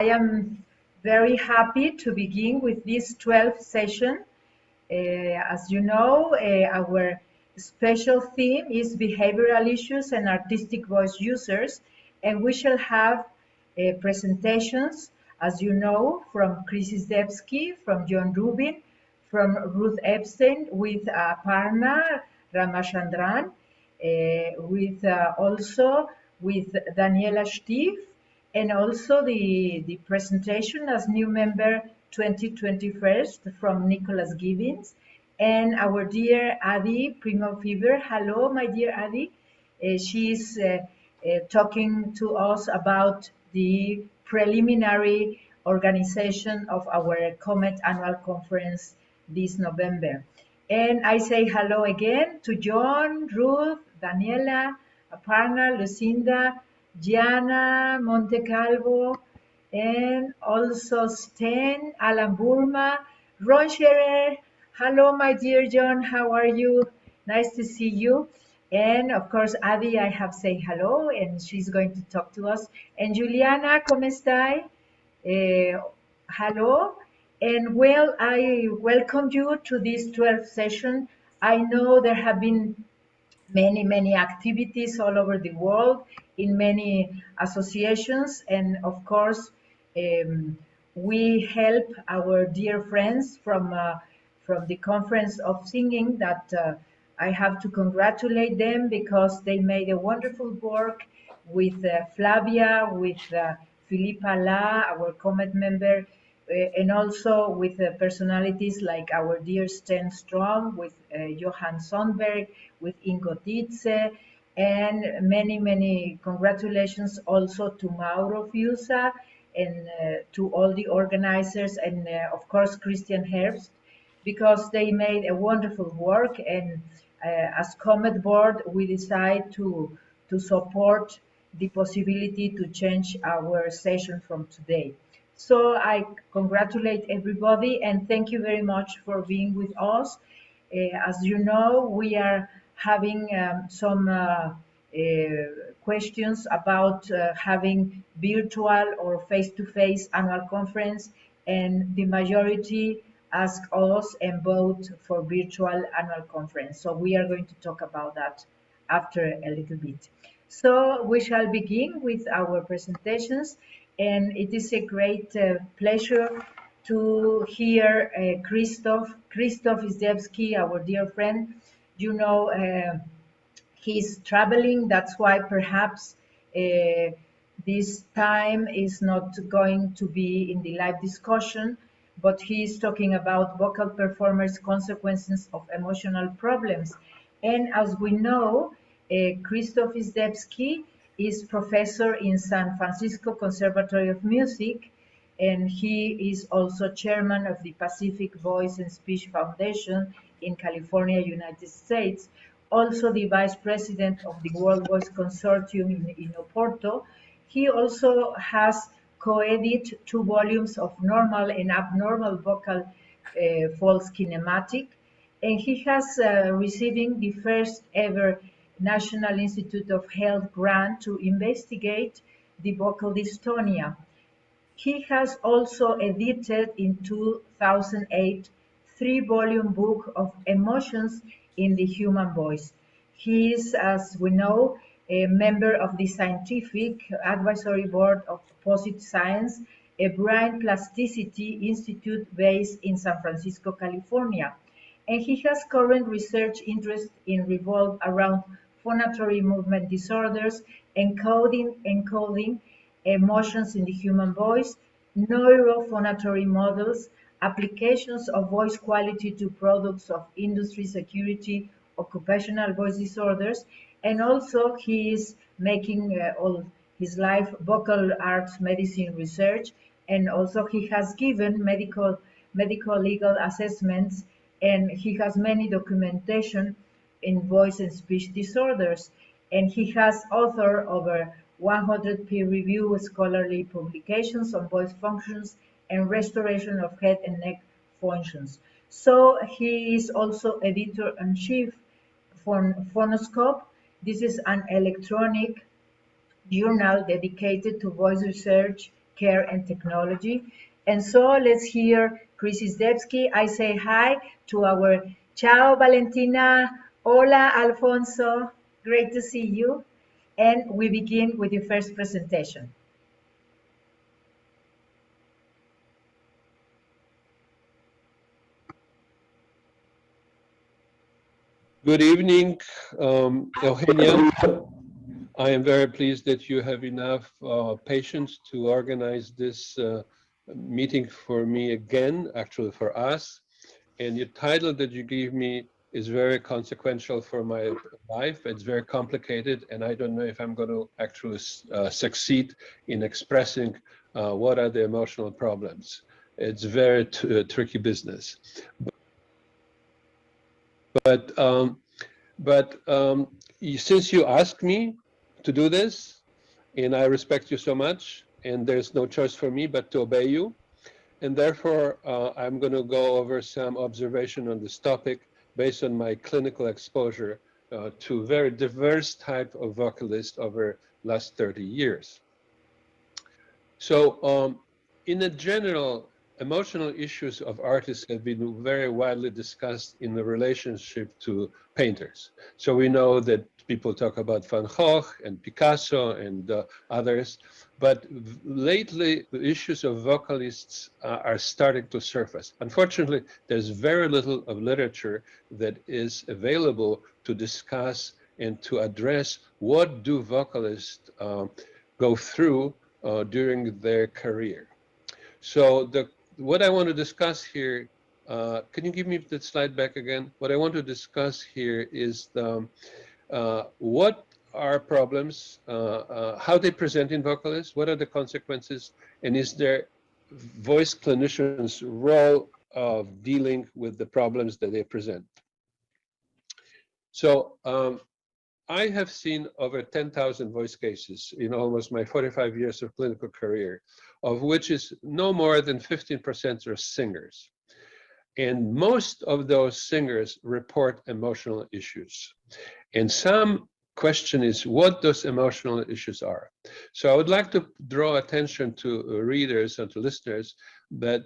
I am very happy to begin with this 12th session. As you know, our special theme is behavioral issues and artistic voice users, and we shall have presentations, as you know, from Chris Izdebski, from John Rubin, from Ruth Epstein, with Aparna Ramachandran, also with Daniela Stief, and also the presentation as new member 2021 from Nicholas Gibbons, and our dear Adi Primo Fever. Hello, my dear Adi. She's talking to us about the preliminary organization of our CoMeT annual conference this November. And I say hello again to John, Ruth, Daniela, Aparna, Lucinda, Gianna Montecalvo, and also Sten, Alan Burma, Ron Scherer. Hello, my dear John. How are you? Nice to see you. And of course, Adi, I have said hello, and she's going to talk to us. And Juliana, ¿cómo está? Hello. And well, I welcome you to this 12th session. I know there have been many activities all over the world in many associations, and of course we help our dear friends from the conference of singing that I have to congratulate them because they made a wonderful work with Flavia, with Philippa La, our CoMeT member, and also with personalities like our dear Sten Strom, with Johan Sonberg, with Ingo Tietze, and many congratulations also to Mauro Fiusa and to all the organizers, and of course Christian Herbst, because they made a wonderful work. And as CoMeT board, we decide to support the possibility to change our session from today. So I congratulate everybody and thank you very much for being with us. As you know, we are having some questions about having virtual or face-to-face annual conference, and the majority ask us and vote for virtual annual conference. So we are going to talk about that after a little bit. So we shall begin with our presentations, and it is a great pleasure to hear Christoph Izdebski, our dear friend. You know, he's traveling, that's why perhaps this time is not going to be in the live discussion, but he's talking about vocal performers' consequences of emotional problems. And as we know, Christoph Izdebski is professor in San Francisco Conservatory of Music, and he is also chairman of the Pacific Voice and Speech Foundation in California, United States, also the vice president of the World Voice Consortium in Oporto. He also has co-edited 2 volumes of normal and abnormal vocal false kinematic, and he has receiving the first ever National Institute of Health grant to investigate the vocal dystonia. He has also edited in 2008 3-volume book of emotions in the human voice. He is, as we know, a member of the Scientific Advisory Board of Positive Science, a brain plasticity institute based in San Francisco, California. And he has current research interest in revolve around phonatory movement disorders, encoding emotions in the human voice, neurophonatory models, applications of voice quality to products of industry security, occupational voice disorders, and also he is making all his life vocal arts medicine research, and also he has given medical legal assessments, and he has many documentation in voice and speech disorders, and he has authored over 100 peer-reviewed scholarly publications on voice functions and restoration of head and neck functions. So he is also editor-in-chief for Phonoscope. This is an electronic journal dedicated to voice research, care and technology. And so let's hear Chris Izdebski. I say hi to our Ciao Valentina, hola Alfonso, great to see you. And we begin with the first presentation. Good evening, Eugenia. I am very pleased that you have enough patience to organize this meeting for me again, actually for us. And your title that you gave me is very consequential for my life. It's very complicated, and I don't know if I'm going to actually succeed in expressing what are the emotional problems. It's very tricky business. But since you asked me to do this, and I respect you so much, and there's no choice for me but to obey you, and therefore I'm going to go over some observation on this topic based on my clinical exposure to very diverse type of vocalists over last 30 years. So in a general, emotional issues of artists have been very widely discussed in the relationship to painters. So we know that people talk about Van Gogh and Picasso and others, but lately the issues of vocalists are starting to surface. Unfortunately, there's very little of literature that is available to discuss and to address what do vocalists go through during their career. So what I want to discuss here, can you give me the slide back again? What I want to discuss here is what are problems, how they present in vocalists, what are the consequences, and is there voice clinicians' role of dealing with the problems that they present? So I have seen over 10,000 voice cases in almost my 45 years of clinical career, of which is no more than 15% are singers. And most of those singers report emotional issues. And some question is what those emotional issues are. So I would like to draw attention to readers and to listeners that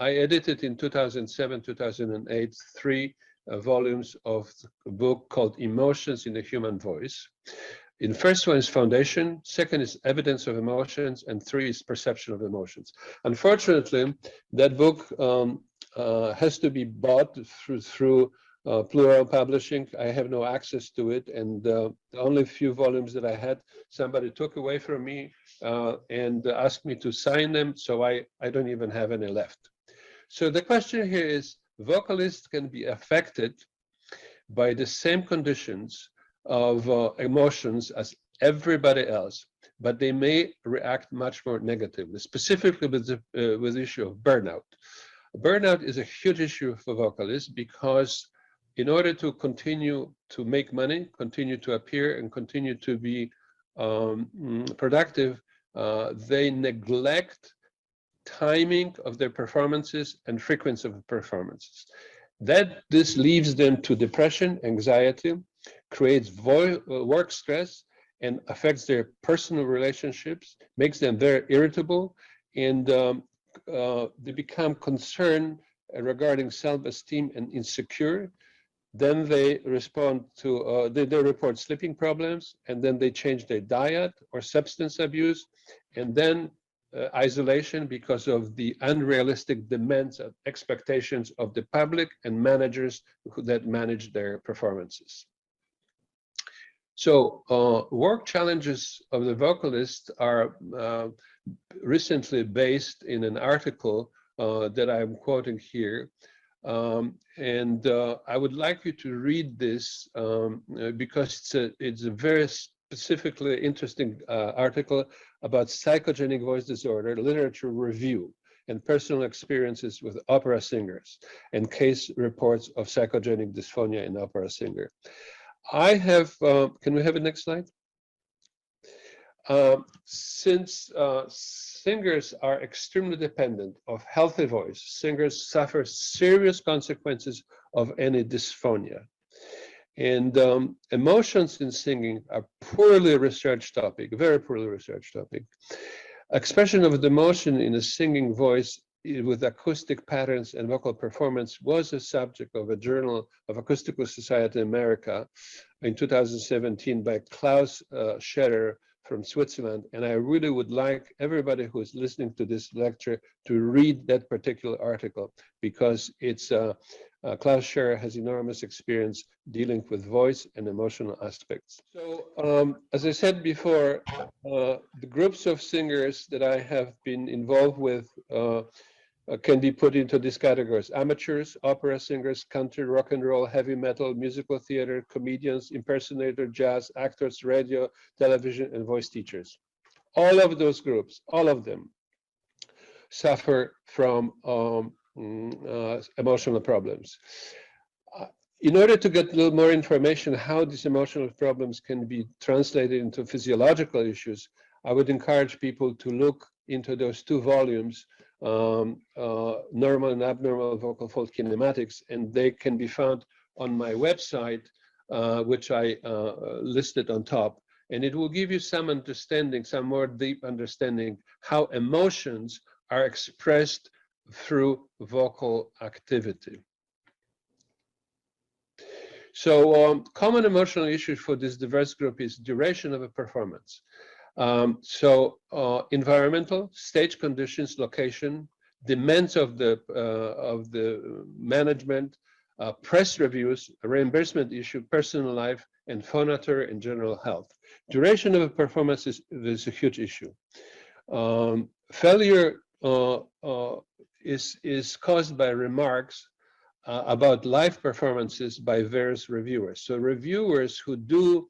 I edited in 2007, 2008, 3 volumes of a book called Emotions in the Human Voice. In the first one is Foundation, second is Evidence of Emotions, and 3 is Perception of Emotions. Unfortunately, that book has to be bought through Plural Publishing. I have no access to it, and the only few volumes that I had, somebody took away from me and asked me to sign them, so I don't even have any left. So the question here is, vocalists can be affected by the same conditions of emotions as everybody else, but they may react much more negatively, specifically with the issue of burnout. Burnout is a huge issue for vocalists because in order to continue to make money, continue to appear, and continue to be productive, they neglect timing of their performances and frequency of performances. This leads them to depression, anxiety, creates work stress, and affects their personal relationships, makes them very irritable, and they become concerned regarding self-esteem and insecure. Then they respond to, they report sleeping problems, and then they change their diet or substance abuse, and then isolation because of the unrealistic demands and expectations of the public and managers that manage their performances. So work challenges of the vocalist are recently based in an article that I'm quoting here. And I would like you to read this because it's a very specifically interesting article about psychogenic voice disorder, literature review, and personal experiences with opera singers, and case reports of psychogenic dysphonia in opera singer. I have, can we have a next slide? Since singers are extremely dependent of healthy voice, singers suffer serious consequences of any dysphonia. And emotions in singing are poorly researched topic, very poorly researched topic. Expression of the emotion in a singing voice with acoustic patterns and vocal performance was a subject of a Journal of Acoustical Society in America in 2017 by Klaus Scherer from Switzerland. And I really would like everybody who is listening to this lecture to read that particular article, because it's Klaus Scherer has enormous experience dealing with voice and emotional aspects. So as I said before, the groups of singers that I have been involved with can be put into these categories: amateurs, opera singers, country, rock and roll, heavy metal, musical theater, comedians, impersonator, jazz, actors, radio, television, and voice teachers. All of those groups, all of them, suffer from emotional problems. In order to get a little more information how these emotional problems can be translated into physiological issues, I would encourage people to look into those two volumes, normal and abnormal vocal fold kinematics, and they can be found on my website, which I listed on top. And it will give you some understanding, some more deep understanding, how emotions are expressed through vocal activity. So common emotional issues for this diverse group is duration of a performance. Environmental, stage conditions, location, demands of the management, press reviews, reimbursement issue, personal life, and phonatory and general health. Duration of a performance is a huge issue. Failure is caused by remarks about live performances by various reviewers. So reviewers who do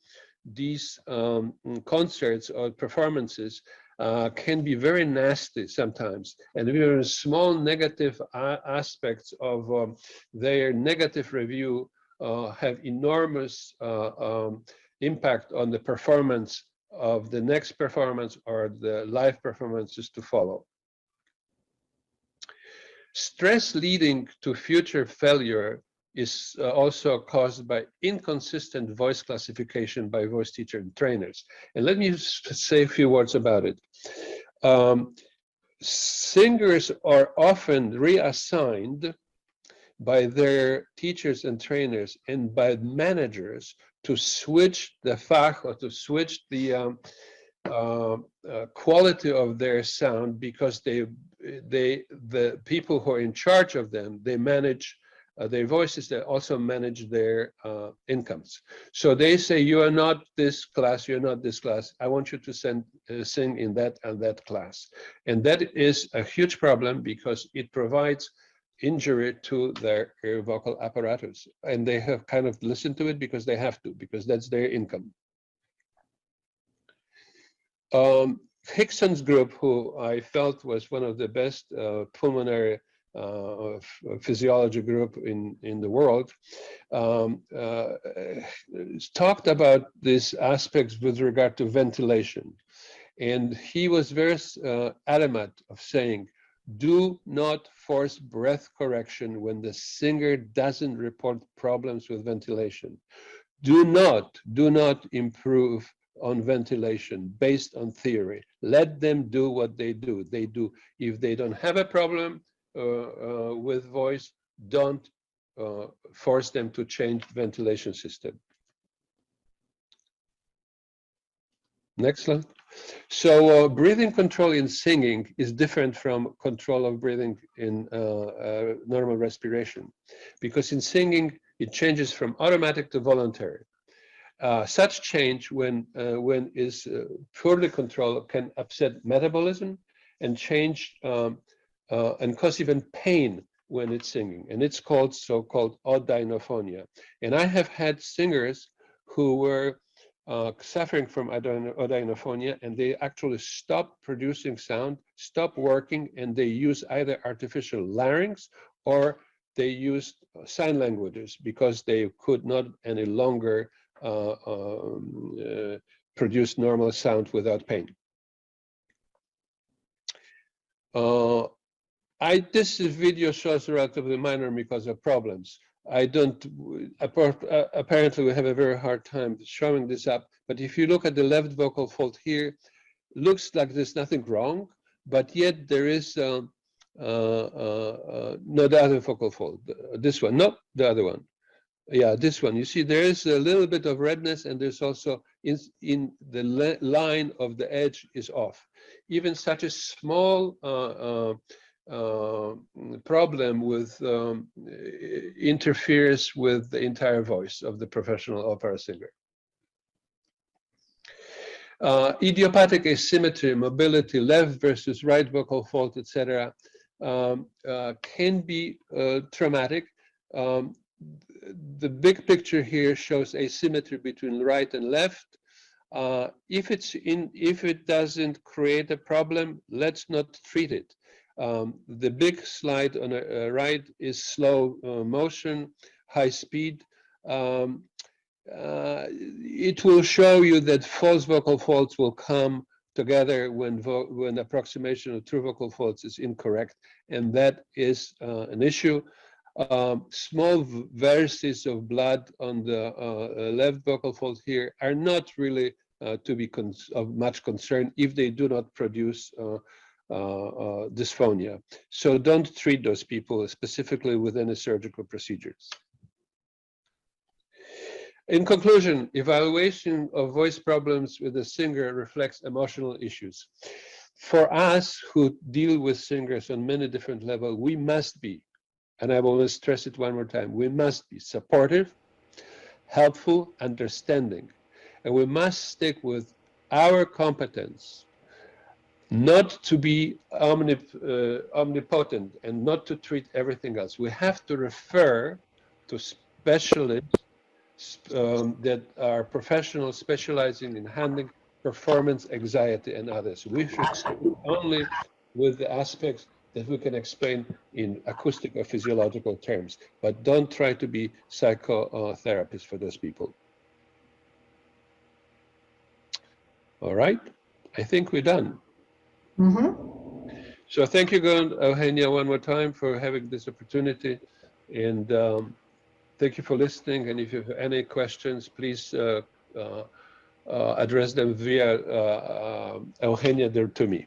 these concerts or performances can be very nasty sometimes, and even small negative aspects of their negative review have enormous impact on the performance of the next performance or the live performances to follow. Stress leading to future failure is also caused by inconsistent voice classification by voice teacher and trainers. And let me say a few words about it. Singers are often reassigned by their teachers and trainers and by managers to switch the Fach, or to switch the quality of their sound, because the people who are in charge of them, they manage their voices, they also manage their incomes. So they say, you are not this class, you're not this class, I want you to sing in that and that class. And that is a huge problem, because it provides injury to their vocal apparatus. And they have kind of listened to it because they have to, because that's their income. Hickson's group, who I felt was one of the best pulmonary physiology group in the world, talked about these aspects with regard to ventilation. And he was very adamant of saying, do not force breath correction when the singer doesn't report problems with ventilation. Do not improve on ventilation based on theory. Let them do what they do. If they don't have a problem with voice, don't force them to change ventilation system. Next slide. So breathing control in singing is different from control of breathing in normal respiration, because in singing it changes from automatic to voluntary. Such change, when is poorly controlled, can upset metabolism and change and cause even pain when it's singing, and it's called so-called odynophonia. And I have had singers who were suffering from odynophonia, and they actually stopped producing sound, stopped working, and they use either artificial larynx or they used sign languages, because they could not any longer produce normal sound without pain. This video shows relatively minor mucosal problems. Apparently we have a very hard time showing this up, but if you look at the left vocal fold here, looks like there's nothing wrong, but yet there is no, the other focal fold, this one, no, the other one. Yeah, this one. You see, there is a little bit of redness, and there's also in the line of the edge is off. Even such a small problem with interferes with the entire voice of the professional opera singer. Idiopathic asymmetry, mobility, left versus right vocal fold, etc., can be traumatic. The big picture here shows asymmetry between right and left. If it doesn't create a problem, let's not treat it. The big slide on the right is slow motion, high speed. It will show you that false vocal folds will come together when approximation of true vocal folds is incorrect, and that is an issue. Small varices of blood on the left vocal fold here are not really to be of much concern if they do not produce dysphonia. So don't treat those people specifically with any surgical procedures. In conclusion, evaluation of voice problems with a singer reflects emotional issues. For us who deal with singers on many different levels, we must be, and I will stress it one more time, we must be supportive, helpful, understanding, and we must stick with our competence, not to be omnipotent and not to treat everything else. We have to refer to specialists that are professionals specializing in handling performance anxiety and others. We should stick only with the aspects that we can explain in acoustic or physiological terms, but don't try to be psychotherapists for those people. All right, I think we're done. So thank you, Eugenia, one more time for having this opportunity, and thank you for listening. And if you have any questions, please address them via Eugenia to me.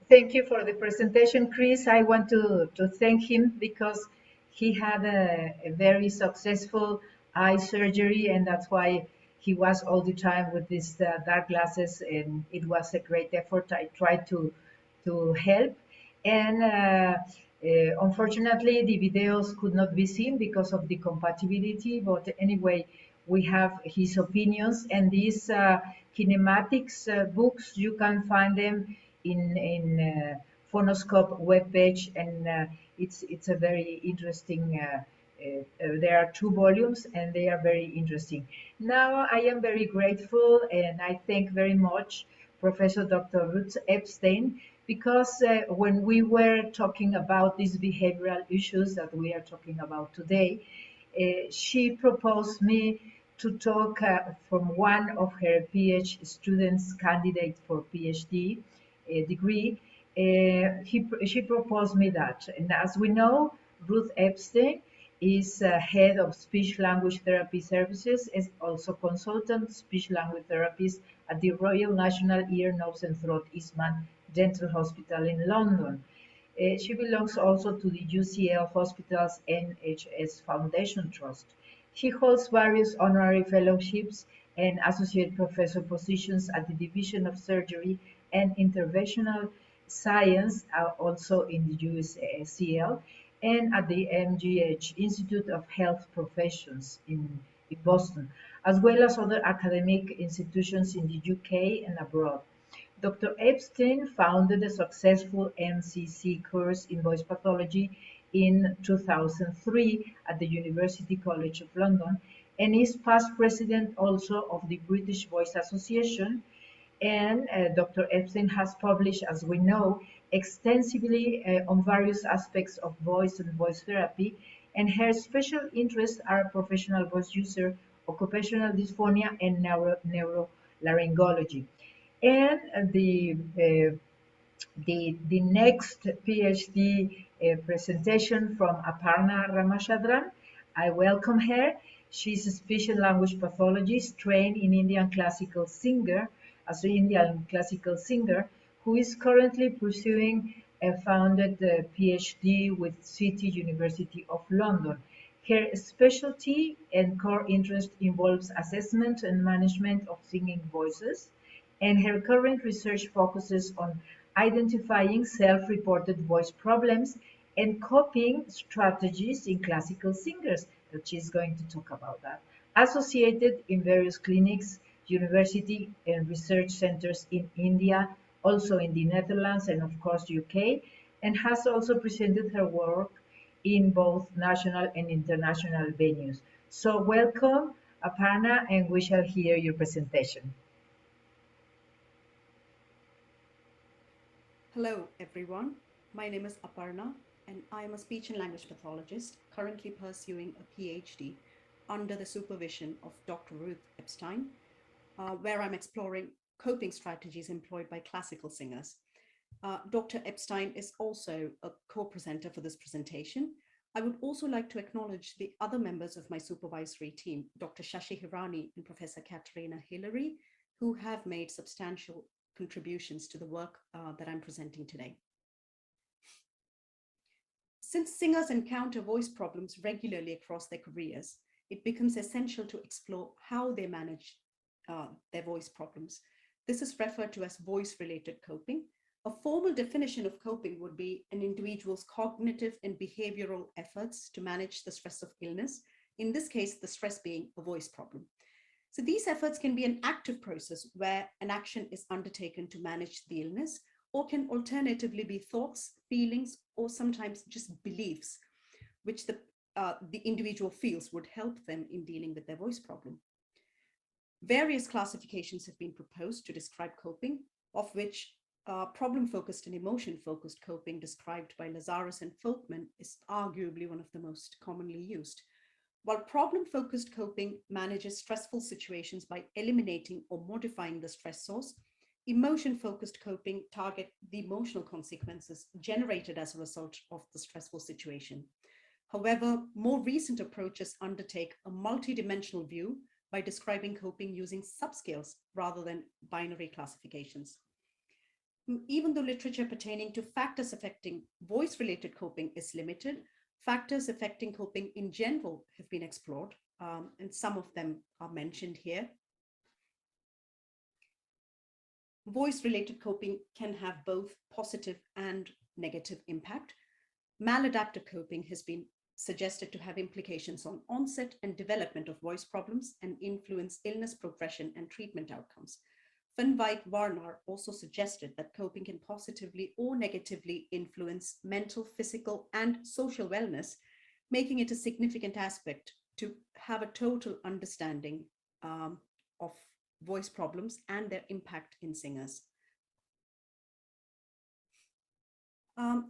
Thank you for the presentation, Chris. I want to thank him because he had a very successful eye surgery, and that's why he was all the time with these dark glasses, and it was a great effort. I tried to help, and unfortunately the videos could not be seen because of the compatibility, but anyway, we have his opinions, and these kinematics books, you can find them in Phonoscope webpage, and it's a very interesting. There are 2 volumes, and they are very interesting. Now, I am very grateful, and I thank very much Professor Dr. Ruth Epstein, because when we were talking about these behavioral issues that we are talking about today, she proposed me to talk from one of her PhD students, candidate for PhD degree. She proposed me that, and as we know, Ruth Epstein is head of speech language therapy services, is also consultant speech language therapist at the Royal National Ear, Nose and Throat Eastman Dental Hospital in London. She belongs also to the UCL Hospitals NHS Foundation Trust. She holds various honorary fellowships and associate professor positions at the Division of Surgery and Interventional Science, also in the UCL, and at the MGH Institute of Health Professions in Boston, as well as other academic institutions in the UK and abroad. Dr. Epstein founded a successful MCC course in voice pathology in 2003 at the University College of London, and is past president also of the British Voice Association. And Dr. Epstein has published, as we know, extensively on various aspects of voice and voice therapy, and her special interests are professional voice user, occupational dysphonia, and neurolaryngology. And the next PhD presentation from Aparna Ramachandran, I welcome her. She's a speech and language pathologist trained in Indian classical singer as an Indian classical singer, who is currently pursuing a founded PhD with City University of London. Her specialty and core interest involves assessment and management of singing voices, and her current research focuses on identifying self-reported voice problems and coping strategies in classical singers, that she's going to talk about that, associated in various clinics, university and research centers in India, also in the Netherlands and of course UK, and has also presented her work in both national and international venues. So welcome, Aparna, and we shall hear your presentation. Hello, everyone. My name is Aparna, and I am a speech and language pathologist currently pursuing a PhD under the supervision of Dr. Ruth Epstein, where I'm exploring coping strategies employed by classical singers. Dr. Epstein is also a co-presenter for this presentation. I would also like to acknowledge the other members of my supervisory team, Dr. Shashi Hirani and Professor Katerina Hillary, who have made substantial contributions to the work that I'm presenting today. Since singers encounter voice problems regularly across their careers, it becomes essential to explore how they manage their voice problems. This is referred to as voice-related coping. A formal definition of coping would be an individual's cognitive and behavioral efforts to manage the stress of illness, in this case, the stress being a voice problem. So these efforts can be an active process where an action is undertaken to manage the illness, or can alternatively be thoughts, feelings, or sometimes just beliefs, which the individual feels would help them in dealing with their voice problem. Various classifications have been proposed to describe coping, of which problem-focused and emotion-focused coping described by Lazarus and Folkman is arguably one of the most commonly used. While problem-focused coping manages stressful situations by eliminating or modifying the stress source, emotion-focused coping targets the emotional consequences generated as a result of the stressful situation. However, more recent approaches undertake a multidimensional view by describing coping using subscales rather than binary classifications. Even though literature pertaining to factors affecting voice-related coping is limited, factors affecting coping in general have been explored, and some of them are mentioned here. Voice-related coping can have both positive and negative impact. Maladaptive coping has been suggested to have implications on onset and development of voice problems and influence illness progression and treatment outcomes. Van Wyk Warner also suggested that coping can positively or negatively influence mental, physical, and social wellness, making it a significant aspect to have a total understanding of voice problems and their impact in singers.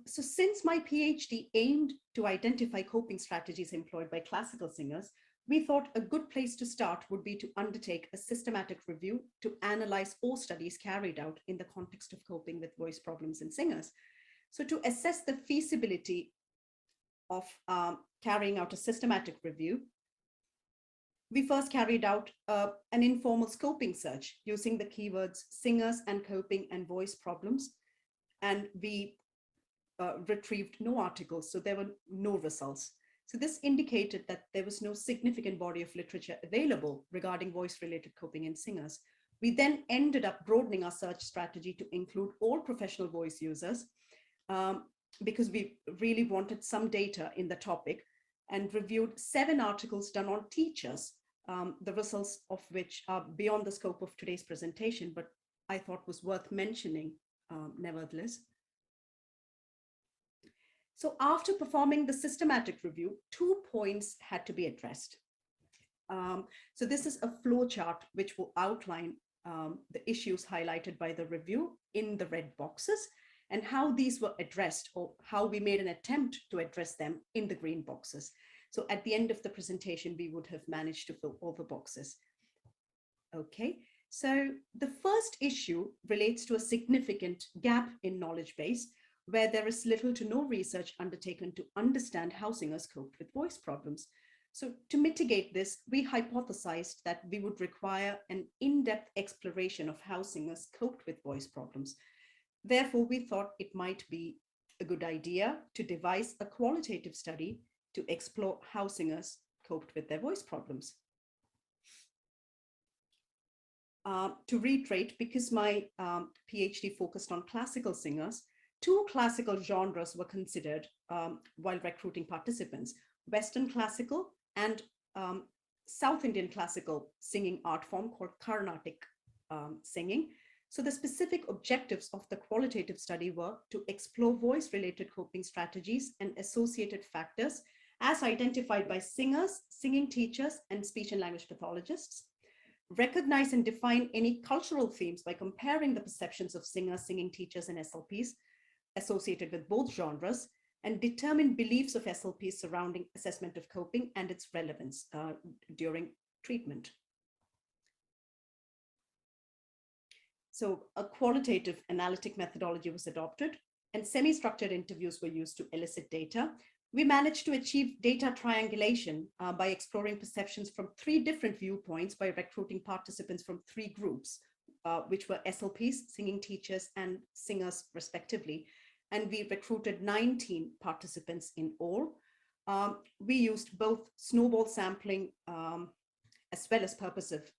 So since my PhD aimed to identify coping strategies employed by classical singers, we thought a good place to start would be to undertake a systematic review to analyze all studies carried out in the context of coping with voice problems in singers. So to assess the feasibility of carrying out a systematic review, we first carried out an informal scoping search using the keywords singers and coping and voice problems, and we retrieved no articles, so there were no results. So this indicated that there was no significant body of literature available regarding voice-related coping in singers. We then ended up broadening our search strategy to include all professional voice users because we really wanted some data in the topic, and reviewed 7 articles done on teachers, the results of which are beyond the scope of today's presentation, but I thought was worth mentioning nevertheless. So after performing the systematic review, 2 points had to be addressed. So this is a flow chart which will outline the issues highlighted by the review in the red boxes, and how these were addressed, or how we made an attempt to address them in the green boxes. So at the end of the presentation, we would have managed to fill all the boxes. Okay, so the first issue relates to a significant gap in knowledge base, where there is little to no research undertaken to understand how singers cope with voice problems. So to mitigate this, we hypothesized that we would require an in-depth exploration of how singers coped with voice problems. Therefore, we thought it might be a good idea to devise a qualitative study to explore how singers coped with their voice problems. To reiterate, because my PhD focused on classical singers, two classical genres were considered while recruiting participants: Western classical and South Indian classical singing art form called Carnatic singing. So the specific objectives of the qualitative study were to explore voice-related coping strategies and associated factors as identified by singers, singing teachers, and speech and language pathologists, recognize and define any cultural themes by comparing the perceptions of singers, singing teachers, and SLPs associated with both genres, and determine beliefs of SLPs surrounding assessment of coping and its relevance during treatment. So a qualitative analytic methodology was adopted, and semi-structured interviews were used to elicit data. We managed to achieve data triangulation by exploring perceptions from 3 different viewpoints by recruiting participants from 3 groups, which were SLPs, singing teachers, and singers respectively. And we recruited 19 participants in all. We used both snowball sampling as well as purposive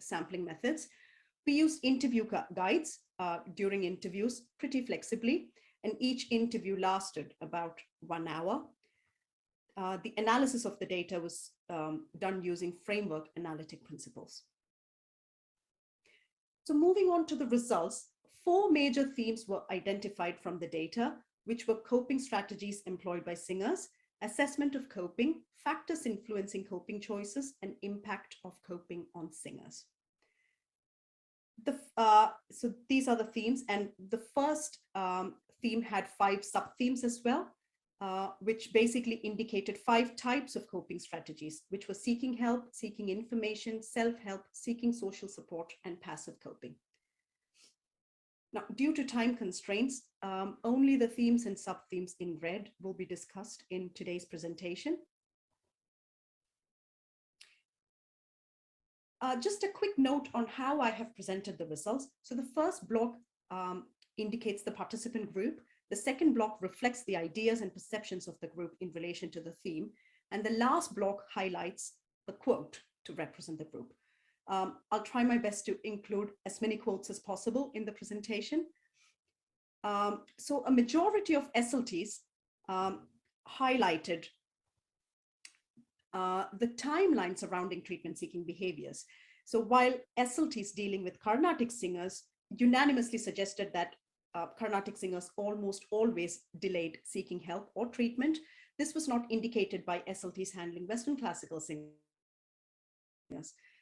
sampling methods. We used interview guides during interviews pretty flexibly, and each interview lasted about 1 hour. The analysis of the data was done using framework analytic principles. So moving on to the results, 4 major themes were identified from the data, which were coping strategies employed by singers, assessment of coping, factors influencing coping choices, and impact of coping on singers. So these are the themes, and the first theme had 5 sub-themes as well, which basically indicated 5 types of coping strategies, which were seeking help, seeking information, self-help, seeking social support, and passive coping. Now, due to time constraints, only the themes and sub-themes in red will be discussed in today's presentation. Just a quick note on how I have presented the results. So the first block indicates the participant group. The second block reflects the ideas and perceptions of the group in relation to the theme. And the last block highlights a quote to represent the group. I'll try my best to include as many quotes as possible in the presentation. So a majority of SLTs highlighted the timeline surrounding treatment-seeking behaviors. So while SLTs dealing with Carnatic singers unanimously suggested that Carnatic singers almost always delayed seeking help or treatment, this was not indicated by SLTs handling Western classical singers.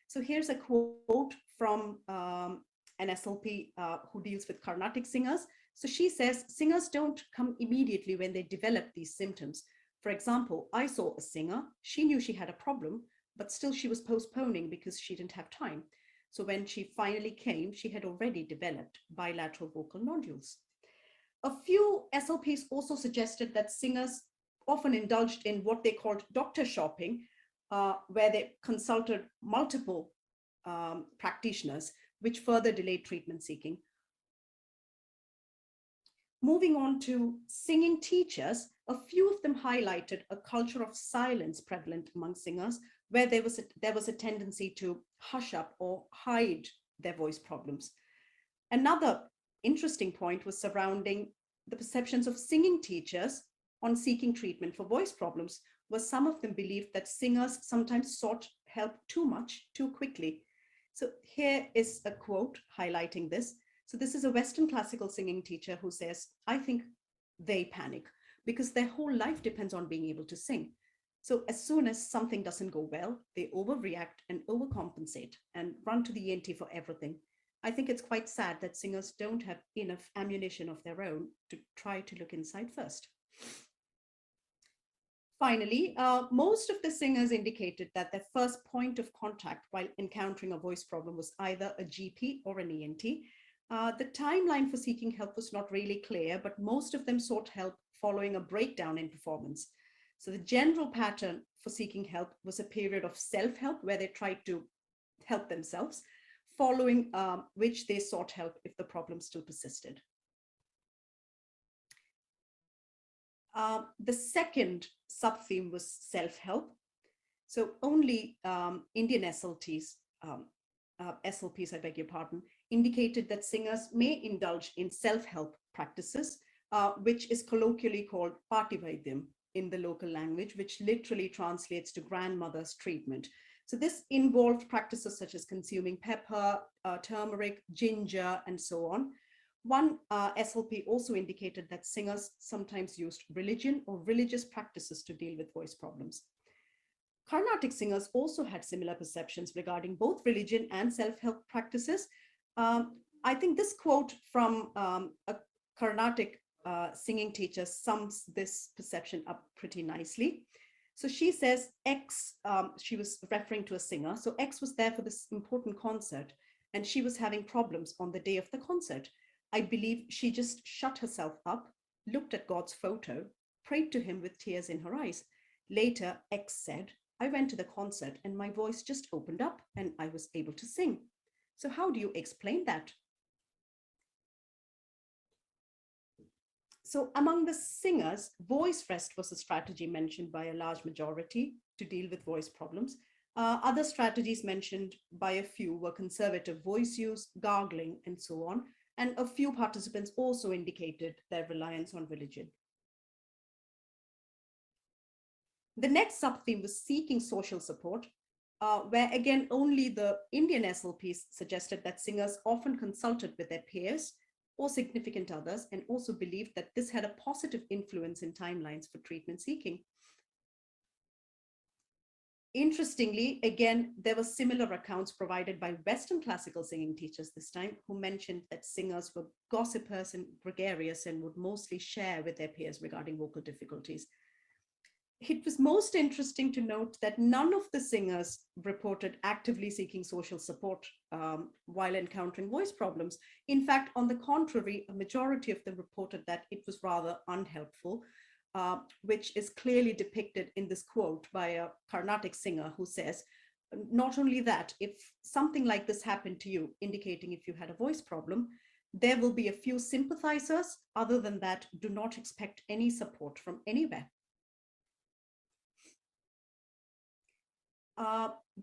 So here's a quote from an SLP who deals with Carnatic singers. So she says, singers don't come immediately when they develop these symptoms. For example, I saw a singer, she knew she had a problem, but still she was postponing because she didn't have time. So when she finally came, she had already developed bilateral vocal nodules. A few SLPs also suggested that singers often indulged in what they called doctor shopping, where they consulted multiple practitioners, which further delayed treatment seeking. Moving on to singing teachers, a few of them highlighted a culture of silence prevalent among singers, where there was a tendency to hush up or hide their voice problems. Another interesting point was surrounding the perceptions of singing teachers on seeking treatment for voice problems, where some of them believed that singers sometimes sought help too much, too quickly. So here is a quote highlighting this. So this is a Western classical singing teacher who says, I think they panic because their whole life depends on being able to sing. So as soon as something doesn't go well, they overreact and overcompensate and run to the ENT for everything. I think it's quite sad that singers don't have enough ammunition of their own to try to look inside first. Finally, most of the singers indicated that their first point of contact while encountering a voice problem was either a GP or an ENT. The timeline for seeking help was not really clear, but most of them sought help following a breakdown in performance. So the general pattern for seeking help was a period of self-help where they tried to help themselves, following which they sought help if the problem still persisted. The second sub-theme was self-help. So only Indian SLPs, I beg your pardon, indicated that singers may indulge in self-help practices, which is colloquially called Pativaidyam in the local language, which literally translates to grandmother's treatment. So this involved practices such as consuming pepper, turmeric, ginger, and so on. One SLP also indicated that singers sometimes used religion or religious practices to deal with voice problems. Carnatic singers also had similar perceptions regarding both religion and self-help practices. I think this quote from a Carnatic singing teacher sums this perception up pretty nicely. So she says X, she was referring to a singer. So X was there for this important concert and she was having problems on the day of the concert. I believe she just shut herself up, looked at God's photo, prayed to him with tears in her eyes. Later, X said, I went to the concert and my voice just opened up and I was able to sing. So how do you explain that? So among the singers, voice rest was a strategy mentioned by a large majority to deal with voice problems. Other strategies mentioned by a few were conservative voice use, gargling, and so on. And a few participants also indicated their reliance on religion. The next sub-theme was seeking social support, where again, only the Indian SLPs suggested that singers often consulted with their peers or significant others and also believed that this had a positive influence in timelines for treatment seeking. Interestingly, again, there were similar accounts provided by Western classical singing teachers this time, who mentioned that singers were gossipers and gregarious and would mostly share with their peers regarding vocal difficulties. It was most interesting to note that none of the singers reported actively seeking social support while encountering voice problems. In fact, on the contrary, a majority of them reported that it was rather unhelpful, which is clearly depicted in this quote by a Carnatic singer who says, not only that, if something like this happened to you, indicating if you had a voice problem, there will be a few sympathizers. Other than that, do not expect any support from anywhere.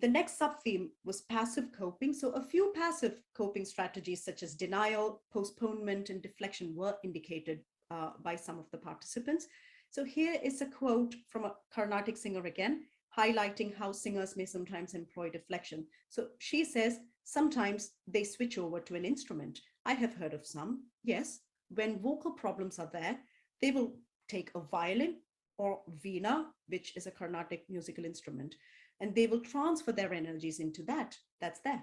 The next sub-theme was passive coping. So a few passive coping strategies such as denial, postponement, and deflection were indicated by some of the participants. So here is a quote from a Carnatic singer again, highlighting how singers may sometimes employ deflection. So she says, sometimes they switch over to an instrument. I have heard of some, yes. When vocal problems are there, they will take a violin or veena, which is a Carnatic musical instrument, and they will transfer their energies into that's there.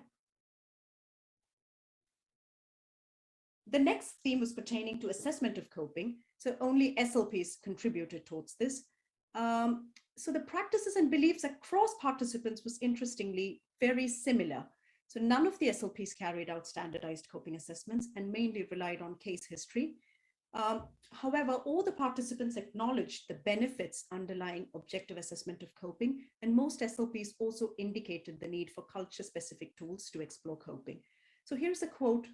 The next theme was pertaining to assessment of coping. So only SLPs contributed towards this. So the practices and beliefs across participants was interestingly very similar. So none of the SLPs carried out standardized coping assessments and mainly relied on case history. However, all the participants acknowledged the benefits underlying objective assessment of coping, and most SLPs also indicated the need for culture-specific tools to explore coping. So here's a quote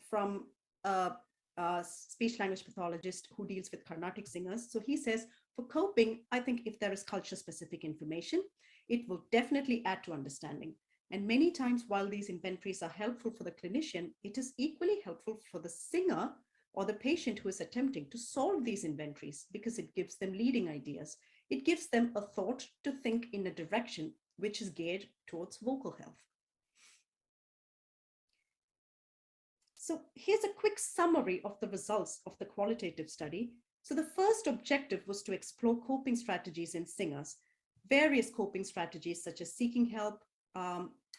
from a speech-language pathologist who deals with Carnatic singers. So he says, for coping, I think if there is culture-specific information, it will definitely add to understanding. And many times, while these inventories are helpful for the clinician, it is equally helpful for the singer or the patient who is attempting to solve these inventories, because it gives them leading ideas. It gives them a thought to think in a direction which is geared towards vocal health. So here's a quick summary of the results of the qualitative study. So the first objective was to explore coping strategies in singers. Various coping strategies such as seeking help,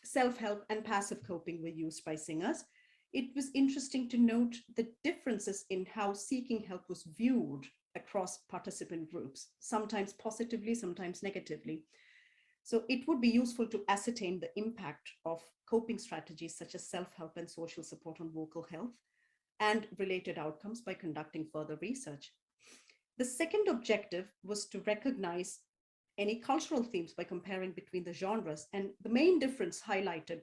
self-help, and passive coping were used by singers. It was interesting to note the differences in how seeking help was viewed across participant groups, sometimes positively, sometimes negatively. So it would be useful to ascertain the impact of coping strategies such as self-help and social support on vocal health and related outcomes by conducting further research. The second objective was to recognize any cultural themes by comparing between the genres. And the main differences highlighted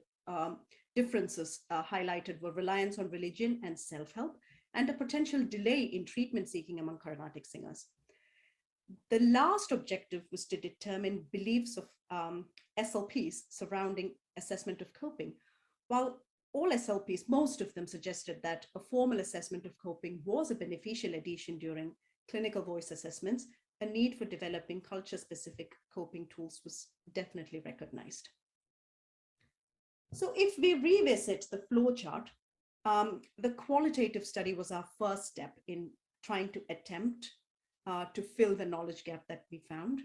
were reliance on religion and self-help, and a potential delay in treatment seeking among Carnatic singers. The last objective was to determine beliefs of SLPs surrounding assessment of coping. While all SLPs, most of them suggested that a formal assessment of coping was a beneficial addition during clinical voice assessments, a need for developing culture-specific coping tools was definitely recognized. So if we revisit the flowchart, the qualitative study was our first step in trying to attempt to fill the knowledge gap that we found.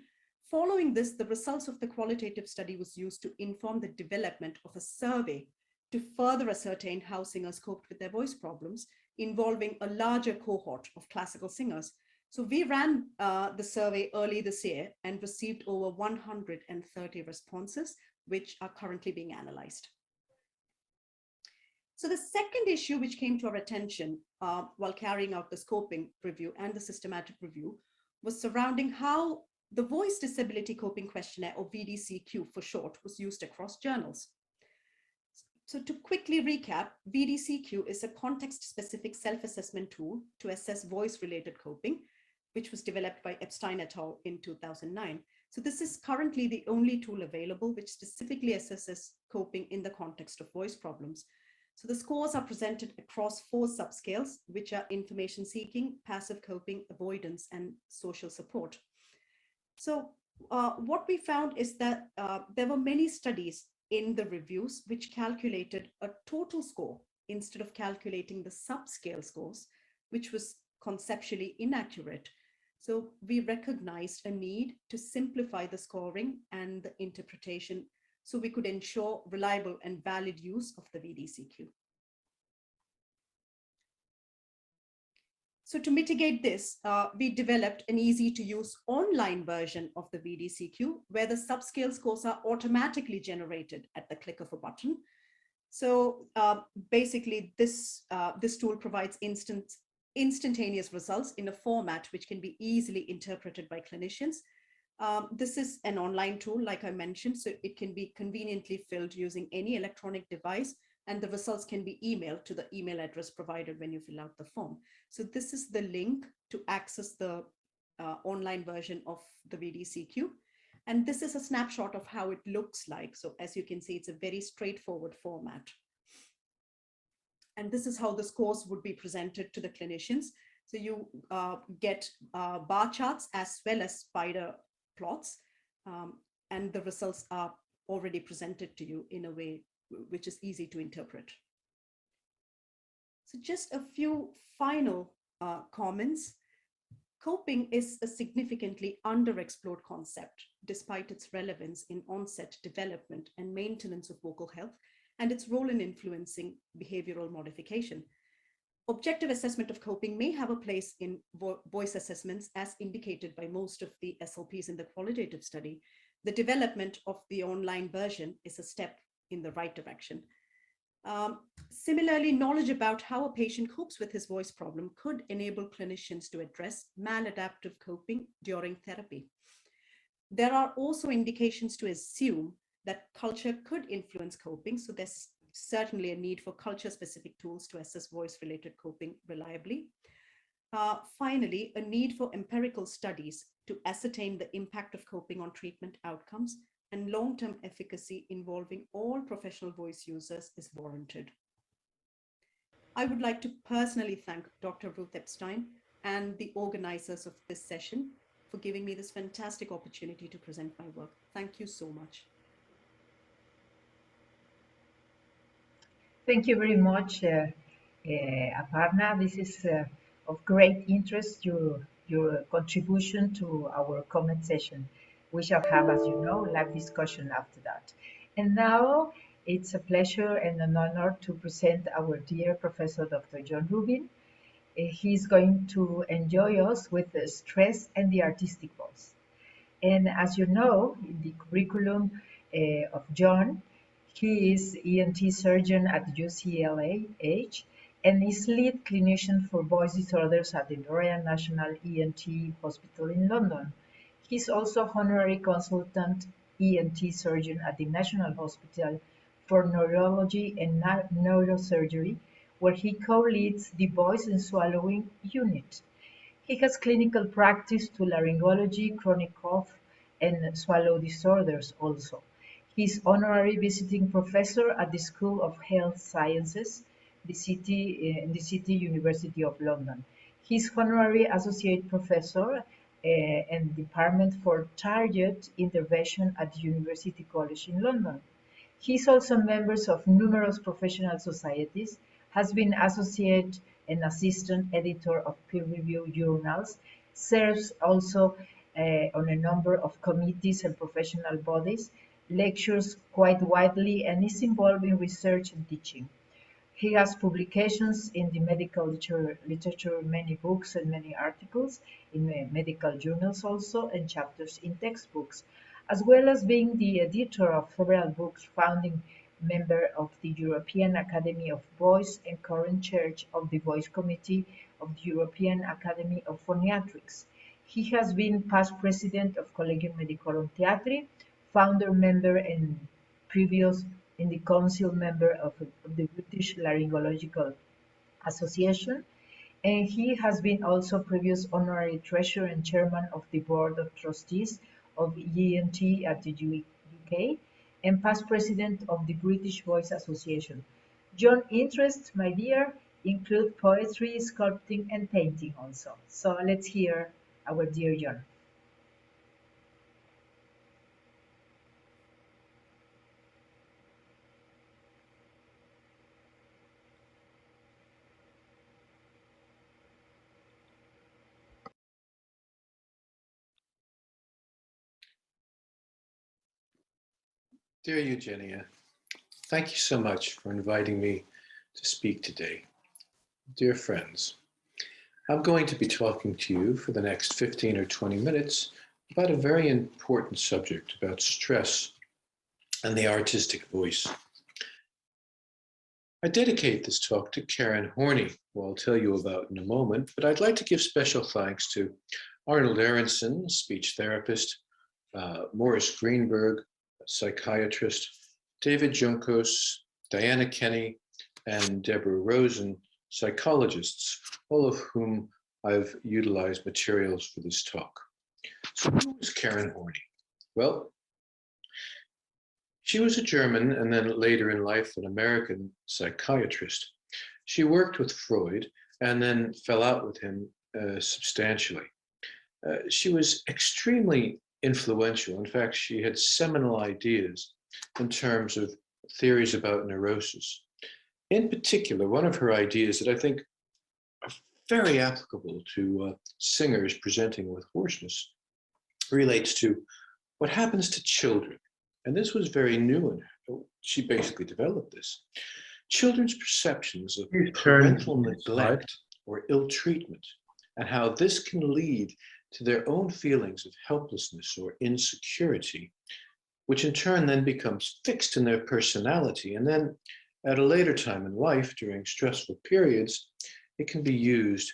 Following this, the results of the qualitative study was used to inform the development of a survey to further ascertain how singers coped with their voice problems, involving a larger cohort of classical singers. So we ran the survey early this year and received over 130 responses, which are currently being analyzed. So the second issue which came to our attention while carrying out the scoping review and the systematic review was surrounding how the Voice Disability Coping Questionnaire, or VDCQ for short, was used across journals. So to quickly recap, VDCQ is a context-specific self-assessment tool to assess voice-related coping, which was developed by Epstein et al. In 2009. So this is currently the only tool available which specifically assesses coping in the context of voice problems. So the scores are presented across 4 subscales, which are information seeking, passive coping, avoidance, and social support. So what we found is that there were many studies in the reviews which calculated a total score instead of calculating the subscale scores, which was conceptually inaccurate. So we recognized a need to simplify the scoring and the interpretation so we could ensure reliable and valid use of the VDCQ. So to mitigate this, we developed an easy to use online version of the VDCQ where the subscale scores are automatically generated at the click of a button. So basically this tool provides instantaneous results in a format which can be easily interpreted by clinicians. This is an online tool, like I mentioned, so it can be conveniently filled using any electronic device, and the results can be emailed to the email address provided when you fill out the form. So this is the link to access the online version of the VDCQ. And this is a snapshot of how it looks like. So as you can see, it's a very straightforward format. And this is how the scores would be presented to the clinicians. So you get bar charts as well as spider plots, and the results are already presented to you in a way which is easy to interpret. So just a few final comments. Coping is a significantly underexplored concept, despite its relevance in onset, development, and maintenance of vocal health, and its role in influencing behavioral modification. Objective assessment of coping may have a place in voice assessments as indicated by most of the SLPs in the qualitative study. The development of the online version is a step in the right direction. Similarly, knowledge about how a patient copes with his voice problem could enable clinicians to address maladaptive coping during therapy. There are also indications to assume that culture could influence coping, so there's certainly a need for culture-specific tools to assess voice-related coping reliably. Finally, a need for empirical studies to ascertain the impact of coping on treatment outcomes and long-term efficacy involving all professional voice users is warranted. I would like to personally thank Dr. Ruth Epstein and the organizers of this session for giving me this fantastic opportunity to present my work. Thank you so much. Thank you very much, Aparna. This is of great interest, your contribution to our comment session. We shall have, as you know, live discussion after that. And now it's a pleasure and an honor to present our dear Professor Dr. John Rubin. He's going to enjoy us with the stress and the artistic voice. And as you know, in the curriculum of John, he is ENT surgeon at UCLA, and is lead clinician for voice disorders at the Royal National ENT Hospital in London. He is also honorary consultant ENT surgeon at the National Hospital for Neurology and Neurosurgery, where he co-leads the voice and swallowing unit. He has clinical practice to laryngology, chronic cough, and swallow disorders also. He is honorary visiting professor at the School of Health Sciences, in the City University of London. He is honorary associate professor in the Department for Target Intervention at the University College in London. He is also members of numerous professional societies, has been associate and assistant editor of peer-reviewed journals, serves also on a number of committees and professional bodies, lectures quite widely, and is involved in research and teaching. He has publications in the medical literature, many books and many articles in medical journals also, and chapters in textbooks, as well as being the editor of several books, founding member of the European Academy of Voice and current chair of the Voice Committee of the European Academy of Phoniatrics. He has been past president of Collegium Medicorum Theatri, founder member and previous in the council member of the British Laryngological Association, and he has been also previous honorary treasurer and chairman of the board of trustees of ENT at the UK, and past president of the British Voice Association. John's interests, my dear, include poetry, sculpting, and painting also. So let's hear our dear John. Dear Eugenia, thank you so much for inviting me to speak today. Dear friends, I'm going to be talking to you for the next 15 or 20 minutes about a very important subject about stress and the artistic voice. I dedicate this talk to Karen Horney, who I'll tell you about in a moment, but I'd like to give special thanks to Arnold Aronson, speech therapist, Morris Greenberg, psychiatrist, David Junkos, Diana Kenny, and Deborah Rosen, psychologists, all of whom I've utilized materials for this talk. So who is Karen Horney? Well, she was a German and then later in life an American psychiatrist. She worked with Freud and then fell out with him substantially. She was extremely influential. In fact, she had seminal ideas in terms of theories about neurosis. In particular, one of her ideas that I think are very applicable to singers presenting with hoarseness relates to what happens to children. And this was very new in her. She basically developed this. Children's perceptions of parental neglect or ill treatment, and how this can lead to their own feelings of helplessness or insecurity, which in turn then becomes fixed in their personality. And then at a later time in life, during stressful periods, it can be used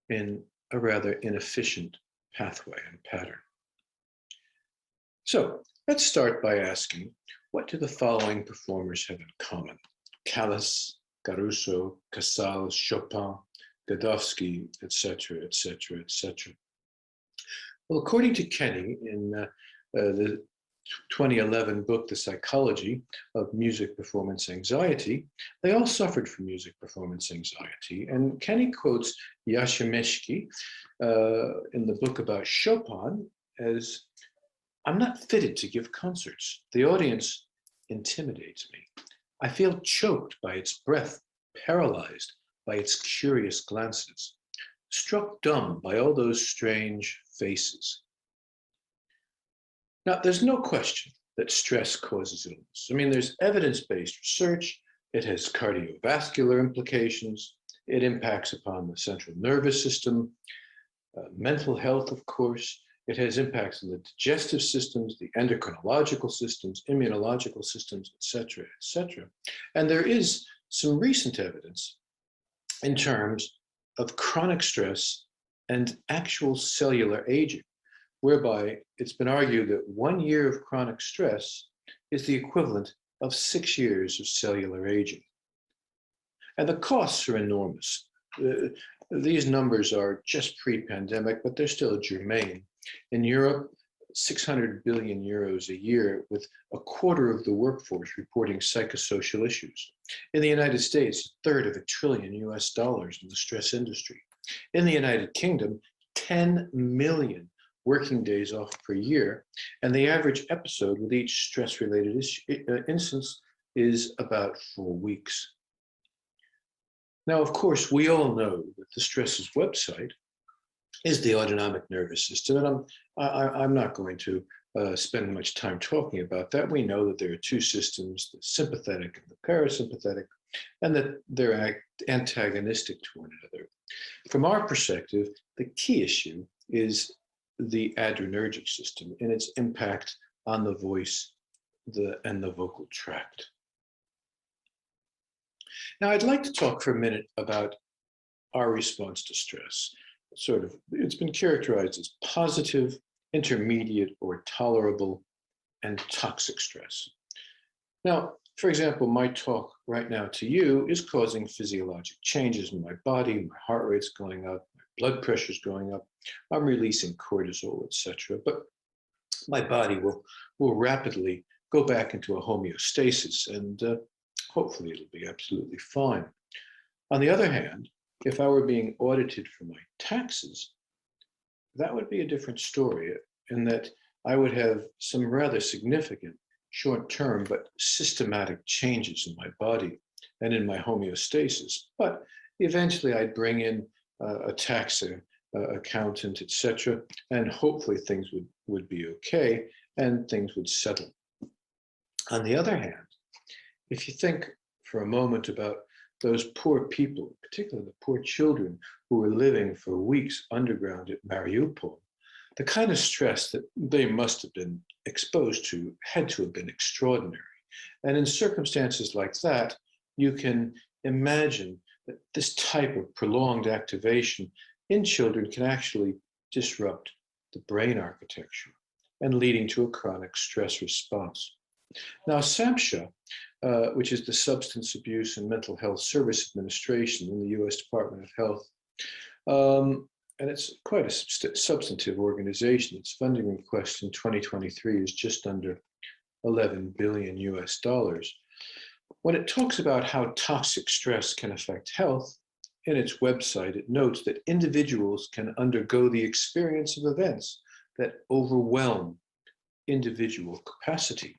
in a rather inefficient pathway and pattern. So let's start by asking, what do the following performers have in common? Callas, Caruso, Casals, Chopin, Godowsky, etc., etc., etc. Well, according to Kenny, in the 2011 book, The Psychology of Music Performance Anxiety, they all suffered from music performance anxiety. And Kenny quotes Yashimeshki in the book about Chopin as, "I'm not fitted to give concerts. The audience intimidates me. I feel choked by its breath, paralyzed by its curious glances, struck dumb by all those strange faces." Now, there's no question that stress causes illness. I mean, there's evidence-based research. It has cardiovascular implications. It impacts upon the central nervous system, mental health, of course. It has impacts on the digestive systems, the endocrinological systems, immunological systems, etc., etc. And there is some recent evidence in terms of chronic stress and actual cellular aging, whereby it's been argued that 1 year of chronic stress is the equivalent of 6 years of cellular aging. And the costs are enormous. These numbers are just pre-pandemic, but they're still germane. In Europe, 600 billion euros a year, with a quarter of the workforce reporting psychosocial issues. In the United States, a third of $1 trillion US in the stress industry. In the United Kingdom, 10 million working days off per year, and the average episode with each stress-related instance is about 4 weeks. Now, of course, we all know that the stress's website is the autonomic nervous system, and I'm not going to spend much time talking about that. We know that there are two systems, the sympathetic and the parasympathetic, and that they're antagonistic to one another. From our perspective, the key issue is the adrenergic system and its impact on the voice and the vocal tract. Now, I'd like to talk for a minute about our response to stress. It's been characterized as positive, intermediate, or tolerable, and toxic stress. Now, for example, my talk right now to you is causing physiologic changes in my body. My heart rate's going up, my blood pressure's going up, I'm releasing cortisol, etc. But my body will rapidly go back into a homeostasis, and hopefully it'll be absolutely fine. On the other hand, if I were being audited for my taxes, that would be a different story, in that I would have some rather significant short-term but systematic changes in my body and in my homeostasis. But eventually I'd bring in a tax accountant, etc., and hopefully things would be okay and things would settle. On the other hand, if you think for a moment about those poor people, particularly the poor children who were living for weeks underground at Mariupol, the kind of stress that they must have been exposed to had to have been extraordinary. And in circumstances like that, you can imagine that this type of prolonged activation in children can actually disrupt the brain architecture and leading to a chronic stress response. Now, SAMHSA, which is the Substance Abuse and Mental Health Service Administration in the US Department of Health, and it's quite a substantive organization. Its funding request in 2023 is just under 11 billion US dollars. When it talks about how toxic stress can affect health, in its website, it notes that individuals can undergo the experience of events that overwhelm individual capacity.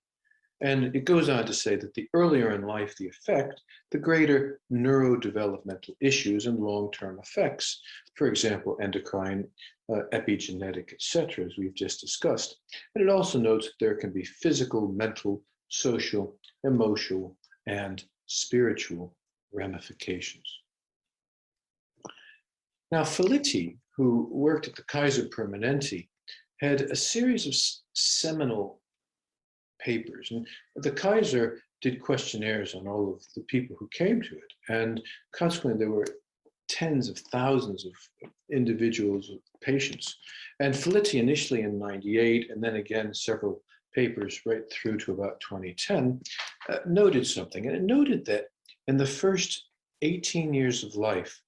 And it goes on to say that the earlier in life the effect, the greater neurodevelopmental issues and long-term effects, for example, endocrine, epigenetic, etc., as we've just discussed. And it also notes that there can be physical, mental, social, emotional, and spiritual ramifications. Now, Felitti, who worked at the Kaiser Permanente, had a series of seminal papers. And the Kaiser did questionnaires on all of the people who came to it. And consequently, there were tens of thousands of individuals, patients. And Felitti initially in '98, and then again several papers right through to about 2010, noted something. And it noted that in the first 18 years of life,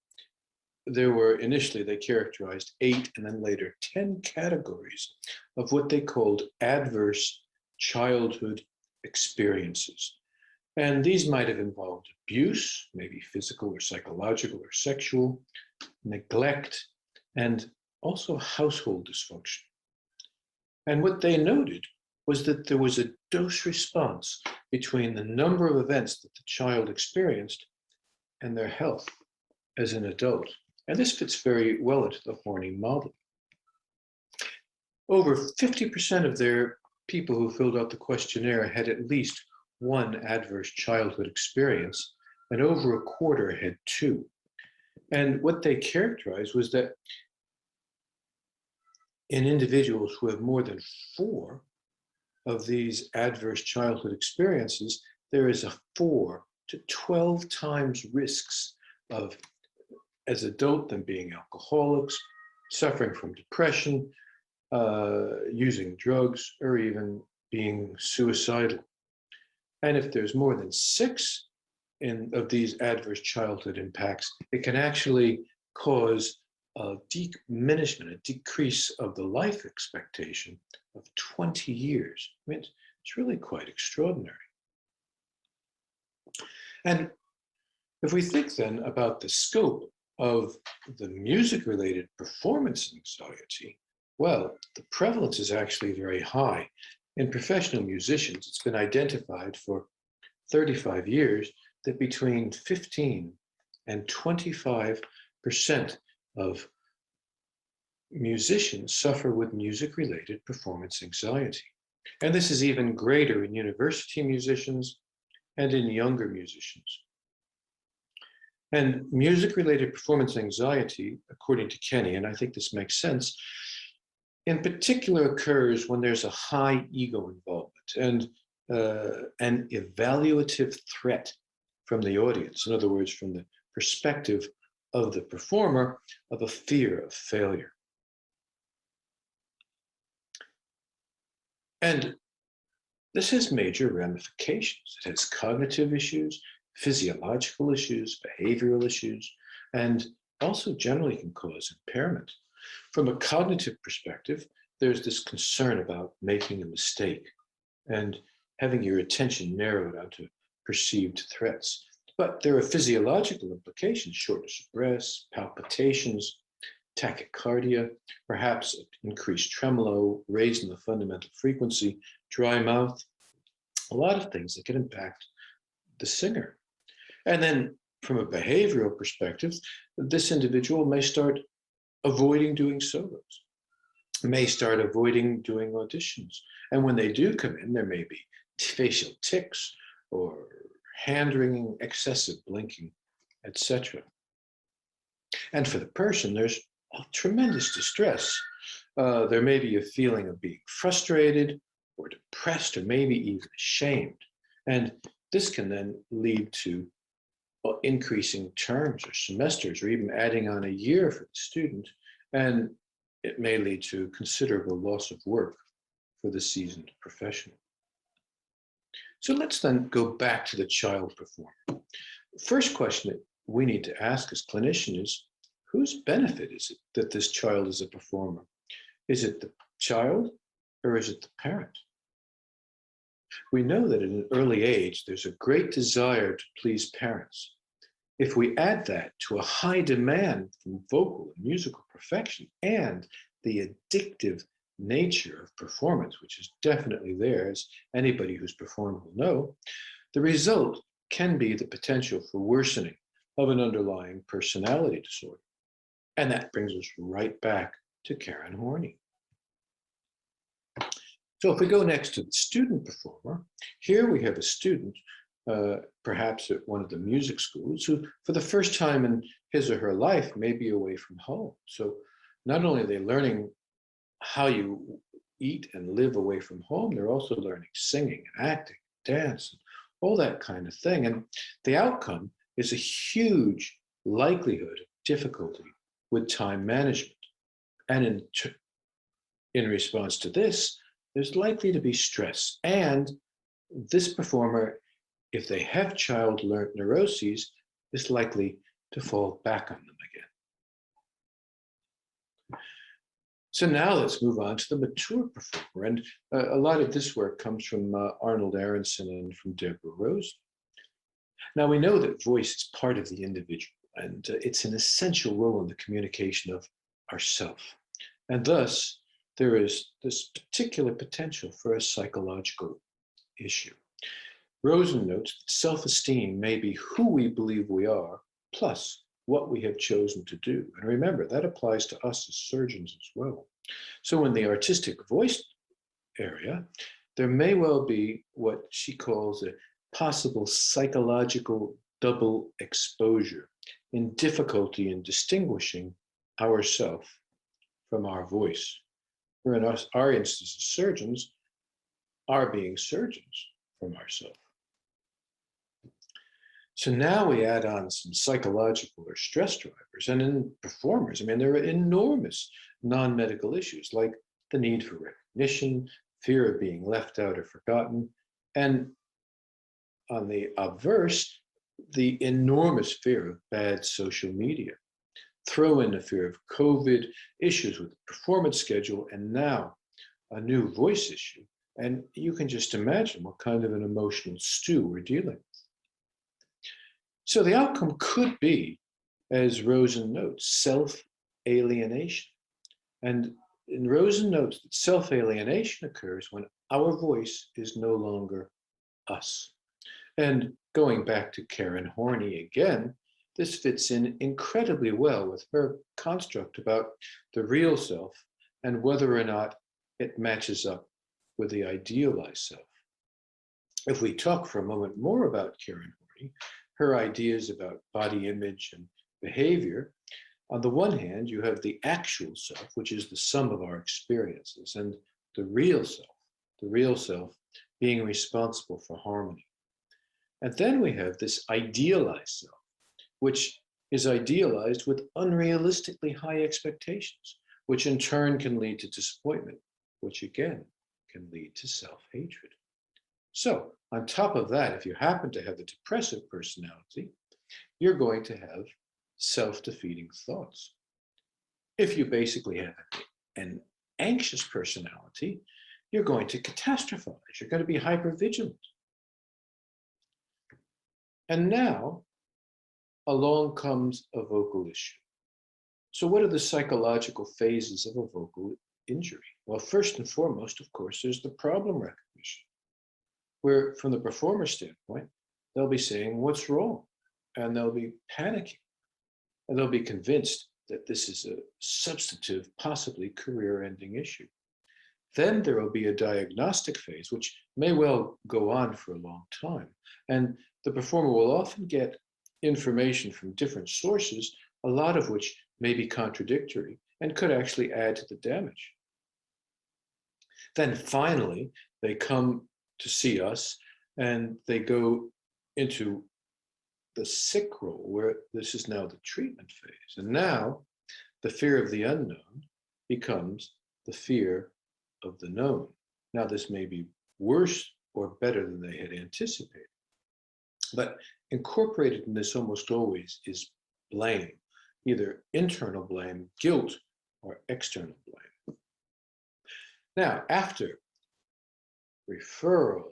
there were initially, they characterized 8 and then later 10 categories of what they called adverse childhood experiences. And these might have involved abuse, maybe physical or psychological or sexual, neglect, and also household dysfunction. And what they noted was that there was a dose response between the number of events that the child experienced and their health as an adult. And this fits very well into the Horny model. Over 50% of their people who filled out the questionnaire had at least one adverse childhood experience, and over a quarter had 2. And what they characterized was that in individuals who have more than 4 of these adverse childhood experiences, there is a 4 to 12 times risks of as adult than being alcoholics, suffering from depression, using drugs, or even being suicidal. And if there's more than 6 of these adverse childhood impacts, it can actually cause a diminishment, a decrease of the life expectation of 20 years. I mean, it's really quite extraordinary. And if we think then about the scope of the music-related performance anxiety, well, the prevalence is actually very high. In professional musicians, it's been identified for 35 years that between 15 and 25% of musicians suffer with music-related performance anxiety. And this is even greater in university musicians and in younger musicians. And music-related performance anxiety, according to Kenny, and I think this makes sense, in particular occurs when there's a high ego involvement and an evaluative threat from the audience. In other words, from the perspective of the performer, of a fear of failure. And this has major ramifications. It has cognitive issues, physiological issues, behavioral issues, and also generally can cause impairment. From a cognitive perspective, there's this concern about making a mistake and having your attention narrowed onto perceived threats. But there are physiological implications: shortness of breath, palpitations, tachycardia, perhaps increased tremolo, raise in the fundamental frequency, dry mouth, a lot of things that can impact the singer. And then from a behavioral perspective, this individual may start avoiding doing solos, may start avoiding doing auditions. And when they do come in, there may be facial tics or hand-wringing, excessive blinking, etc. And for the person, there's a tremendous distress. There may be a feeling of being frustrated or depressed or maybe even ashamed. And this can then lead to increasing terms or semesters, or even adding on a year for the student. And it may lead to considerable loss of work for the seasoned professional. So let's then go back to the child performer. First question that we need to ask as clinicians is, whose benefit is it that this child is a performer? Is it the child or is it the parent? We know that at an early age, there's a great desire to please parents. If we add that to a high demand from vocal and musical perfection and the addictive nature of performance, which is definitely there, as anybody who's performed will know, the result can be the potential for worsening of an underlying personality disorder. And that brings us right back to Karen Horney. So if we go next to the student performer, here we have a student, perhaps at one of the music schools, who for the first time in his or her life may be away from home. So not only are they learning how you eat and live away from home, they're also learning singing and acting, dance, and all that kind of thing. And the outcome is a huge likelihood of difficulty with time management. And in response to this, there's likely to be stress. And this performer, if they have child-learned neuroses, is likely to fall back on them again. So now let's move on to the mature performer. And a lot of this work comes from Arnold Aronson and from Deborah Rose. Now we know that voice is part of the individual, and it's an essential role in the communication of ourself. And thus, there is this particular potential for a psychological issue. Rosen notes that self-esteem may be who we believe we are, plus what we have chosen to do. And remember, that applies to us as surgeons as well. So in the artistic voice area, there may well be what she calls a possible psychological double exposure in difficulty in distinguishing ourself from our voice. Where in our instance as surgeons, are being surgeons from ourselves. So now we add on some psychological or stress drivers. And in performers, I mean, there are enormous non-medical issues like the need for recognition, fear of being left out or forgotten, and on the obverse, the enormous fear of bad social media. Throw in the fear of COVID, issues with the performance schedule, and now a new voice issue. And you can just imagine what kind of an emotional stew we're dealing with. So the outcome could be, as Rosen notes, self-alienation. And in Rosen notes that self-alienation occurs when our voice is no longer us. And going back to Karen Horney again, this fits in incredibly well with her construct about the real self and whether or not it matches up with the idealized self. If we talk for a moment more about Karen Horney, her ideas about body image and behavior, on the one hand, you have the actual self, which is the sum of our experiences, and the real self being responsible for harmony. And then we have this idealized self, which is idealized with unrealistically high expectations, which in turn can lead to disappointment, which again can lead to self-hatred. So on top of that, if you happen to have a depressive personality, you're going to have self-defeating thoughts. If you basically have an anxious personality, you're going to catastrophize. You're going to be hypervigilant. And now along comes a vocal issue. So what are the psychological phases of a vocal injury? Well, first and foremost, of course, there's the problem recognition, where from the performer standpoint, they'll be saying, what's wrong? And they'll be panicking. And they'll be convinced that this is a substantive, possibly career-ending issue. Then there will be a diagnostic phase, which may well go on for a long time. And the performer will often get information from different sources, a lot of which may be contradictory and could actually add to the damage. Then finally, they come to see us and they go into the sick role, where this is now the treatment phase. And now the fear of the unknown becomes the fear of the known. Now this may be worse or better than they had anticipated, but incorporated in this almost always is blame, either internal blame, guilt, or external blame. Now, after referral,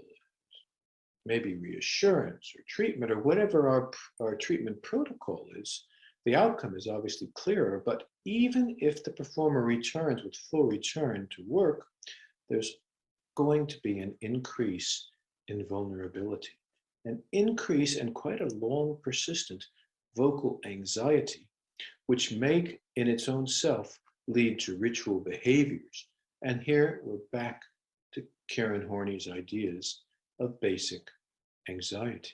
maybe reassurance or treatment or whatever our treatment protocol is, the outcome is obviously clearer. But even if the performer returns with full return to work, there's going to be an increase in vulnerability, an increase and quite a long persistent vocal anxiety, which may in its own self lead to ritual behaviors. And here we're back to Karen Horney's ideas of basic anxiety.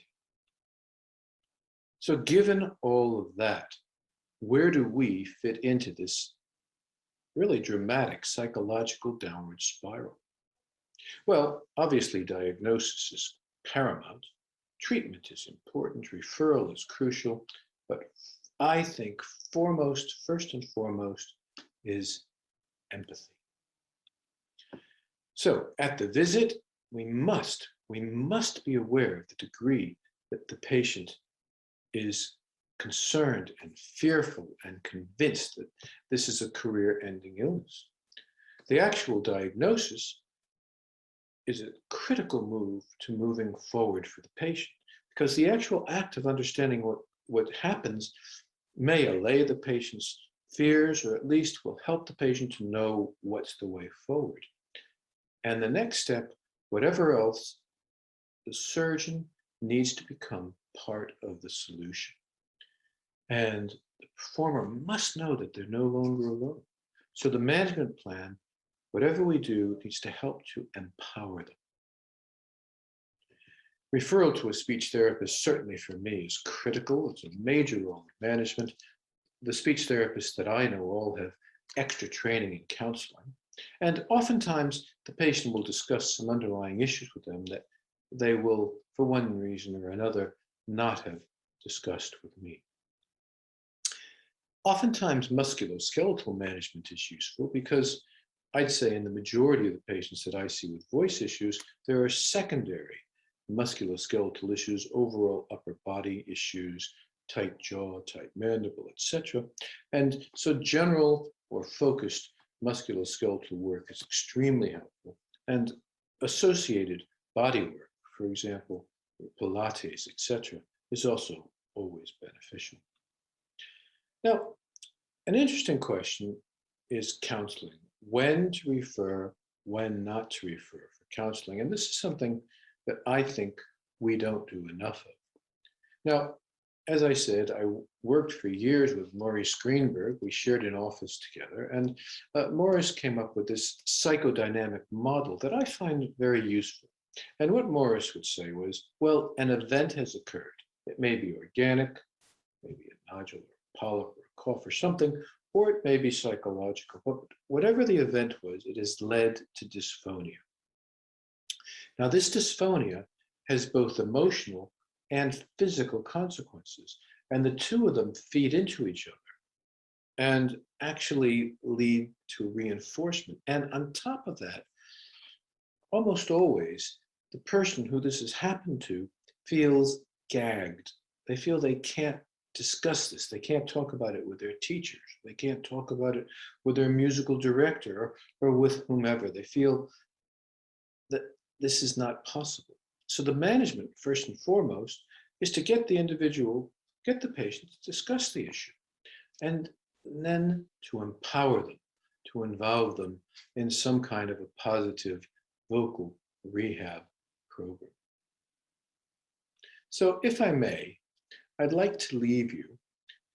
So given all of that, where do we fit into this really dramatic psychological downward spiral? Well, obviously diagnosis is paramount, treatment is important, referral is crucial, but I think first and foremost, is empathy. So at the visit, we must be aware of the degree that the patient is concerned and fearful and convinced that this is a career-ending illness. The actual diagnosis is a critical move to moving forward for the patient, because the actual act of understanding what happens may allay the patient's fears, or at least will help the patient to know what's the way forward. And the next step, whatever else, the surgeon needs to become part of the solution. And the performer must know that they're no longer alone. So the management plan, whatever we do, needs to help to empower them. Referral to a speech therapist, certainly for me, is critical. It's a major role in management. The speech therapists that I know all have extra training in counseling. And oftentimes the patient will discuss some underlying issues with them that they will, for one reason or another, not have discussed with me. Oftentimes, musculoskeletal management is useful because I'd say in the majority of the patients that I see with voice issues, there are secondary musculoskeletal issues, overall upper body issues, tight jaw, tight mandible, etc. And so general or focused musculoskeletal work is extremely helpful. And associated body work, for example, Pilates, etc., is also always beneficial. Now, an interesting question is counseling. When to refer, when not to refer for counseling. And this is something that I think we don't do enough of. Now, as I said, I worked for years with Maurice Greenberg. We shared an office together, and Maurice came up with this psychodynamic model that I find very useful. And what Maurice would say was, well, an event has occurred. It may be organic, maybe a nodule or a polyp or a cough or something, or it may be psychological. But whatever the event was, it has led to dysphonia. Now, this dysphonia has both emotional and physical consequences, and the two of them feed into each other and actually lead to reinforcement. And on top of that, almost always, the person who this has happened to feels gagged. They feel they can't discuss this. They can't talk about it with their teachers. They can't talk about it with their musical director or with whomever. They feel that this is not possible. So the management, first and foremost, is to get the individual, get the patient to discuss the issue, and then to empower them, to involve them in some kind of a positive vocal rehab program. So if I may, I'd like to leave you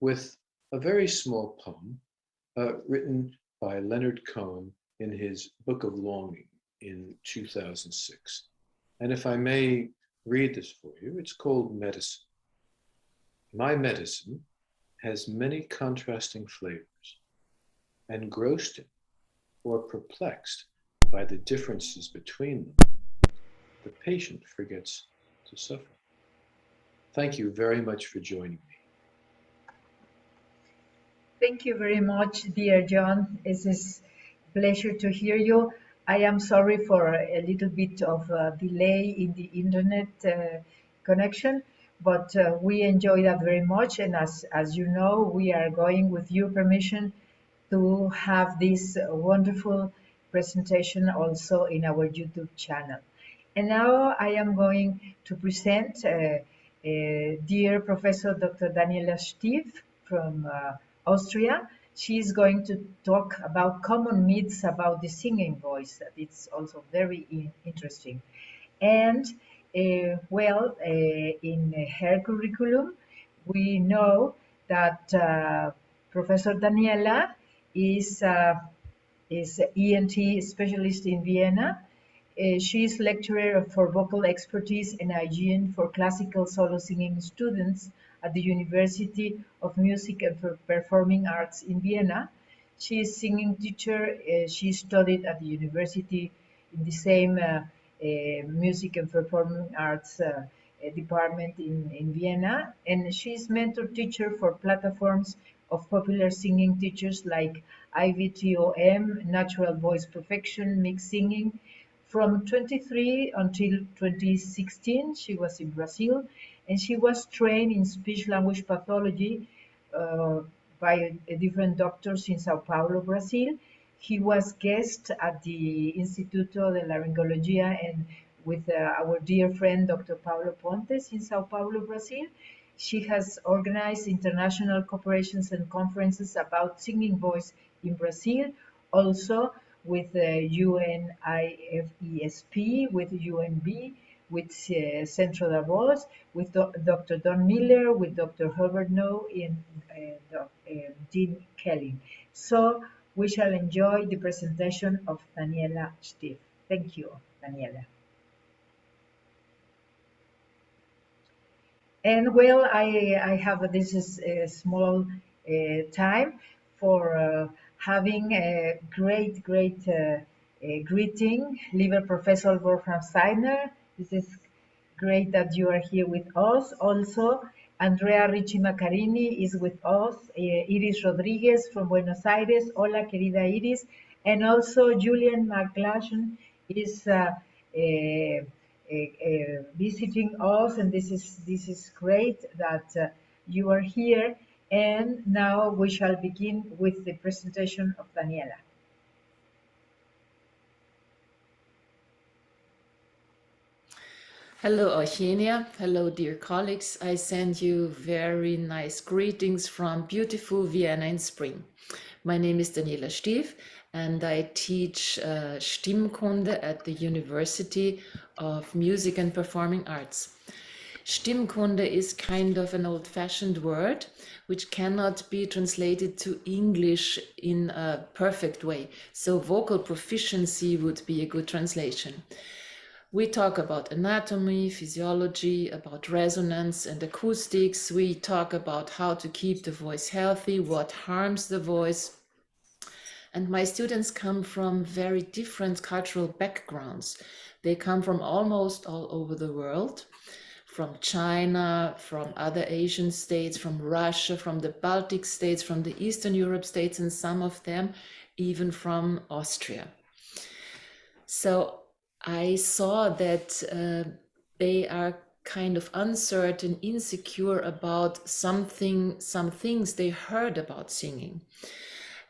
with a very small poem written by Leonard Cohen in his Book of Longing in 2006. And if I may read this for you, it's called Medicine. My medicine has many contrasting flavors, engrossed in or perplexed by the differences between them, the patient forgets to suffer. Thank you very much for joining me. Thank you very much, dear John. It is a pleasure to hear you. I am sorry for a little bit of delay in the internet connection, but we enjoy that very much. And as you know, we are going, with your permission, to have this wonderful presentation also in our YouTube channel. And now I am going to present dear Professor Dr. Daniela Stief from Austria. She is going to talk about common myths about the singing voice. It's also very interesting. And in her curriculum, we know that Professor Daniela is ENT specialist in Vienna. She is lecturer for vocal expertise and hygiene for classical solo singing students at the University of Music and Performing Arts in Vienna. She is singing teacher. She studied at the university in the same music and performing arts department in Vienna, and she is mentor teacher for platforms of popular singing teachers like IVTOM, Natural Voice Perfection, Mixed Singing. From 23 until 2016, she was in Brazil, and she was trained in speech-language pathology uh, by different doctors in Sao Paulo, Brazil. He was guest at the Instituto de Laryngologia and with our dear friend Dr. Paulo Pontes in Sao Paulo, Brazil. She has organized international cooperations and conferences about singing voice in Brazil, also with UNIFESP, with UNB, with Centro da Voz, with Dr. Don Miller, with Dr. Herbert No, and Dean Kelly. So we shall enjoy the presentation of Daniela Stief. Thank you, Daniela. And well, I have this is a small time for having a great greeting, Lieber Professor Wolfram Steiner. This is great that you are here with us. Also, Andrea Ricci Macarini is with us, Iris Rodriguez from Buenos Aires. Hola, querida Iris. And also Julian McLachlan is visiting us, and this is great that you are here. And now we shall begin with the presentation of Daniela. Hello, Eugenia. Hello, dear colleagues. I send you very nice greetings from beautiful Vienna in spring. My name is Daniela Stief, and I teach Stimmkunde at the University of Music and Performing Arts. Stimmkunde is kind of an old-fashioned word which cannot be translated to English in a perfect way. So vocal proficiency would be a good translation. We talk about anatomy, physiology, about resonance and acoustics. We talk about how to keep the voice healthy, what harms the voice. And my students come from very different cultural backgrounds. They come from almost all over the world, from China, from other Asian states, from Russia, from the Baltic states, from the Eastern Europe states, and some of them even from Austria. So I saw that they are kind of uncertain, insecure about some things they heard about singing.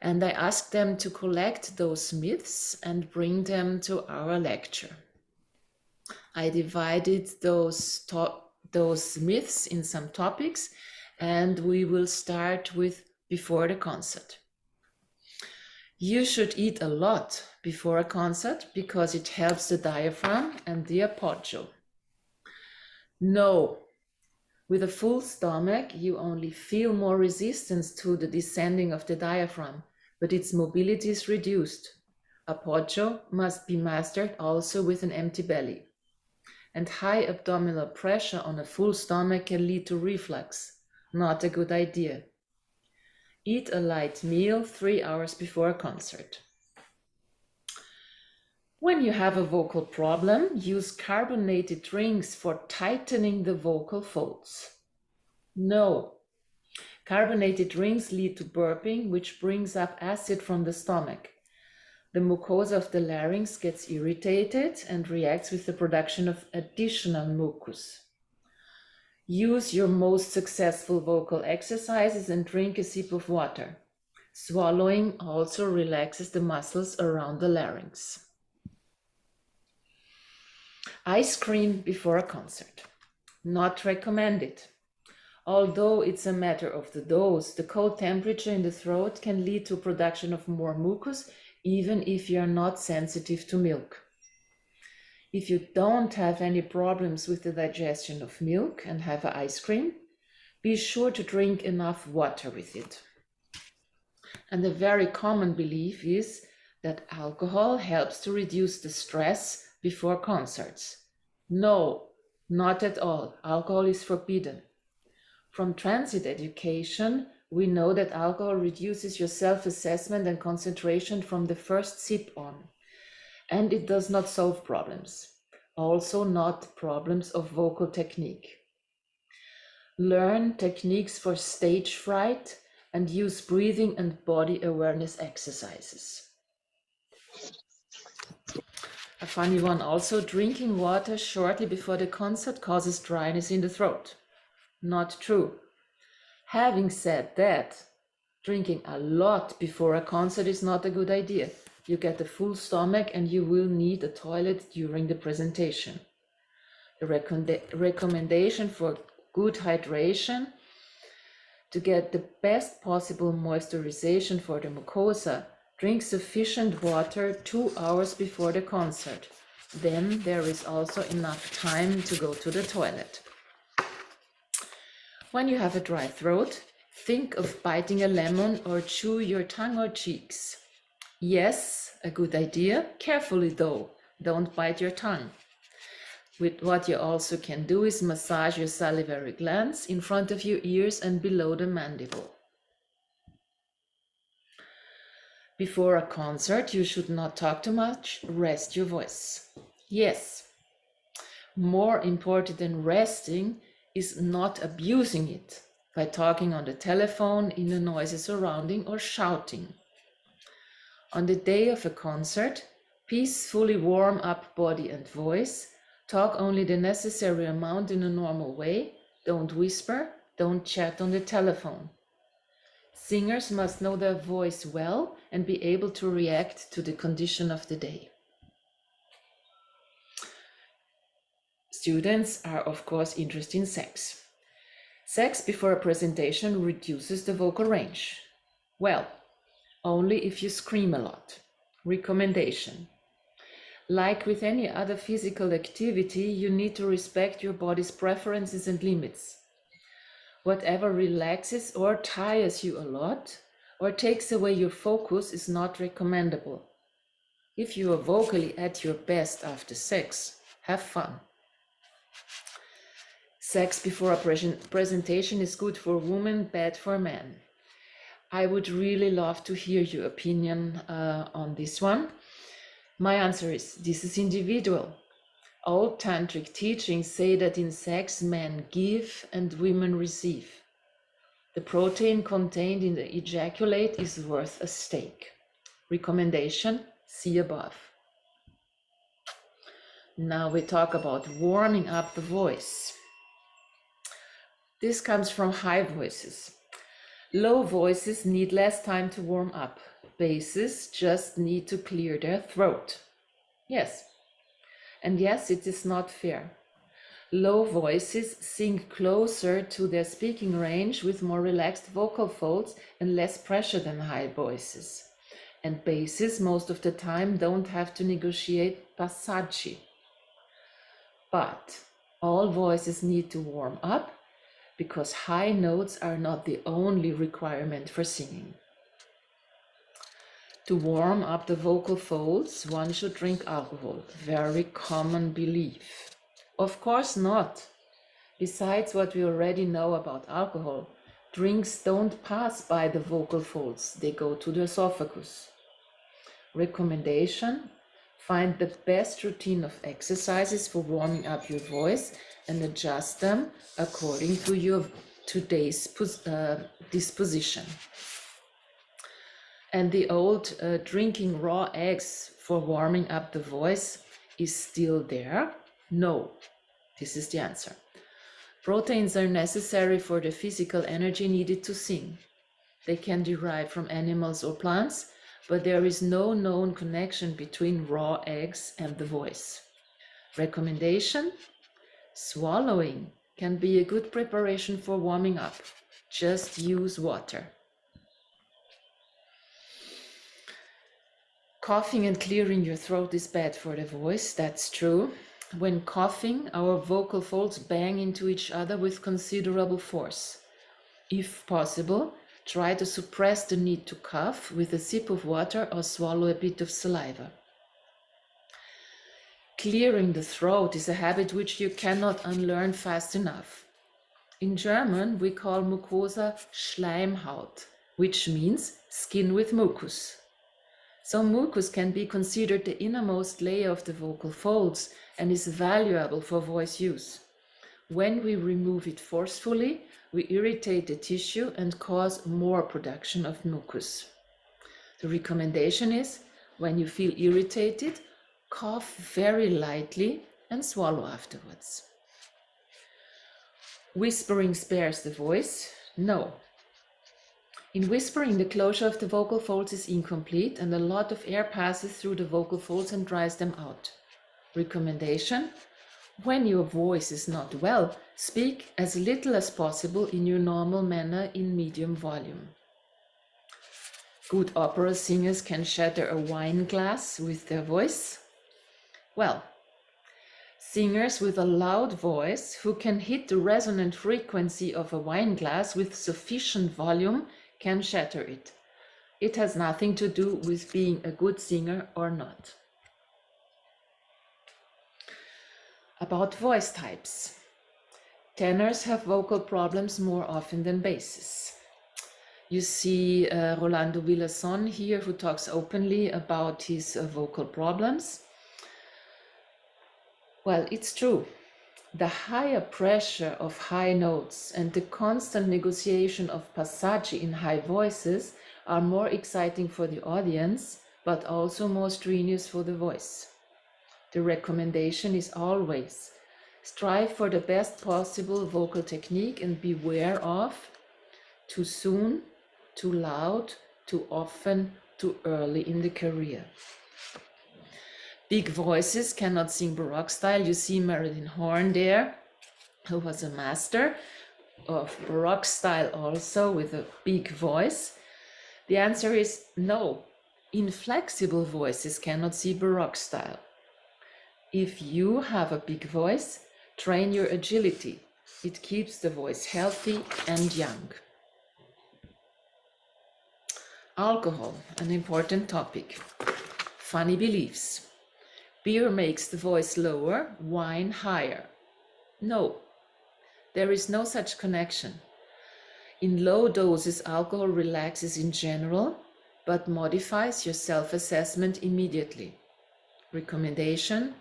And I asked them to collect those myths and bring them to our lecture. I divided those myths in some topics, and we will start with before the concert. You should eat a lot before a concert because it helps the diaphragm and the appoggio. No, with a full stomach, you only feel more resistance to the descending of the diaphragm, but its mobility is reduced. Appoggio must be mastered also with an empty belly. And high abdominal pressure on a full stomach can lead to reflux. Not a good idea. Eat a light meal 3 hours before a concert. When you have a vocal problem, use carbonated drinks for tightening the vocal folds. No. Carbonated drinks lead to burping, which brings up acid from the stomach. The mucosa of the larynx gets irritated and reacts with the production of additional mucus. Use your most successful vocal exercises and drink a sip of water. Swallowing also relaxes the muscles around the larynx. Ice cream before a concert. Not recommended. Although it's a matter of the dose, the cold temperature in the throat can lead to production of more mucus, even if you're not sensitive to milk. If you don't have any problems with the digestion of milk and have ice cream, be sure to drink enough water with it. And a very common belief is that alcohol helps to reduce the stress before concerts. No, not at all. Alcohol is forbidden. From transit education, we know that alcohol reduces your self-assessment and concentration from the first sip on. And it does not solve problems, also not problems of vocal technique. Learn techniques for stage fright and use breathing and body awareness exercises. A funny one also, drinking water shortly before the concert causes dryness in the throat. Not true. Having said that, drinking a lot before a concert is not a good idea. You get a full stomach and you will need a toilet during the presentation. The recommendation for good hydration to get the best possible moisturization for the mucosa, drink sufficient water 2 hours before the concert. Then there is also enough time to go to the toilet. When you have a dry throat, think of biting a lemon or chew your tongue or cheeks. Yes, a good idea. Carefully though, don't bite your tongue. What you also can do is massage your salivary glands in front of your ears and below the mandible. Before a concert, you should not talk too much, rest your voice. Yes, more important than resting is not abusing it by talking on the telephone, in a noisy surrounding, or shouting. On the day of a concert, peacefully warm up body and voice, talk only the necessary amount in a normal way, don't whisper, don't chat on the telephone. Singers must know their voice well and be able to react to the condition of the day. Students are, of course, interested in sex. Sex before a presentation reduces the vocal range. Well, only if you scream a lot. Recommendation. Like with any other physical activity, you need to respect your body's preferences and limits. Whatever relaxes or tires you a lot or takes away your focus is not recommendable. If you are vocally at your best after sex, have fun. Sex before a presentation is good for women, bad for men. I would really love to hear your opinion on this one. My answer is, this is individual. Old tantric teachings say that in sex men give and women receive. The protein contained in the ejaculate is worth a steak. Recommendation, see above. Now we talk about warming up the voice. This comes from high voices. Low voices need less time to warm up. Basses just need to clear their throat. Yes. And yes, it is not fair. Low voices sing closer to their speaking range with more relaxed vocal folds and less pressure than high voices. And basses most of the time don't have to negotiate passaggi. But all voices need to warm up because high notes are not the only requirement for singing. To warm up the vocal folds, one should drink alcohol. Very common belief. Of course not. Besides what we already know about alcohol, drinks don't pass by the vocal folds, they go to the esophagus. Recommendation: find the best routine of exercises for warming up your voice and adjust them according to your today's disposition. And the old drinking raw eggs for warming up the voice is still there? No, this is the answer. Proteins are necessary for the physical energy needed to sing. They can derive from animals or plants, but there is no known connection between raw eggs and the voice. Recommendation: swallowing can be a good preparation for warming up. Just use water. Coughing and clearing your throat is bad for the voice, that's true. When coughing, our vocal folds bang into each other with considerable force. If possible, try to suppress the need to cough with a sip of water or swallow a bit of saliva. Clearing the throat is a habit which you cannot unlearn fast enough. In German, we call mucosa Schleimhaut, which means skin with mucus. So mucus can be considered the innermost layer of the vocal folds and is valuable for voice use. When we remove it forcefully, we irritate the tissue and cause more production of mucus. The recommendation is, when you feel irritated, cough very lightly and swallow afterwards. Whispering spares the voice? No. In whispering, the closure of the vocal folds is incomplete and a lot of air passes through the vocal folds and dries them out. Recommendation: when your voice is not well, speak as little as possible in your normal manner in medium volume. Good opera singers can shatter a wine glass with their voice. Well, singers with a loud voice who can hit the resonant frequency of a wine glass with sufficient volume can shatter it. It has nothing to do with being a good singer or not. About voice types. Tenors have vocal problems more often than basses. You see Rolando Villason here, who talks openly about his vocal problems. Well, it's true. The higher pressure of high notes and the constant negotiation of passaggi in high voices are more exciting for the audience, but also more strenuous for the voice. The recommendation is always strive for the best possible vocal technique and beware of too soon, too loud, too often, too early in the career. Big voices cannot sing Baroque style. You see Marilyn Horne there, who was a master of Baroque style also with a big voice. The answer is no. Inflexible voices cannot sing Baroque style. If you have a big voice, train your agility. It keeps the voice healthy and young. Alcohol, an important topic. Funny beliefs. Beer makes the voice lower, wine higher. No, there is no such connection. In low doses, alcohol relaxes in general, but modifies your self-assessment immediately. Recommendation: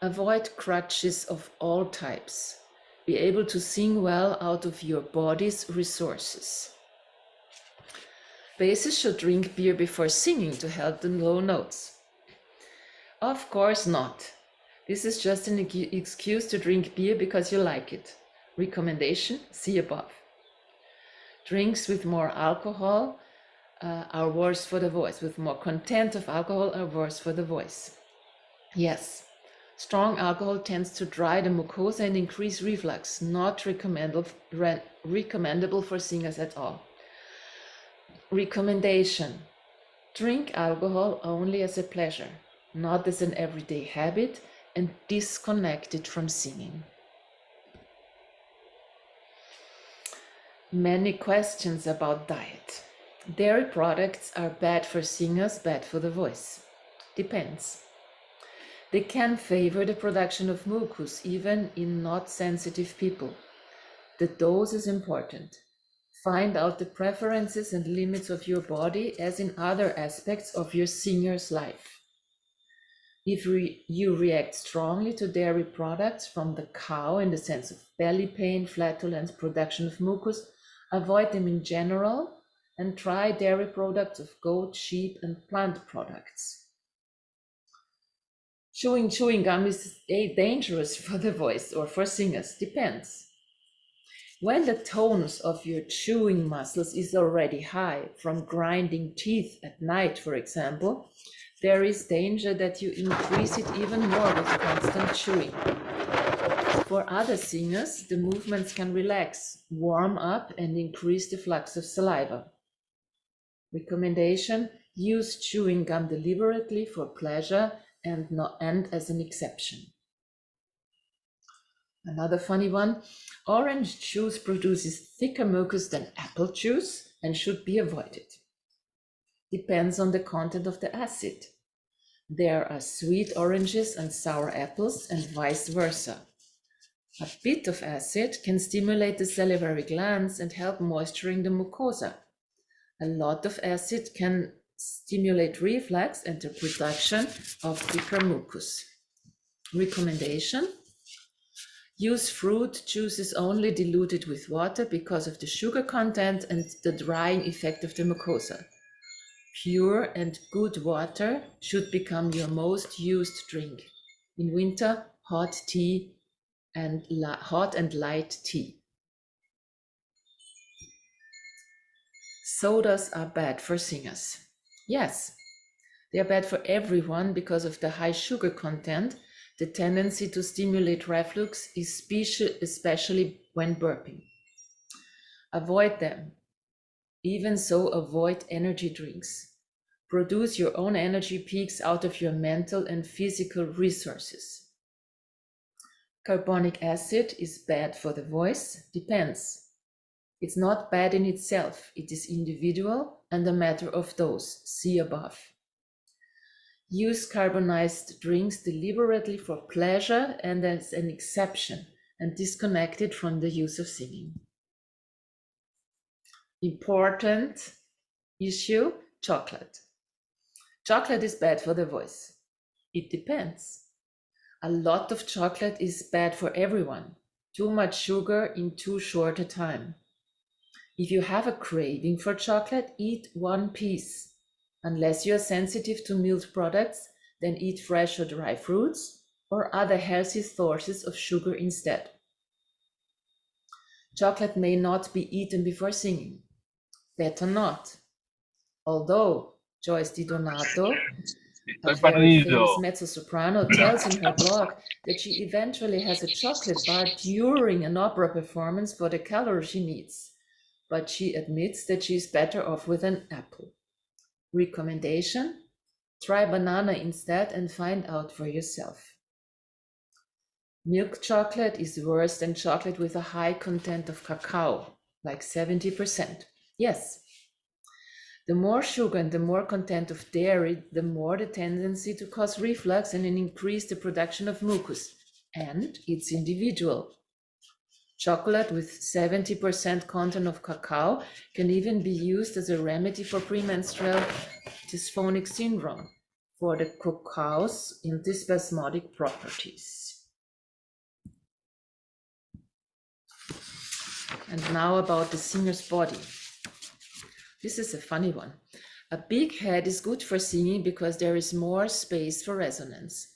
avoid crutches of all types. Be able to sing well out of your body's resources. Basses should drink beer before singing to help the low notes. Of course not. This is just an excuse to drink beer because you like it. Recommendation: see above. Drinks with more alcohol are worse for the voice. With more content of alcohol are worse for the voice. Yes, strong alcohol tends to dry the mucosa and increase reflux, not recommendable for singers at all. Recommendation: drink alcohol only as a pleasure, not as an everyday habit, and disconnect it from singing. Many questions about diet. Dairy products are bad for singers, bad for the voice. Depends. They can favor the production of mucus, even in not sensitive people. The dose is important. Find out the preferences and limits of your body, as in other aspects of your singer's life. If you react strongly to dairy products from the cow in the sense of belly pain, flatulence, production of mucus, avoid them in general and try dairy products of goat, sheep, and plant products. Chewing gum is dangerous for the voice or for singers, depends. When the tones of your chewing muscles is already high from grinding teeth at night, for example, there is danger that you increase it even more with constant chewing. For other singers, the movements can relax, warm up, and increase the flux of saliva. Recommendation: use chewing gum deliberately for pleasure and as an exception. Another funny one: orange juice produces thicker mucus than apple juice and should be avoided. Depends on the content of the acid. There are sweet oranges and sour apples and vice versa. A bit of acid can stimulate the salivary glands and help moisturing the mucosa. A lot of acid can stimulate reflux and the production of thicker mucus. Recommendation: use fruit juices only diluted with water because of the sugar content and the drying effect of the mucosa. Pure and good water should become your most used drink. In winter, hot tea and hot and light tea. Sodas are bad for singers. Yes, they are bad for everyone because of the high sugar content, the tendency to stimulate reflux, especially when burping. Avoid them. Even so, avoid energy drinks. Produce your own energy peaks out of your mental and physical resources. Carbonic acid is bad for the voice. Depends. It's not bad in itself. It is individual and a matter of dose. See above. Use carbonized drinks deliberately for pleasure and as an exception, and disconnect it from the use of singing. Important issue: chocolate. Chocolate is bad for the voice. It depends. A lot of chocolate is bad for everyone. Too much sugar in too short a time. If you have a craving for chocolate, eat one piece. Unless you're sensitive to milk products, then eat fresh or dry fruits or other healthy sources of sugar instead. Chocolate may not be eaten before singing. Better not. Although Joyce Di Donato, a very famous mezzo-soprano, tells in her blog that she eventually has a chocolate bar during an opera performance for the calories she needs. But she admits that she is better off with an apple. Recommendation: try banana instead and find out for yourself. Milk chocolate is worse than chocolate with a high content of cacao, like 70%. Yes. The more sugar and the more content of dairy, the more the tendency to cause reflux and increase the production of mucus. And it's individual. Chocolate with 70% content of cacao can even be used as a remedy for premenstrual dysphonic syndrome for the cacao's antispasmodic properties. And now about the singer's body. This is a funny one. A big head is good for singing because there is more space for resonance.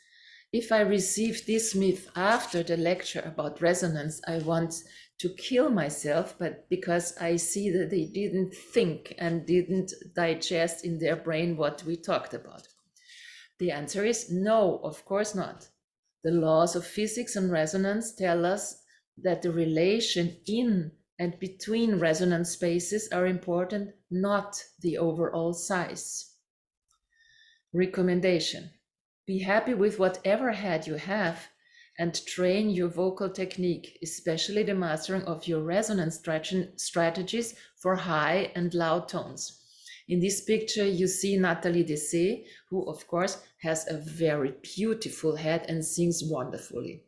If I receive this myth after the lecture about resonance, I want to kill myself, but because I see that they didn't think and didn't digest in their brain what we talked about. The answer is no, of course not. The laws of physics and resonance tell us that the relation in and between resonance spaces are important, not the overall size. Recommendation: be happy with whatever head you have and train your vocal technique, especially the mastering of your resonance strategies for high and loud tones. In this picture, you see Nathalie Dessay, who of course has a very beautiful head and sings wonderfully.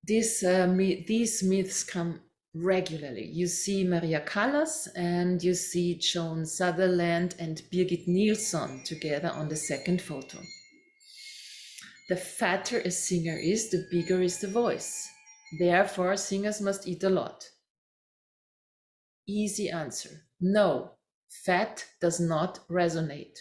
These myths come regularly. You see Maria Callas and you see Joan Sutherland and Birgit Nilsson together on the second photo. The fatter a singer is, the bigger is the voice. Therefore, singers must eat a lot. Easy answer: no, fat does not resonate.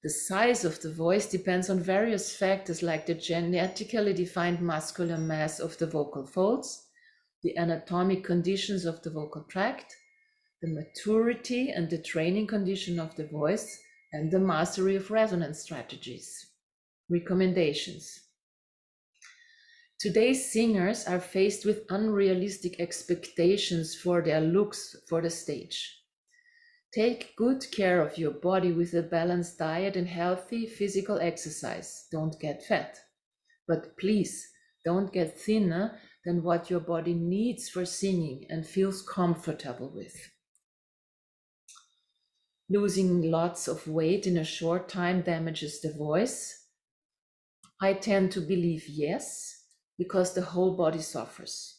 The size of the voice depends on various factors like the genetically defined muscular mass of the vocal folds, the anatomic conditions of the vocal tract, the maturity and the training condition of the voice, and the mastery of resonance strategies. Recommendations: today's singers are faced with unrealistic expectations for their looks for the stage. Take good care of your body with a balanced diet and healthy physical exercise. Don't get fat. But please, don't get thinner than what your body needs for singing and feels comfortable with. Losing lots of weight in a short time damages the voice. I tend to believe yes, because the whole body suffers.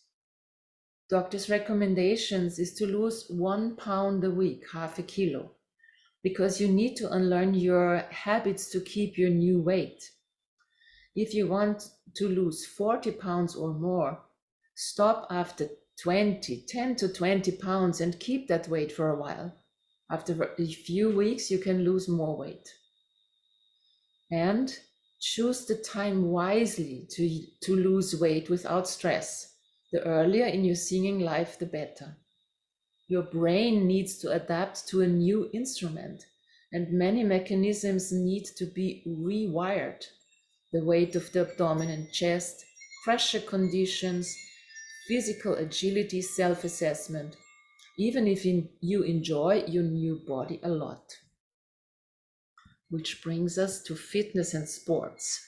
Doctor's recommendations is to lose 1 pound a week, half a kilo, because you need to unlearn your habits to keep your new weight. If you want to lose 40 pounds or more, stop after 10 to 20 pounds and keep that weight for a while. After a few weeks, you can lose more weight. And choose the time wisely to lose weight without stress. The earlier in your singing life, the better. Your brain needs to adapt to a new instrument, and many mechanisms need to be rewired. The weight of the abdomen and chest, pressure conditions, physical agility, self-assessment, even if you enjoy your new body a lot. Which brings us to fitness and sports.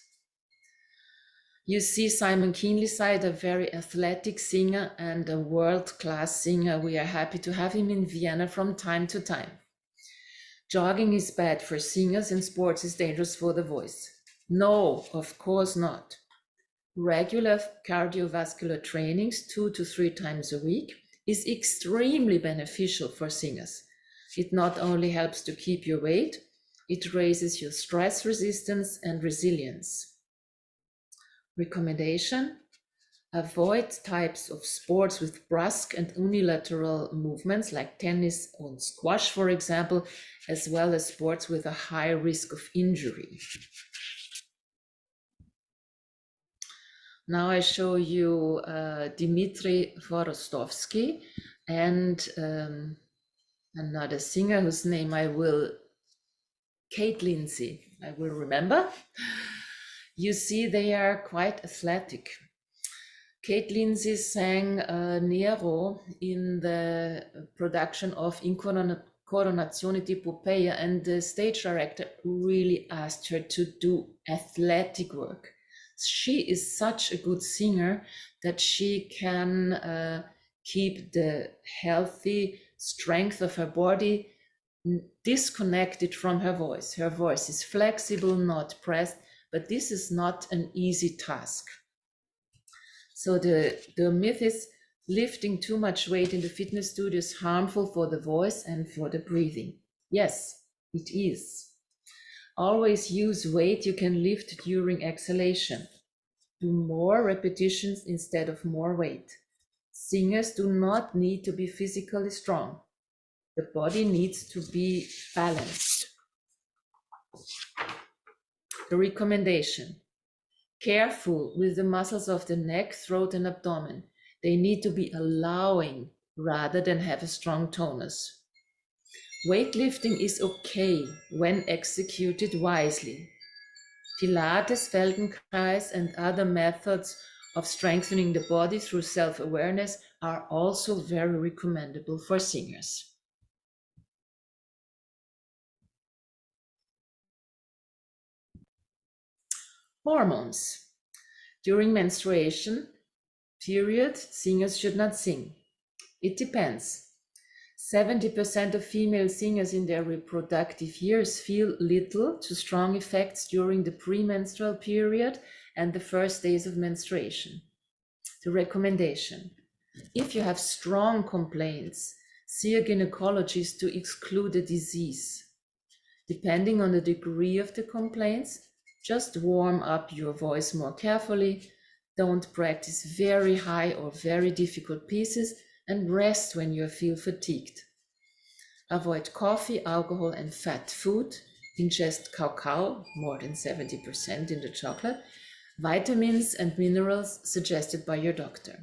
You see Simon Keenlyside, a very athletic singer and a world-class singer. We are happy to have him in Vienna from time to time. Jogging is bad for singers and sports is dangerous for the voice. No, of course not. Regular cardiovascular trainings 2 to 3 times a week is extremely beneficial for singers. It not only helps to keep your weight, It raises your stress resistance and resilience. Recommendation: avoid types of sports with brusque and unilateral movements like tennis or squash, for example, as well as sports with a high risk of injury. Now I show you Dmitry Vorostovsky and another singer whose name Kate Lindsay, I will remember. You see, they are quite athletic. Kate Lindsay sang Nero in the production of Incoronazione di Poppaea, and the stage director really asked her to do athletic work. She is such a good singer that she can keep the healthy strength of her body disconnected from her voice. Her voice is flexible, not pressed, but this is not an easy task. So the myth is lifting too much weight in the fitness studio is harmful for the voice and for the breathing. Yes, it is. Always use weight you can lift during exhalation. Do more repetitions instead of more weight. Singers do not need to be physically strong. The body needs to be balanced. The recommendation: careful with the muscles of the neck, throat, and abdomen. They need to be allowing rather than have a strong tonus. Weightlifting is okay when executed wisely. Pilates, Feldenkrais, and other methods of strengthening the body through self-awareness are also very recommendable for singers. Hormones. During menstruation period, singers should not sing. It depends. 70% of female singers in their reproductive years feel little to strong effects during the premenstrual period and the first days of menstruation. The recommendation: if you have strong complaints, see a gynecologist to exclude the disease. Depending on the degree of the complaints, just warm up your voice more carefully. Don't practice very high or very difficult pieces, and rest when you feel fatigued. Avoid coffee, alcohol, and fat food. Ingest cacao, more than 70% in the chocolate. Vitamins and minerals suggested by your doctor.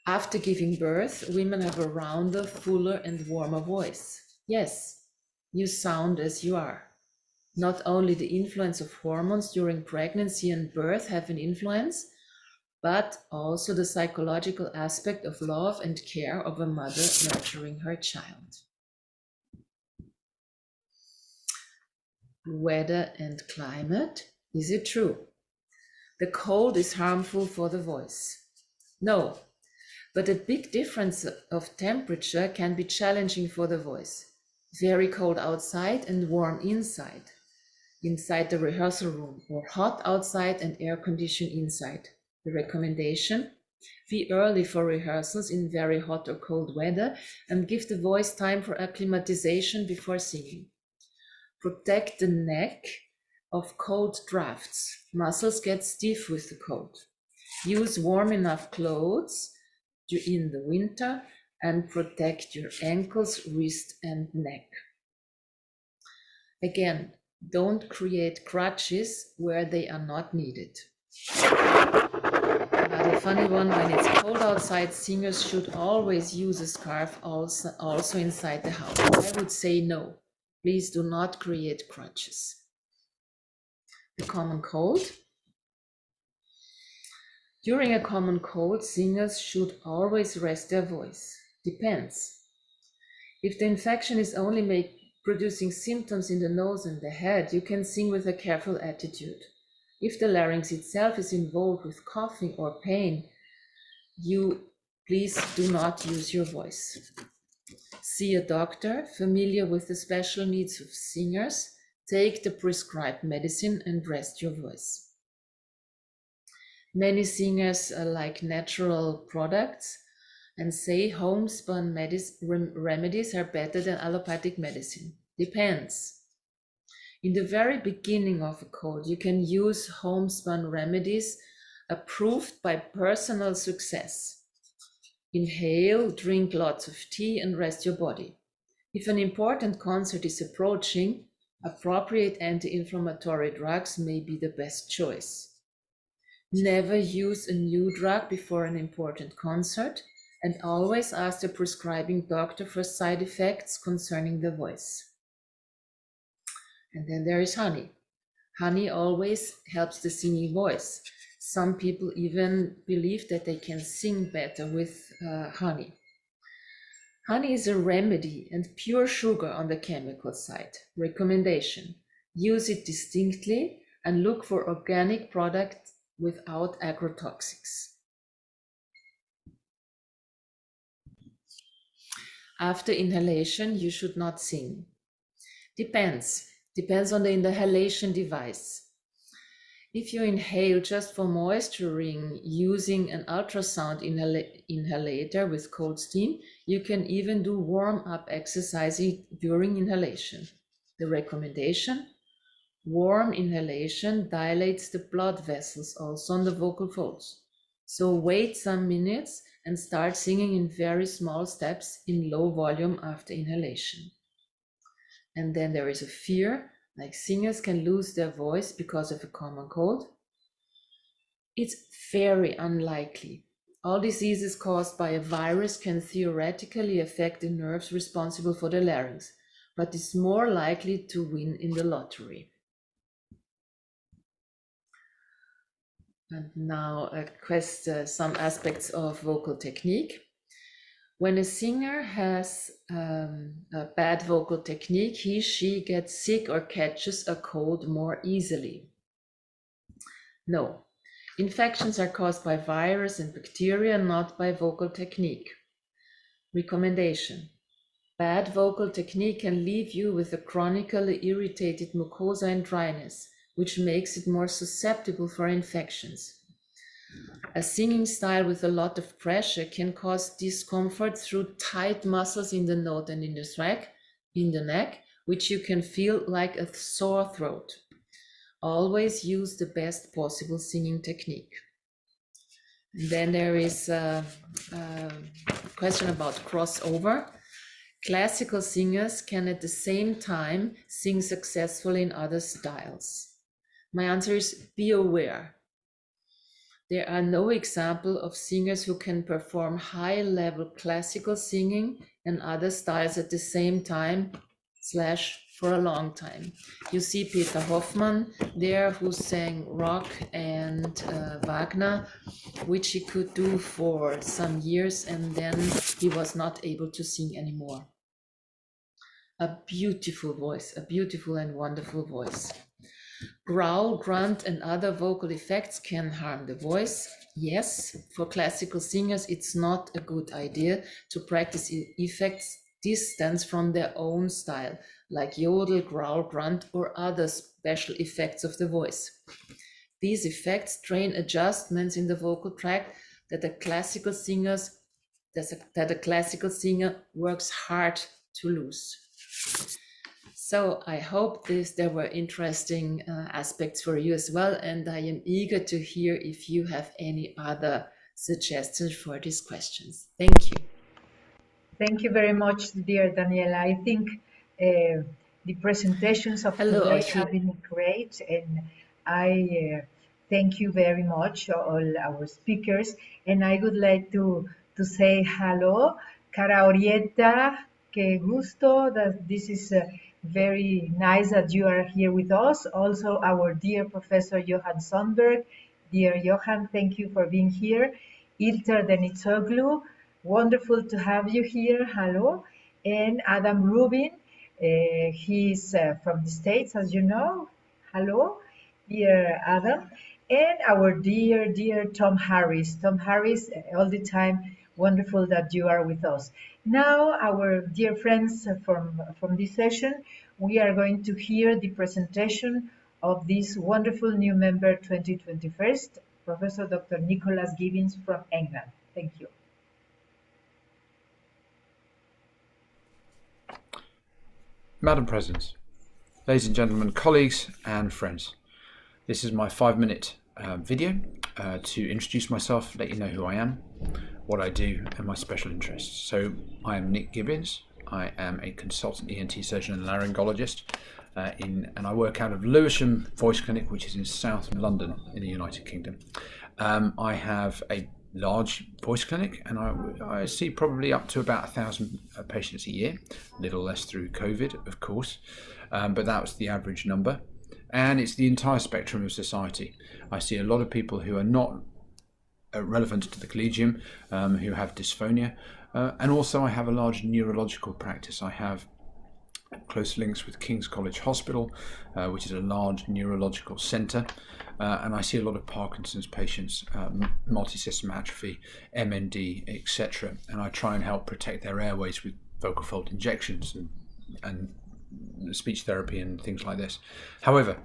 After giving birth, women have a rounder, fuller, and warmer voice. Yes, you sound as you are. Not only the influence of hormones during pregnancy and birth have an influence, but also the psychological aspect of love and care of a mother nurturing her child. Weather and climate. Is it true? The cold is harmful for the voice. No, but a big difference of temperature can be challenging for the voice. Very cold outside and warm inside the rehearsal room, or hot outside and air conditioned inside. The recommendation: be early for rehearsals in very hot or cold weather and give the voice time for acclimatization before singing. Protect the neck of cold drafts. Muscles get stiff with the cold. Use warm enough clothes in the winter and protect your ankles, wrist, and neck. Again, don't create crutches where they are not needed. Another funny one: when it's cold outside, singers should always use a scarf also inside the house. I would say no. Please do not create crutches. The common cold. During a common cold, singers should always rest their voice. Depends. If the infection is only producing symptoms in the nose and the head, you can sing with a careful attitude. If the larynx itself is involved with coughing or pain, please do not use your voice. See a doctor familiar with the special needs of singers. Take the prescribed medicine and rest your voice. Many singers like natural products and say homespun remedies are better than allopathic medicine. Depends. In the very beginning of a cold, you can use homespun remedies approved by personal success. Inhale, drink lots of tea, and rest your body. If an important concert is approaching, appropriate anti-inflammatory drugs may be the best choice. Never use a new drug before an important concert, and always ask the prescribing doctor for side effects concerning the voice. And then there is honey. Honey always helps the singing voice. Some people even believe that they can sing better with honey. Honey is a remedy and pure sugar on the chemical side. Recommendation: use it distinctly and look for organic products without agrotoxics. After inhalation, you should not sing. Depends on the inhalation device. If you inhale just for moisturizing using an ultrasound inhalator with cold steam, you can even do warm-up exercises during inhalation. The recommendation: warm inhalation dilates the blood vessels also on the vocal folds. So wait some minutes and start singing in very small steps in low volume after inhalation. And then there is a fear, like singers can lose their voice because of a common cold. It's very unlikely. All diseases caused by a virus can theoretically affect the nerves responsible for the larynx, but is more likely to win in the lottery. And now some aspects of vocal technique. When a singer has a bad vocal technique, she gets sick or catches a cold more easily. No, infections are caused by virus and bacteria, not by vocal technique. Recommendation: bad vocal technique can leave you with a chronically irritated mucosa and dryness, which makes it more susceptible for infections. A singing style with a lot of pressure can cause discomfort through tight muscles in the note and in the neck, which you can feel like a sore throat. Always use the best possible singing technique. And then there is a question about crossover. Classical singers can at the same time sing successfully in other styles. My answer is: be aware. There are no examples of singers who can perform high-level classical singing and other styles at the same time / for a long time. You see Peter Hoffmann there, who sang rock and Wagner, which he could do for some years, and then he was not able to sing anymore. A beautiful voice, a beautiful and wonderful voice. Growl, grunt, and other vocal effects can harm the voice. Yes, for classical singers, it's not a good idea to practice effects distant from their own style, like yodel, growl, grunt, or other special effects of the voice. These effects train adjustments in the vocal tract that a classical singer works hard to lose. So I hope there were interesting aspects for you as well, and I am eager to hear if you have any other suggestions for these questions. Thank you. Thank you very much, dear Daniela. I think the presentations of Hello, today Achille. have been great, and I thank you very much, all our speakers. And I would like to say hello, Cara Orietta, que gusto. That this is very nice that you are here with us. Also, our dear Professor Johan Sundberg. Dear Johan, thank you for being here. Ilter Denitsoglu, wonderful to have you here. Hello. And Adam Rubin, he's from the States, as you know. Hello, dear Adam. And our dear Tom Harris. Tom Harris, all the time, wonderful that you are with us. Now, our dear friends from this session, we are going to hear the presentation of this wonderful new member 2021, Professor Dr. Nicholas Gibbons from England. Thank you. Madam President, ladies and gentlemen, colleagues and friends, this is my 5-minute video to introduce myself, let you know who I am, what I do, and my special interests. So I am Nick Gibbons. I am a consultant ENT surgeon and laryngologist, and I work out of Lewisham Voice Clinic, which is in South London in the United Kingdom. I have a large voice clinic, and I see probably up to about 1,000 patients a year, a little less through COVID, of course, but that was the average number. And it's the entire spectrum of society. I see a lot of people who are not relevant to the collegium, who have dysphonia, and also I have a large neurological practice. I have close links with King's College Hospital, which is a large neurological centre, and I see a lot of Parkinson's patients, multisystem atrophy, MND, etc. And I try and help protect their airways with vocal fold injections and speech therapy and things like this. However,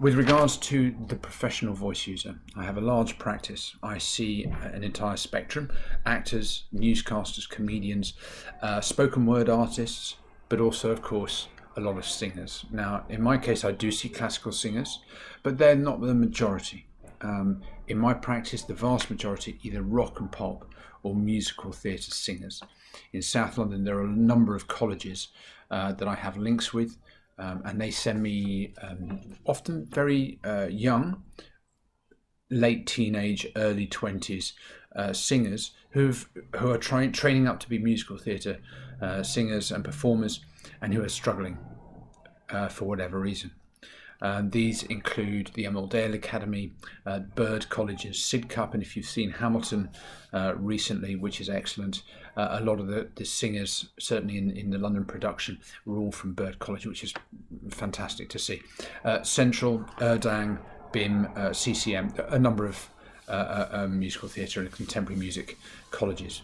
with regards to the professional voice user, I have a large practice. I see an entire spectrum: actors, newscasters, comedians, spoken word artists, but also, of course, a lot of singers. Now, in my case, I do see classical singers, but they're not the majority. In my practice, the vast majority either rock and pop or musical theatre singers. In South London, there are a number of colleges that I have links with, and they send me often very young, late teenage, early 20s singers who are training up to be musical theatre singers and performers, and who are struggling for whatever reason. These include the Emmerdale Academy, Bird College's Sidcup, and if you've seen Hamilton recently, which is excellent, a lot of the singers, certainly in the London production, were all from Bird College, which is fantastic to see. Central, Erdang, BIM, CCM, a number of musical theatre and contemporary music colleges.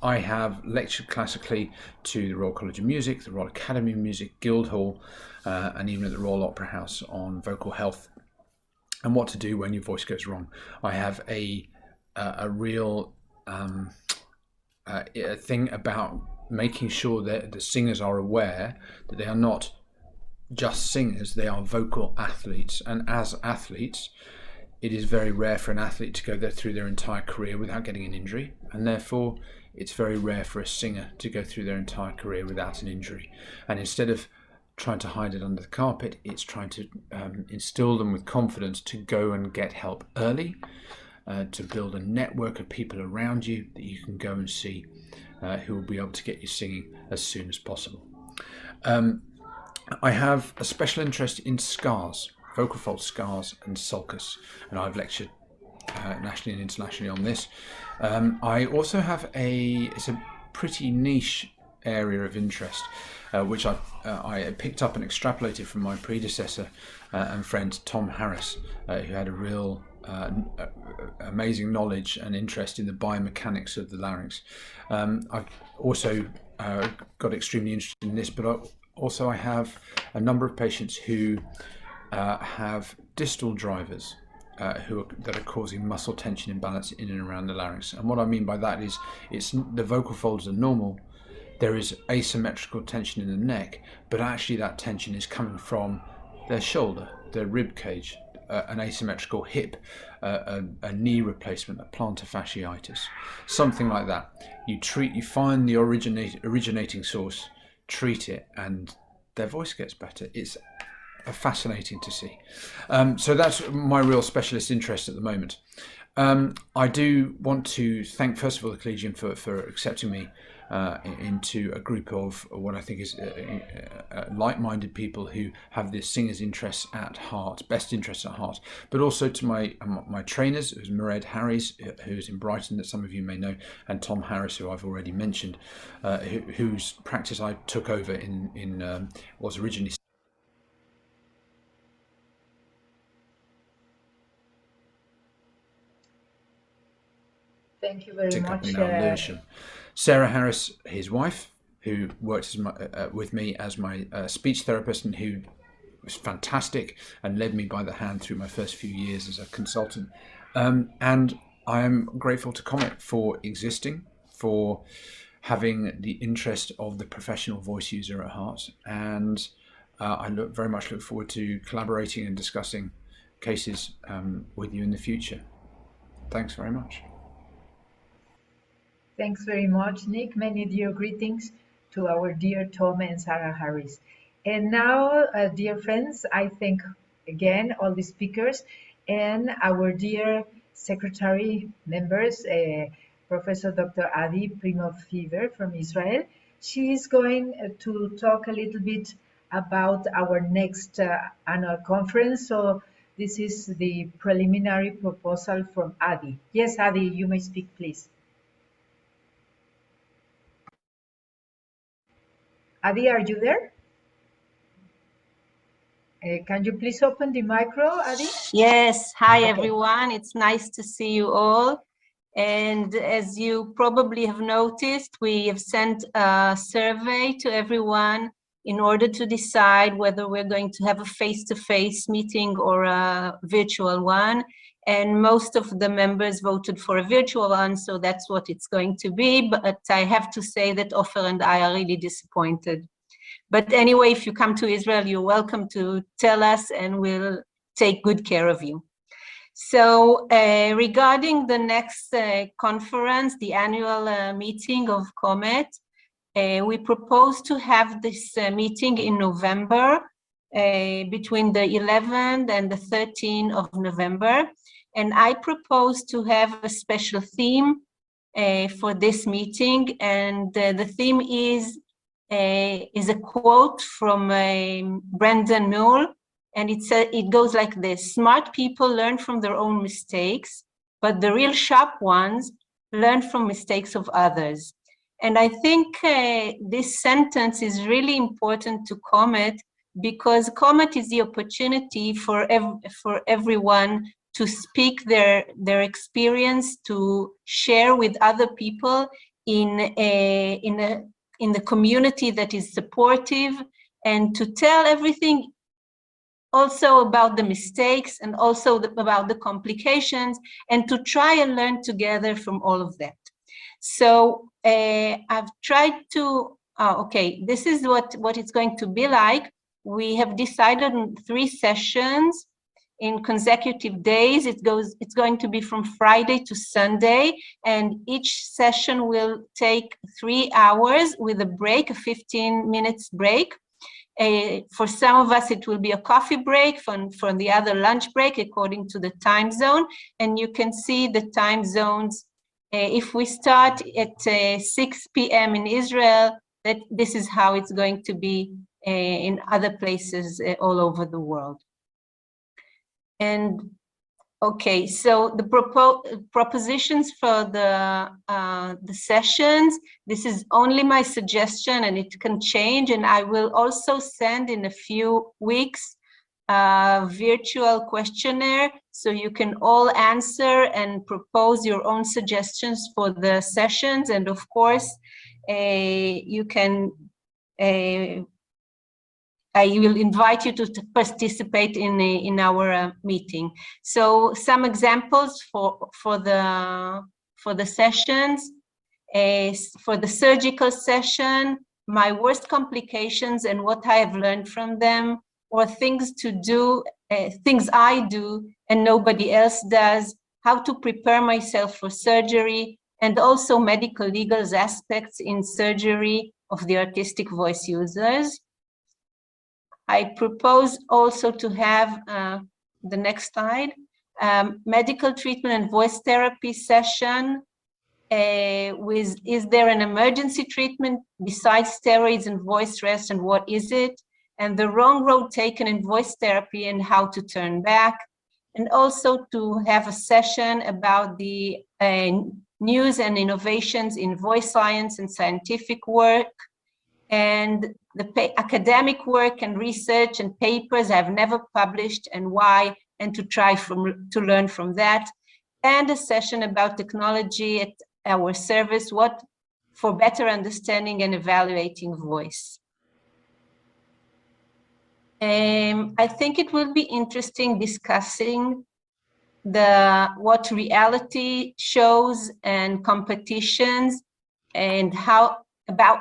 I have lectured classically to the Royal College of Music, the Royal Academy of Music, Guildhall, and even at the Royal Opera House on vocal health and what to do when your voice goes wrong. I have a real thing about making sure that the singers are aware that they are not just singers, they are vocal athletes. And as athletes, it is very rare for an athlete to go through their entire career without getting an injury, and therefore it's very rare for a singer to go through their entire career without an injury. And instead of trying to hide it under the carpet, it's trying to instill them with confidence to go and get help early, to build a network of people around you that you can go and see, who will be able to get you singing as soon as possible. I have a special interest in scars, vocal fold scars and sulcus, and I've lectured nationally and internationally on this. I also have it's a pretty niche area of interest, which I picked up and extrapolated from my predecessor and friend Tom Harris, who had a real amazing knowledge and interest in the biomechanics of the larynx. I've also got extremely interested in this, but I have a number of patients who have distal drivers that are causing muscle tension imbalance in and around the larynx. And what I mean by that is the vocal folds are normal. There is asymmetrical tension in the neck, but actually that tension is coming from their shoulder, their rib cage, an asymmetrical hip, a knee replacement, a plantar fasciitis, something like that. You find the originating source, treat it, and their voice gets better. It's fascinating to see. So that's my real specialist interest at the moment. I do want to thank, first of all, the Collegium for accepting me into a group of what I think is like-minded people who have the singer's interests at heart, best interests at heart, but also to my trainers, who's Mairead Harries, who's in Brighton, that some of you may know, and Tom Harris, who I've already mentioned, whose practice I took over in was originally Thank you very much. Lewisham. Sarah Harris, his wife, who worked with me as my speech therapist, and who was fantastic and led me by the hand through my first few years as a consultant. And I am grateful to CoMeT for existing, for having the interest of the professional voice user at heart. And I very much look forward to collaborating and discussing cases with you in the future. Thanks very much. Thanks very much, Nick. Many dear greetings to our dear Tom and Sarah Harris. And now, dear friends, I thank again all the speakers and our dear secretary members, Professor Dr. Adi Primov-Fever from Israel. She is going to talk a little bit about our next annual conference. So this is the preliminary proposal from Adi. Yes, Adi, you may speak, please. Adi, are you there? Can you please open the micro, Adi? Yes, hi Okay. everyone. It's nice to see you all. And as you probably have noticed, we have sent a survey to everyone in order to decide whether we're going to have a face-to-face meeting or a virtual one. And most of the members voted for a virtual one, so that's what it's going to be. But I have to say that Ofer and I are really disappointed. But anyway, if you come to Israel, you're welcome to tell us and we'll take good care of you. So regarding the next conference, the annual meeting of CoMeT, we propose to have this meeting in November, between the 11th and the 13th of November. And I propose to have a special theme for this meeting. And the theme is a quote from Brandon Newell. And it goes like this: smart people learn from their own mistakes, but the real sharp ones learn from mistakes of others. And I think this sentence is really important to CoMeT, because CoMeT is the opportunity for everyone to speak their experience, to share with other people in the community that is supportive, and to tell everything also about the mistakes and also about the complications, and to try and learn together from all of that. So I've tried to, okay, this is what it's going to be like. We have decided on 3 sessions in consecutive days. It's going to be from Friday to Sunday, and each session will take 3 hours with a break, a 15 minutes break. For some of us, it will be a coffee break, from the other lunch break, according to the time zone. And you can see the time zones. If we start at 6 p.m. in Israel, this is how it's going to be in other places all over the world. And okay, so the propositions for the sessions, this is only my suggestion and it can change, and I will also send in a few weeks a virtual questionnaire so you can all answer and propose your own suggestions for the sessions. And of course, you can I will invite you to participate in our meeting. So some examples for the sessions. For the surgical session, my worst complications and what I have learned from them, or things to do, things I do and nobody else does, how to prepare myself for surgery, and also medical legal aspects in surgery of the artistic voice users. I propose also to have the next slide, medical treatment and voice therapy session with, is there an emergency treatment besides steroids and voice rest, and what is it? And the wrong road taken in voice therapy and how to turn back. And also to have a session about the news and innovations in voice science and scientific work, and the academic work and research and papers I've never published and why, and to try to learn from that. And a session about technology at our service, what for better understanding and evaluating voice. I think it will be interesting discussing what reality shows and competitions and how about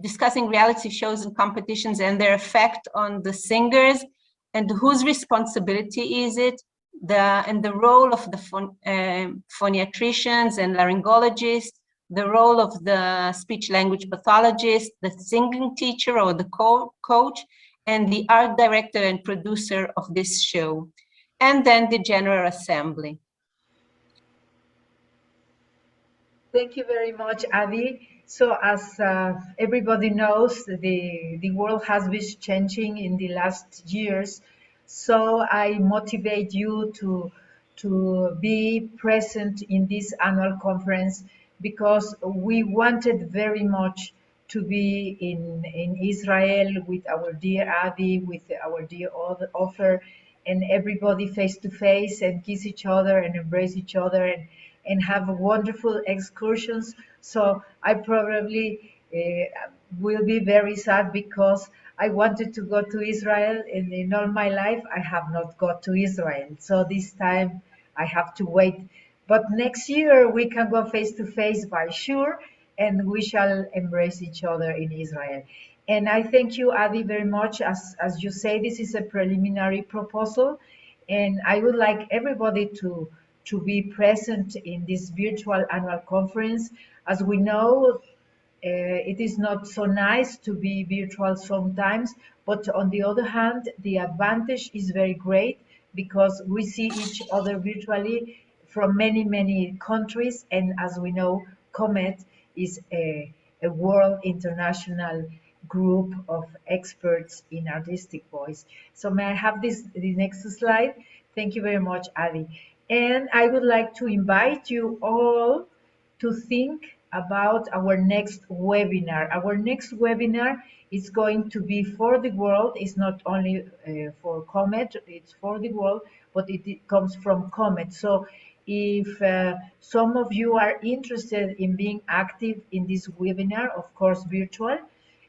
discussing reality shows and competitions and their effect on the singers, and whose responsibility is it, and the role of the phoniatricians and laryngologists, the role of the speech language pathologist, the singing teacher or the coach, and the art director and producer of this show, and then the General Assembly. Thank you very much, Adi. So as everybody knows, the world has been changing in the last years. So I motivate you to be present in this annual conference because we wanted very much to be in Israel with our dear Adi, with our dear author, and everybody face to face and kiss each other and embrace each other and have wonderful excursions. So I probably will be very sad because I wanted to go to Israel, and in all my life I have not got to Israel. So this time I have to wait. But next year we can go face to face by sure, and we shall embrace each other in Israel. And I thank you, Adi, very much. As you say, this is a preliminary proposal, and I would like everybody to be present in this virtual annual conference. As we know, it is not so nice to be virtual sometimes, but on the other hand, the advantage is very great because we see each other virtually from many, many countries. And as we know, CoMeT is a world international group of experts in artistic voice. So may I have the next slide? Thank you very much, Adi. And I would like to invite you all to think about our next webinar. Our next webinar is going to be for the world. It's not only for CoMeT, it's for the world, but it comes from CoMeT. So if some of you are interested in being active in this webinar, of course, virtual,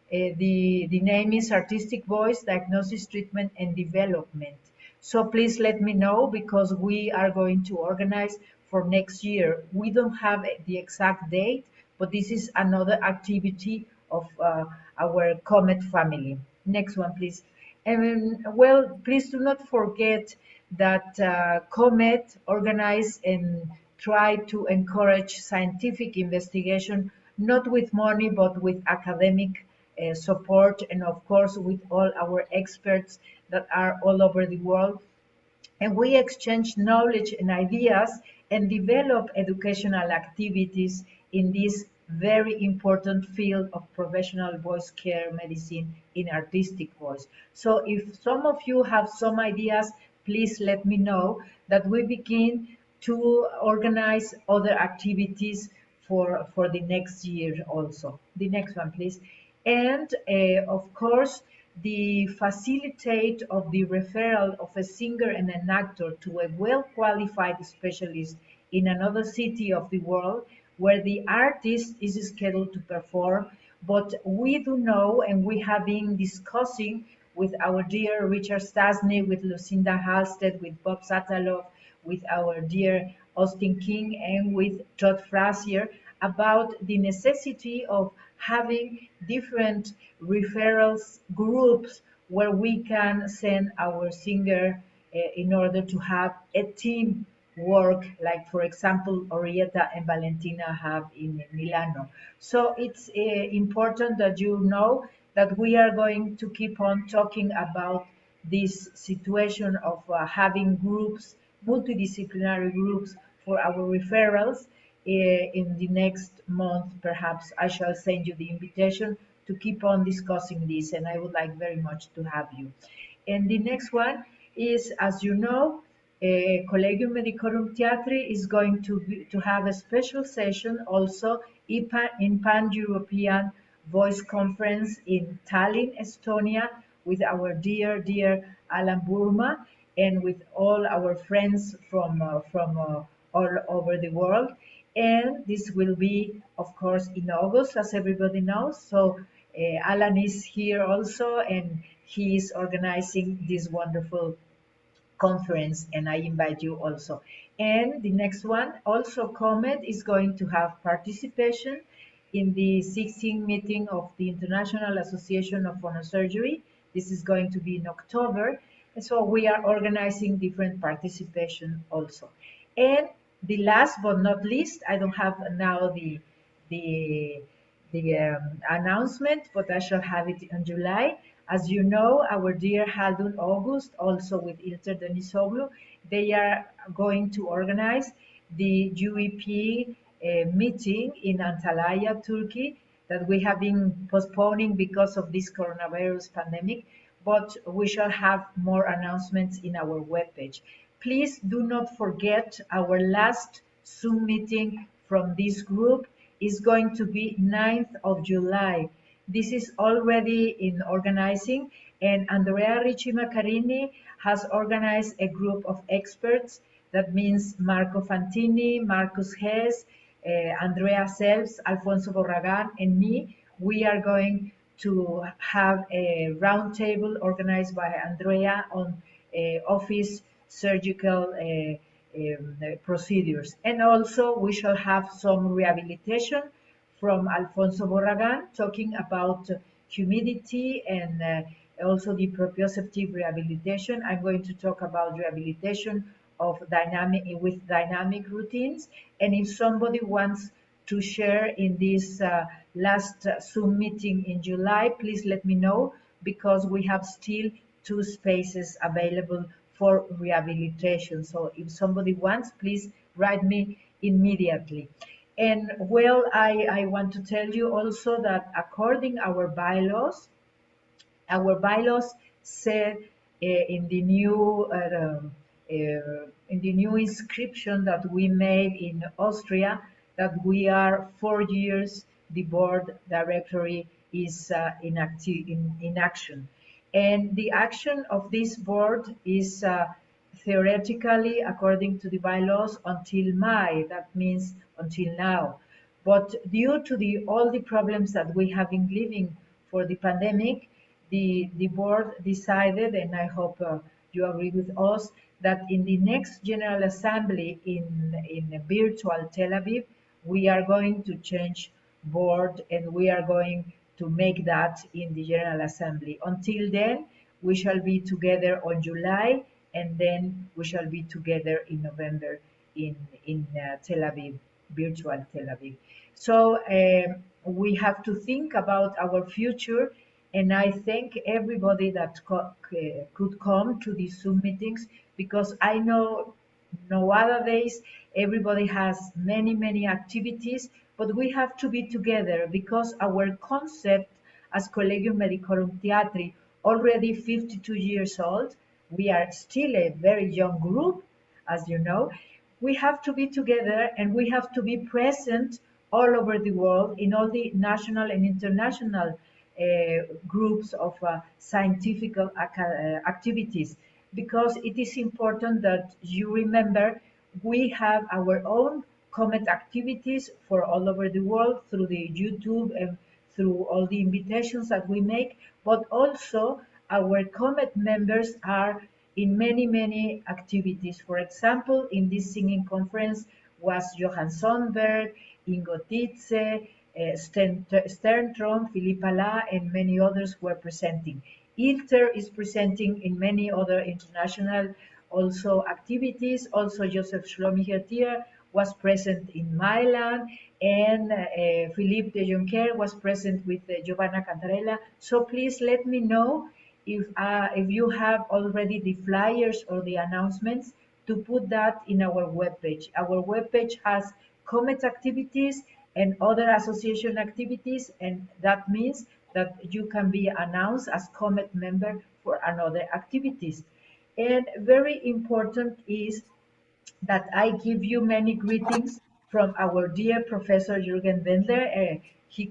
the name is Artistic Voice Diagnosis, Treatment, and Development. So please let me know because we are going to organize for next year. We don't have the exact date, but this is another activity of our CoMeT family. Next one, please. And well, please do not forget that CoMeT organize and try to encourage scientific investigation, not with money, but with academic support, and of course with all our experts that are all over the world. And we exchange knowledge and ideas and develop educational activities in this very important field of professional voice care medicine in artistic voice. So if some of you have some ideas, please let me know that we begin to organize other activities for the next year also. The next one, please. And of course, the facilitate of the referral of a singer and an actor to a well-qualified specialist in another city of the world where the artist is scheduled to perform. But we do know, and we have been discussing with our dear Richard Stasny, with Lucinda Halstead, with Bob Sataloff, with our dear Austin King, and with Todd Frazier about the necessity of having different referrals groups where we can send our singer in order to have a team work, like for example Orietta and Valentina have in Milano. So it's important that you know that we are going to keep on talking about this situation of having groups, multidisciplinary groups for our referrals. In the next month, perhaps I shall send you the invitation to keep on discussing this, and I would like very much to have you. And the next one is, as you know, Collegium Medicorum Theatri is going to have a special session also in Pan-European Voice Conference in Tallinn, Estonia, with our dear Alan Burma and with all our friends from all over the world. And this will be, of course, in August, as everybody knows. So Alan is here also, and he is organizing this wonderful conference, and I invite you also. And the next one, also CoMeT is going to have participation in the 16th meeting of the International Association of Phonosurgery. This is going to be in October. And so we are organizing different participation also. And the last but not least, I don't have now the announcement, but I shall have it in July. As you know, our dear Haldun August, also with Ilter Denisoglu, they are going to organize the UEP meeting in Antalya, Turkey, that we have been postponing because of this coronavirus pandemic, but we shall have more announcements in our webpage. Please do not forget our last Zoom meeting from this group is going to be 9th of July. This is already in organizing, and Andrea Ricci Maccarini has organized a group of experts. That means Marco Fantini, Marcus Hess, Andrea Selves, Alfonso Borragan, and me. We are going to have a roundtable organized by Andrea on office surgical procedures. And also we shall have some rehabilitation from Alfonso Borragan talking about humidity and also the proprioceptive rehabilitation. I'm going to talk about rehabilitation of dynamic routines. And if somebody wants to share in this last Zoom meeting in July, please let me know, because we have still 2 spaces available for rehabilitation. So if somebody wants, please write me immediately. And well, I want to tell you also that according our bylaws said in the new inscription that we made in Austria, that we are 4 years the board directory is in action, and the action of this board is theoretically, according to the bylaws, until May. That means until now. But due to all the problems that we have been living for the pandemic, the board decided, and I hope you agree with us, that in the next General Assembly in virtual Tel Aviv, we are going to change board, and we are going to make that in the General Assembly. Until then, we shall be together on July, and then we shall be together in November in Tel Aviv, virtual Tel Aviv. So we have to think about our future, and I thank everybody that could come to these Zoom meetings, because I know no other days everybody has many activities, but we have to be together, because our concept as Collegium Medicorum Theatri, already 52 years old, we are still a very young group, as you know. We have to be together, and we have to be present all over the world in all the national and international groups of scientific activities, because it is important that you remember we have our own CoMeT activities for all over the world through the YouTube and through all the invitations that we make, but also our CoMeT members are in many activities. For example, in this singing conference was Johan Sonberg, Ingo Titze, Sternstrom, Philippa La, and many others were presenting. Ilter is presenting in many other international also activities. Also, Joseph Shlomi Hertier was present in Milan, and Philippe de Jonker was present with Giovanna Cantarella. So please let me know if you have already the flyers or the announcements, to put that in our webpage. Our webpage has CoMeT activities and other association activities, and that means that you can be announced as CoMeT member for another activities. And very important is that I give you many greetings from our dear Professor Jürgen Wendler. He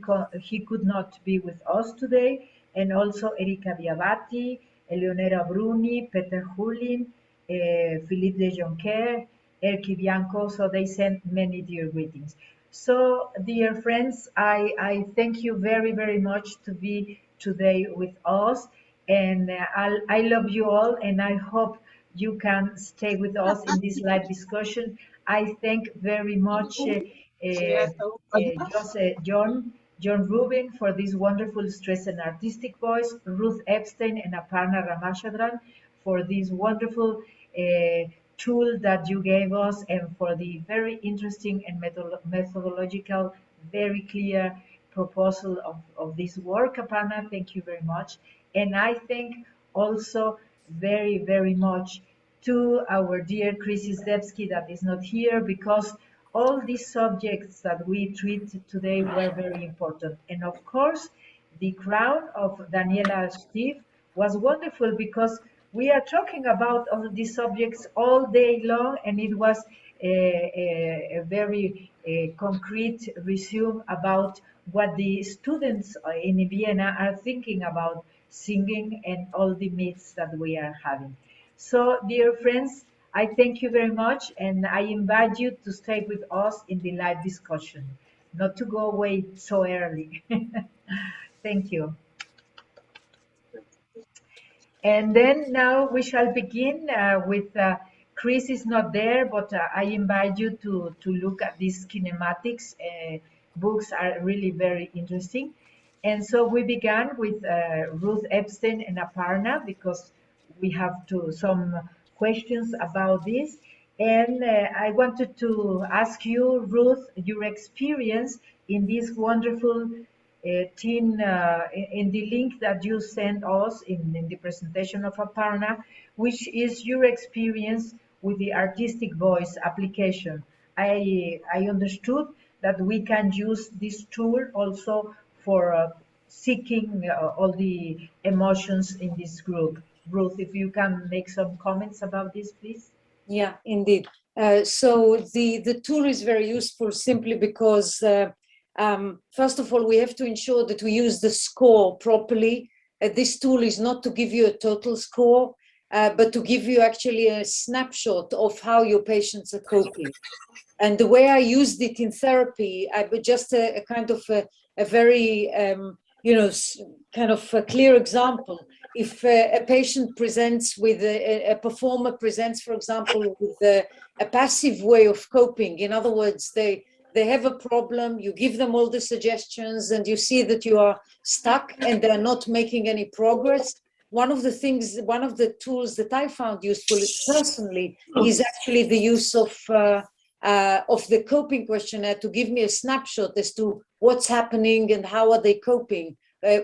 could not be with us today, and also Erika Diabati, Eleonora Bruni, Peter Hulin, Philippe de Jonker, Erki Bianco. So they sent many dear greetings. So, dear friends, I thank you very much to be today with us, and I love you all, and I hope you can stay with us in this live discussion. I thank very much John Rubin for this wonderful stress and artistic voice, Ruth Epstein and Aparna Ramachandran for this wonderful tool that you gave us, and for the very interesting and methodological, very clear proposal of this work. Aparna, thank you very much. And I thank also very, very much to our dear Chris Izdebski that is not here, because all these subjects that we treat today were very important. And of course, the crown of Daniela Steve was wonderful, because we are talking about all these subjects all day long, and it was a very concrete resume about what the students in Vienna are thinking about singing and all the myths that we are having. So, dear friends, I thank you very much, and I invite you to stay with us in the live discussion, not to go away so early. Thank you. And then now we shall begin with Chris is not there, but I invite you to look at these kinematics. Books are really very interesting. And so we began with Ruth Epstein and Aparna, because we have some questions about this. And I wanted to ask you, Ruth, your experience in this wonderful in the link that you sent us in the presentation of Aparna, which is your experience with the artistic voice application. I understood that we can use this tool also for seeking all the emotions in this group. Ruth, if you can make some comments about this, please. Yeah, indeed. So the tool is very useful simply because first of all, we have to ensure that we use the score properly. This tool is not to give you a total score, but to give you actually a snapshot of how your patients are coping. And the way I used it in therapy, I just a kind of a very, kind of a clear example. If a patient presents with a performer presents, for example, with a passive way of coping, in other words, they have a problem, you give them all the suggestions, and you see that you are stuck and they're not making any progress. One of the tools that I found useful personally is actually the use of the coping questionnaire to give me a snapshot as to what's happening and how are they coping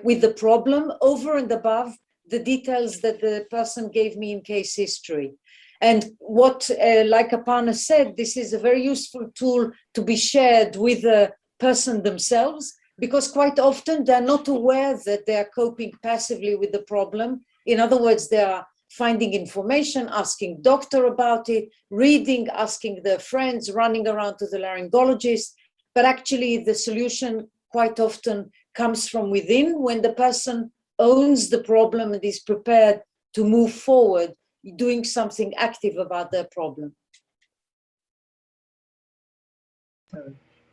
with the problem, over and above the details that the person gave me in case history. And what, like Aparna said, this is a very useful tool to be shared with the person themselves, because quite often they're not aware that they are coping passively with the problem. In other words, they are finding information, asking doctor about it, reading, asking their friends, running around to the laryngologist. But actually the solution quite often comes from within, when the person owns the problem and is prepared to move forward, doing something active about their problem.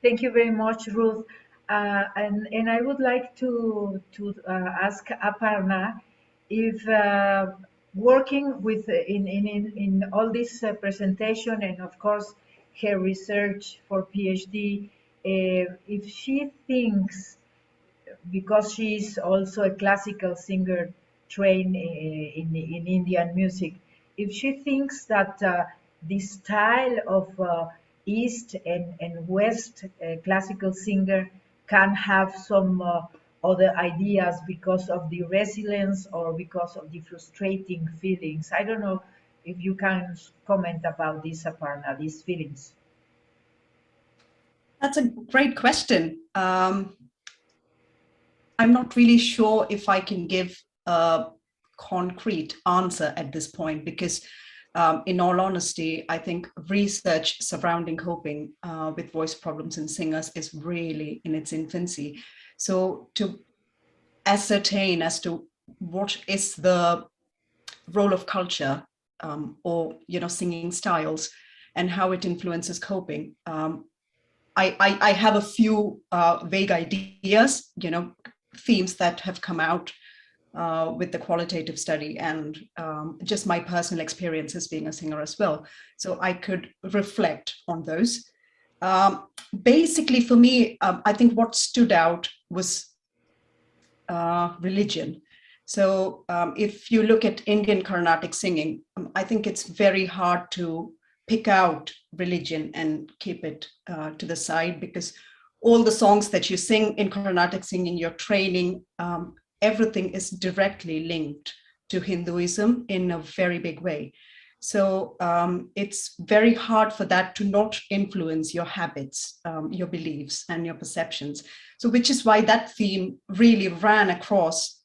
Thank you very much, Ruth. And I would like to ask Aparna if working with in all this presentation, and of course her research for PhD, if she thinks, because she is also a classical singer trained in Indian music, if she thinks that the style of East and West classical singer can have some other ideas because of the resilience or because of the frustrating feelings. I don't know if you can comment about this, Aparna, these feelings. That's a great question. I'm not really sure if I can give a concrete answer at this point, because in all honesty, I think research surrounding coping with voice problems in singers is really in its infancy. So to ascertain as to what is the role of culture or singing styles and how it influences coping, I have a few vague ideas, themes that have come out with the qualitative study, and just my personal experiences being a singer as well. So I could reflect on those. Basically, for me, I think what stood out was religion. So if you look at Indian Carnatic singing, I think it's very hard to pick out religion and keep it to the side, because all the songs that you sing in Carnatic singing, your training, everything is directly linked to Hinduism in a very big way. So it's very hard for that to not influence your habits, your beliefs, and your perceptions. So which is why that theme really ran across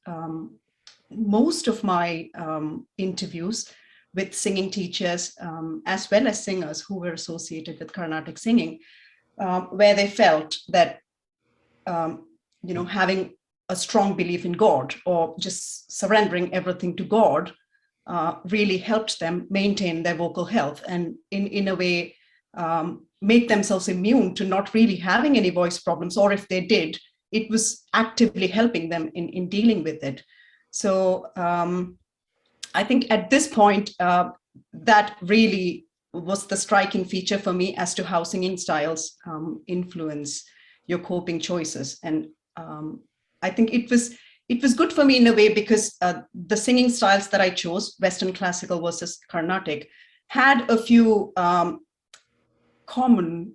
most of my interviews with singing teachers, as well as singers who were associated with Carnatic singing, where they felt that, having a strong belief in God, or just surrendering everything to God, really helped them maintain their vocal health, and in a way make themselves immune to not really having any voice problems, or if they did, it was actively helping them in dealing with it. So I think at this point, that really was the striking feature for me as to how singing styles influence your coping choices. And I think it was good for me in a way, because the singing styles that I chose, Western classical versus Carnatic, had a few common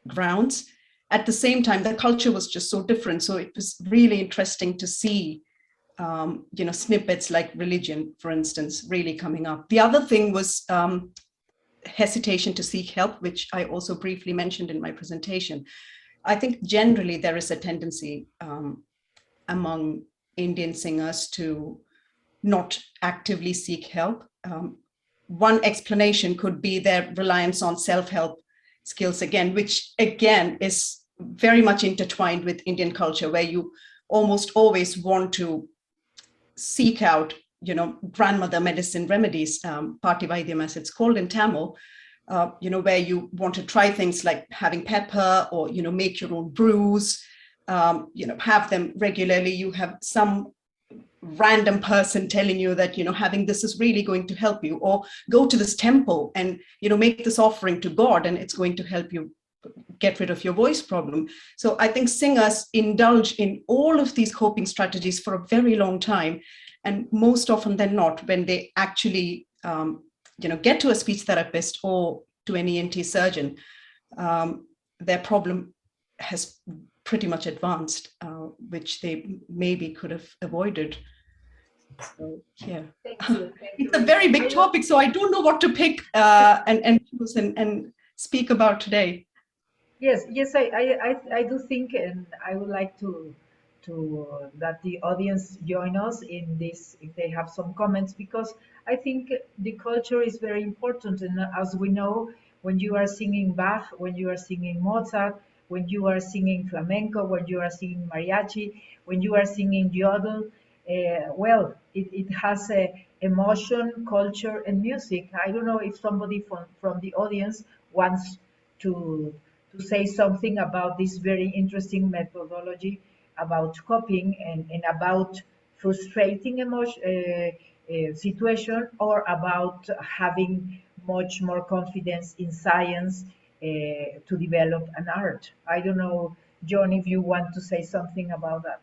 grounds. At the same time, the culture was just so different. So it was really interesting to see snippets like religion, for instance, really coming up. The other thing was hesitation to seek help, which I also briefly mentioned in my presentation. I think generally there is a tendency among Indian singers to not actively seek help. One explanation could be their reliance on self-help skills, again, which again is very much intertwined with Indian culture, where you almost always want to seek out, grandmother medicine remedies, Party Vaidyam as it's called in Tamil, where you want to try things like having pepper, or, make your own brews, have them regularly. You have some random person telling you that, having this is really going to help you, or go to this temple and, make this offering to God, and it's going to help you get rid of your voice problem. So I think singers indulge in all of these coping strategies for a very long time. And most often than not, when they actually, get to a speech therapist or to an ENT surgeon, their problem has pretty much advanced, which they maybe could have avoided. So, yeah. Thank you. It's a very big topic, so I don't know what to pick and choose and speak about today. Yes, I do think, and I would like to that the audience join us in this if they have some comments, because I think the culture is very important. And as we know, when you are singing Bach, when you are singing Mozart, when you are singing flamenco, when you are singing mariachi, when you are singing yodel, well, it has a emotion, culture, and music. I don't know if somebody from the audience wants to say something about this very interesting methodology about coping and about frustrating emotion situation, or about having much more confidence in science to develop an art. I don't know, John, if you want to say something about that.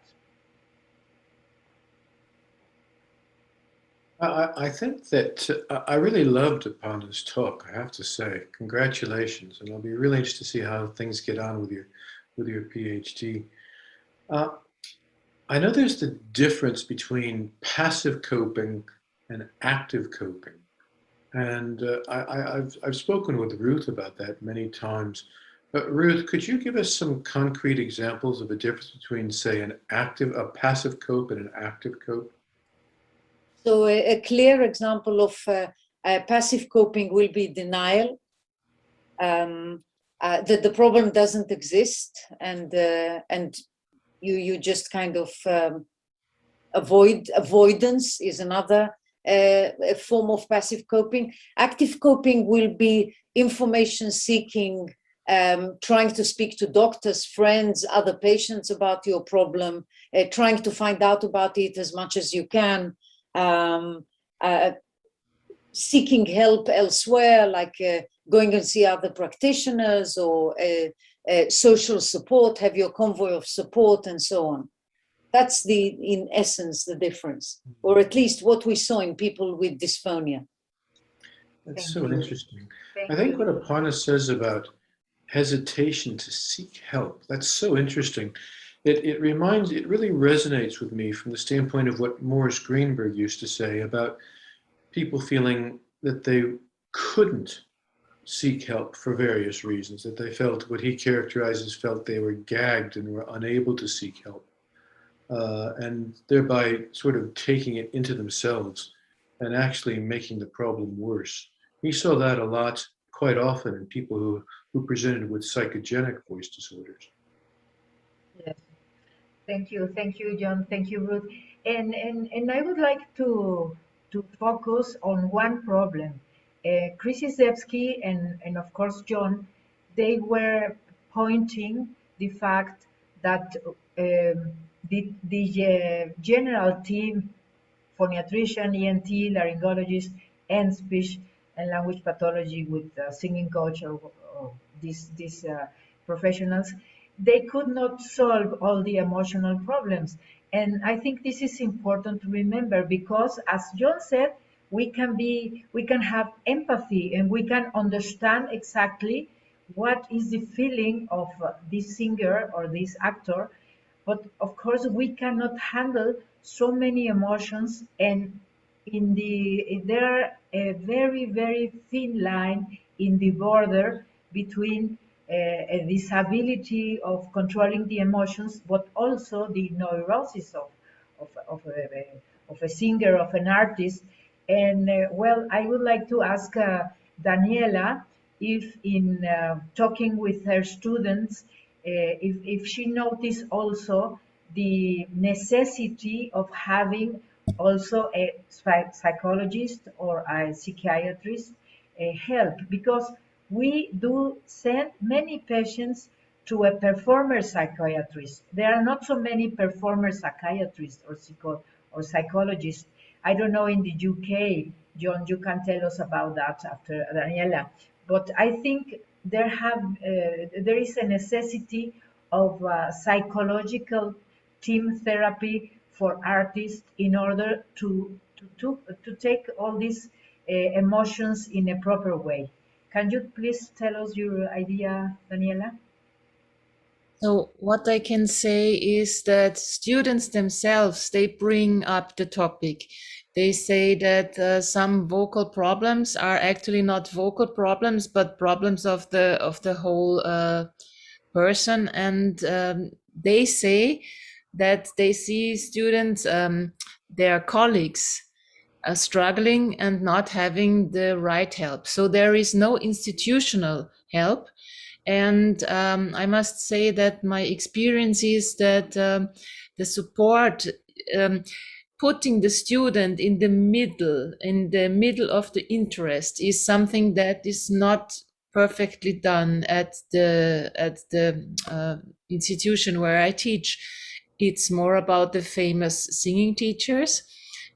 I think that I really loved Aparna's talk, I have to say. Congratulations. And I'll be really interested to see how things get on with your PhD. I know there's the difference between passive coping and active coping. And I've spoken with Ruth about that many times. But Ruth, could you give us some concrete examples of a difference between, say, a passive cope and an active cope? So a clear example of passive coping will be denial, that the problem doesn't exist, and you just kind of avoidance is another a form of passive coping. Active coping will be information seeking, trying to speak to doctors, friends, other patients about your problem, trying to find out about it as much as you can. Seeking help elsewhere, like going and see other practitioners, or social support, have your convoy of support, and so on. That's in essence, the difference, or at least what we saw in people with dysphonia. That's Thank so you. interesting. Thank I think you. what Aparna says about hesitation to seek help, that's so interesting. It really resonates with me from the standpoint of what Morris Greenberg used to say about people feeling that they couldn't seek help for various reasons, that they felt what he characterizes felt they were gagged and were unable to seek help, and thereby sort of taking it into themselves and actually making the problem worse. He saw that a lot, quite often, in people who presented with psychogenic voice disorders. Yes. Thank you, John. Thank you, Ruth. And I would like to focus on one problem. Krzyzewski and of course John, they were pointing the fact that the general team, phoniatrician, ENT, laryngologist, and speech and language pathology with singing coach or these professionals, they could not solve all the emotional problems. And I think this is important to remember because, as John said, we can have empathy and we can understand exactly what is the feeling of this singer or this actor, but of course we cannot handle so many emotions, and there a very thin line in the border between a disability of controlling the emotions, but also the neurosis of a singer, of an artist. And well, I would like to ask Daniela if in talking with her students, if she noticed also the necessity of having also a psychologist or a psychiatrist help, because we do send many patients to a performer psychiatrist. There are not so many performer psychiatrists or psychologists. I don't know in the UK, John, you can tell us about that after Daniela. But I think there is a necessity of psychological team therapy for artists in order to take all these emotions in a proper way. Can you please tell us your idea, Daniela? So what I can say is that students themselves, they bring up the topic. They say that some vocal problems are actually not vocal problems, but problems of the whole person. And they say that they see students, their colleagues, struggling and not having the right help. So there is no institutional help. And I must say that my experience is that the support, um, putting the student in the middle of the interest, is something that is not perfectly done at the institution where I teach. It's more about the famous singing teachers.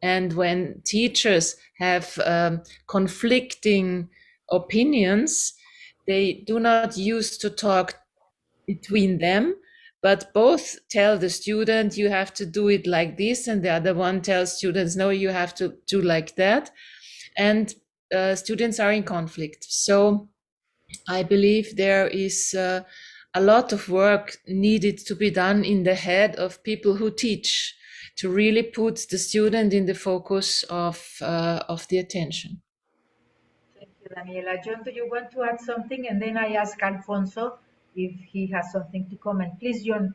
And when teachers have conflicting opinions, they do not use to talk between them, but both tell the student, you have to do it like this, and the other one tells students, no, you have to do like that. And students are in conflict. So I believe there is a lot of work needed to be done in the head of people who teach, to really put the student in the focus of the attention. Thank you, Daniela. John, do you want to add something? And then I ask Alfonso if he has something to comment. Please, John.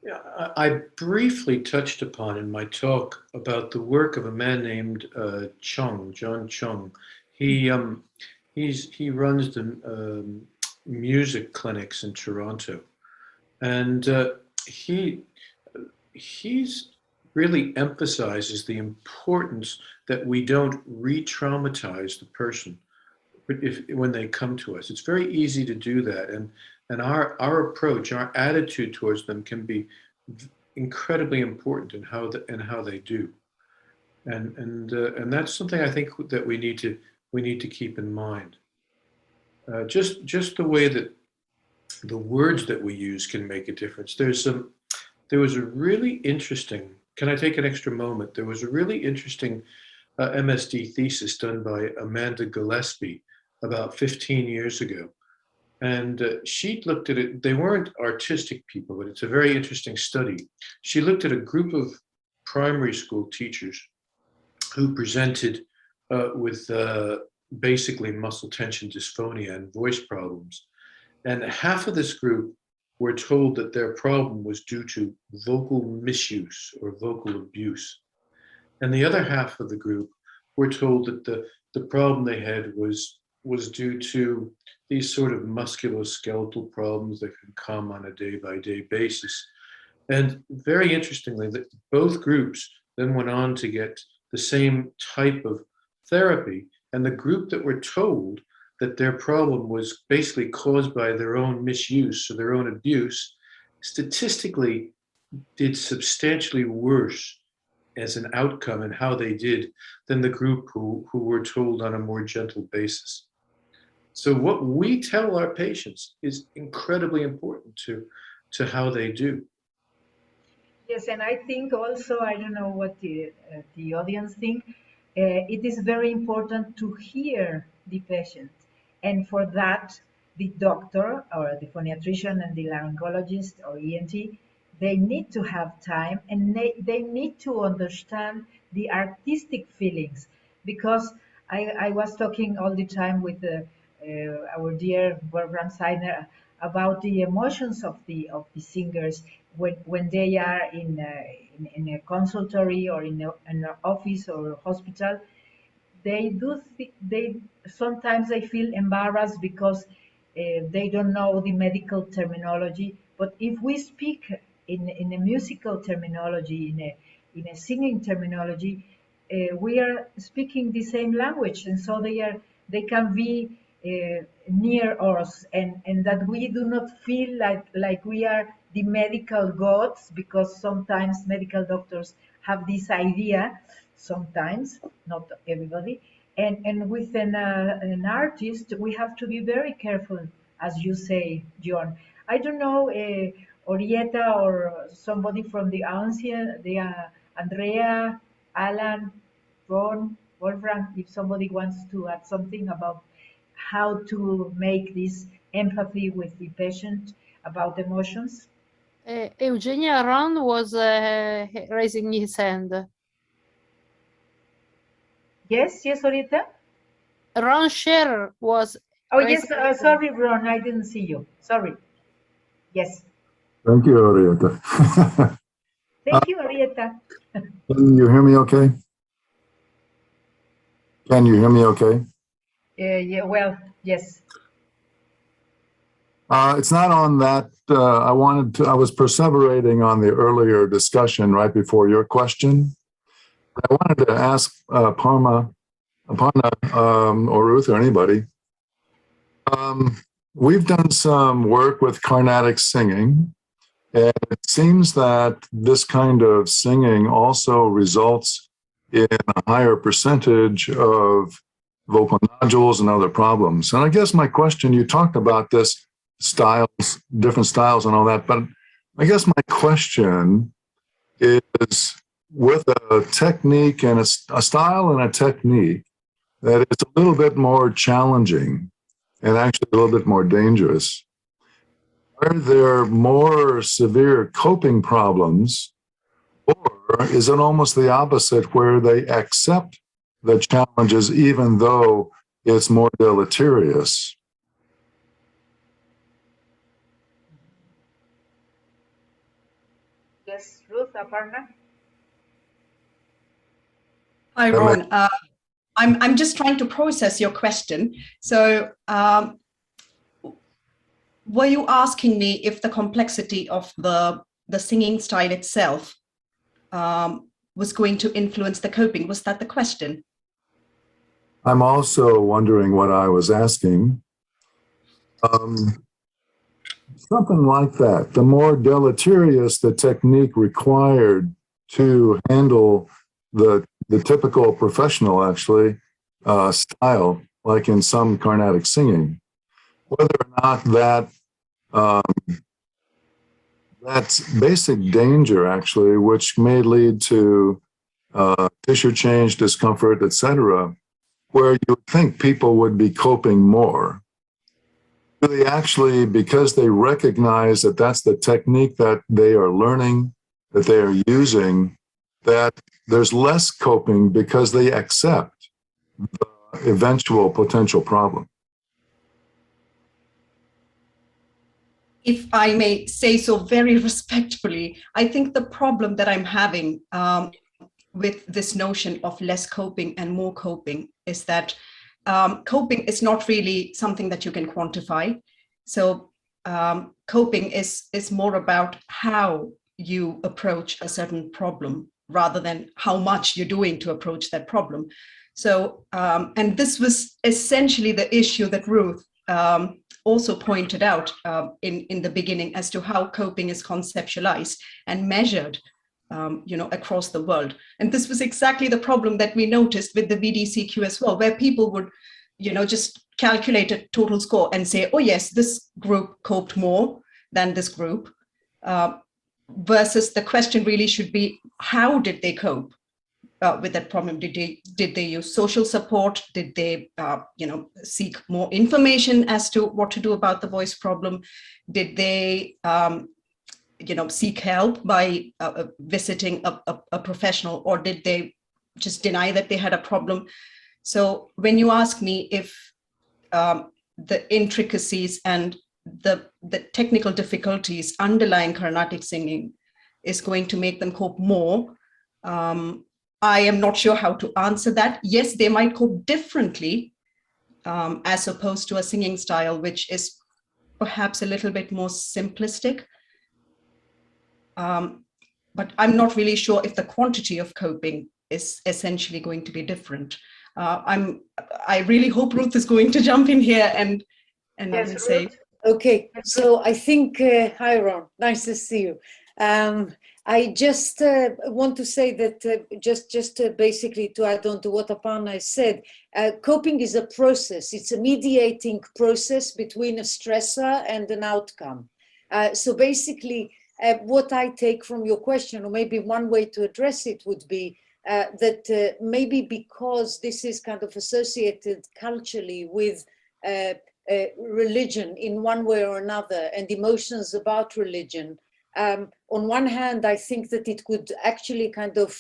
Yeah, I briefly touched upon in my talk about the work of a man named John Chung. He he runs the music clinics in Toronto, and he he's really emphasizes the importance that we don't re-traumatize the person when they come to us. It's very easy to do that, and our approach, our attitude towards them can be incredibly important in how they do, and that's something I think that we need to keep in mind. Just the way that the words that we use can make a difference. There was a really interesting, can I take an extra moment? There was a really interesting MSD thesis done by Amanda Gillespie about 15 years ago. And she looked at it, they weren't artistic people, but it's a very interesting study. She looked at a group of primary school teachers who presented with basically muscle tension dysphonia and voice problems. And half of this group were told that their problem was due to vocal misuse or vocal abuse. And the other half of the group were told that the problem they had was due to these sort of musculoskeletal problems that can come on a day-by-day basis. And very interestingly, that both groups then went on to get the same type of therapy. And the group that were told that their problem was basically caused by their own misuse or their own abuse, statistically did substantially worse as an outcome and how they did than the group who were told on a more gentle basis. So what we tell our patients is incredibly important to how they do. Yes, and I think also, I don't know what the audience think, it is very important to hear the patient. And for that, the doctor or the phoniatrician and the laryngologist or ENT, they need to have time and they need to understand the artistic feelings. Because I was talking all the time with our dear Wolfram Seidner about the emotions of the singers when they are in a consultory or in an office or hospital. They sometimes they feel embarrassed because they don't know the medical terminology. But if we speak in a musical terminology, in a singing terminology, we are speaking the same language, and so they can be near us, and that we do not feel like we are the medical gods, because sometimes medical doctors have this idea, sometimes, not everybody. And with an artist, we have to be very careful, as you say, John. I don't know, Orietta or somebody from the ancient, Andrea, Alan, Ron, Wolfram, if somebody wants to add something about how to make this empathy with the patient about emotions. Eugenia Ron was raising his hand. Yes, Orietta? Ron Scherer was. Oh, yes, sorry, Ron, I didn't see you. Sorry. Yes. Thank you, Orietta. Thank you, Orietta. Can you hear me okay? Can you hear me okay? Yeah, well, yes. It's not on that. I was perseverating on the earlier discussion right before your question. I wanted to ask Aparna, or Ruth, or anybody. We've done some work with Carnatic singing, and it seems that this kind of singing also results in a higher percentage of vocal nodules and other problems. And I guess my question, you talked about this styles, different styles and all that, but I guess my question is, with a technique and a style and a technique that is a little bit more challenging and actually a little bit more dangerous, are there more severe coping problems, or is it almost the opposite, where they accept the challenges even though it's more deleterious? Yes, Ruth, Aparna. Hi, Ron. I'm just trying to process your question. So were you asking me if the complexity of the singing style itself was going to influence the coping? Was that the question? I'm also wondering what I was asking. Something like that. The more deleterious the technique required to handle the typical professional, actually, style, like in some Carnatic singing, whether or not that's basic danger, actually, which may lead to tissue change, discomfort, etc., where you would think people would be coping more. Do they actually, because they recognize that that's the technique that they are learning, that they are using, that there's less coping because they accept the eventual potential problem? If I may say so very respectfully, I think the problem that I'm having with this notion of less coping and more coping is that coping is not really something that you can quantify. So coping is more about how you approach a certain problem rather than how much you're doing to approach that problem. So, and this was essentially the issue that Ruth also pointed out in the beginning as to how coping is conceptualized and measured across the world. And this was exactly the problem that we noticed with the VDCQ as well, where people would, just calculate a total score and say, oh yes, this group coped more than this group, versus the question really should be, how did they cope with that problem? Did they use social support? Did they, seek more information as to what to do about the voice problem? Did they, seek help by visiting a professional, or did they just deny that they had a problem? So when you ask me if the intricacies and the technical difficulties underlying Carnatic singing is going to make them cope more, I am not sure how to answer that. Yes, they might cope differently as opposed to a singing style which is perhaps a little bit more simplistic. But I'm not really sure if the quantity of coping is essentially going to be different. I really hope Ruth is going to jump in here and Yes, say. Ruth. Okay, so I think, hi Ron, nice to see you. I just want to say that just basically to add on to what Aparna said, coping is a process. It's a mediating process between a stressor and an outcome. So basically, what I take from your question, or maybe one way to address it would be that maybe because this is kind of associated culturally with religion in one way or another, and emotions about religion, on one hand, I think that it could actually kind of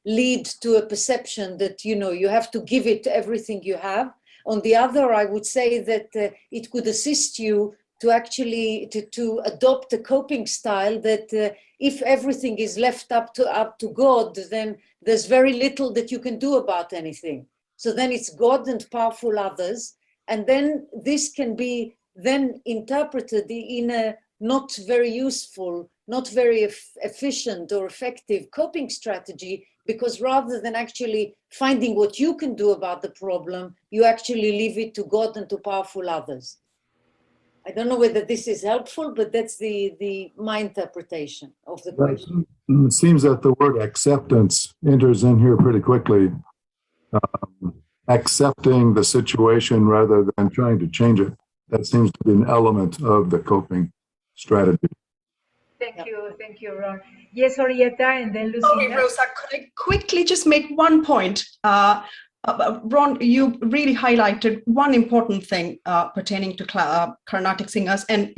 lead to a perception that, you have to give it everything you have. On the other, I would say that it could assist you to actually to adopt a coping style that if everything is left up to God, then there's very little that you can do about anything. So then it's God and powerful others. And then this can be then interpreted in a not very useful, not very efficient or effective coping strategy, because rather than actually finding what you can do about the problem, you actually leave it to God and to powerful others. I don't know whether this is helpful, but that's my interpretation of the question. It seems that the word acceptance enters in here pretty quickly. Accepting the situation rather than trying to change it. That seems to be an element of the coping strategy. Thank you, Ron. Yes, Orietta, and then Lucinda. Sorry, Rosa, could I quickly just make one point? Ron, you really highlighted one important thing pertaining to Carnatic singers. And,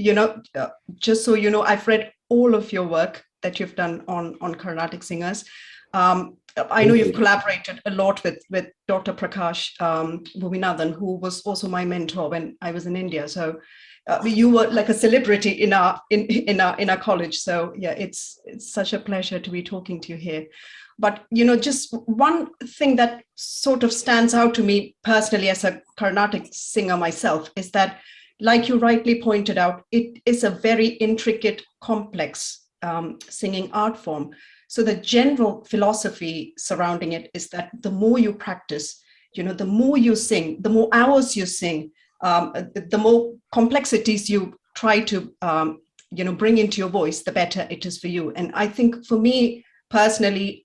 just so you know, I've read all of your work that you've done on Carnatic singers. I know you've collaborated a lot with Dr. Prakash Bhuminathan, who was also my mentor when I was in India. So you were like a celebrity in our college. So yeah, it's such a pleasure to be talking to you here. But just one thing that sort of stands out to me personally as a Carnatic singer myself is that, like you rightly pointed out, it is a very intricate, complex singing art form. So the general philosophy surrounding it is that the more you practice, the more you sing, the more hours you sing, the more complexities you try to, bring into your voice, the better it is for you. And I think for me personally,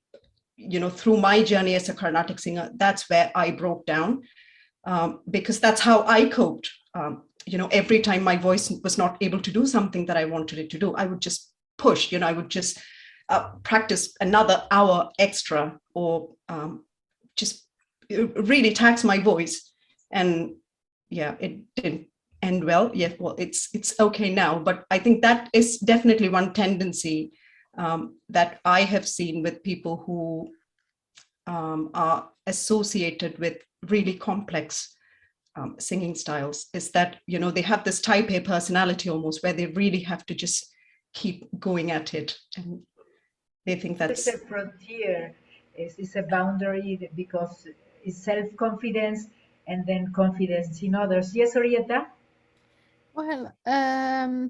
through my journey as a Carnatic singer, that's where I broke down. because that's how I coped. Every time my voice was not able to do something that I wanted it to do, I would just push, I would just practice another hour extra, or just really tax my voice. And yeah, it didn't end well. Yeah, well, it's okay now, but I think that is definitely one tendency that I have seen with people who are associated with really complex singing styles, is that they have this type A personality almost, where they really have to just keep going at it, and they think that's it's a frontier, it's a boundary, because it's self-confidence and then confidence in others. Yes, Orietta? Well,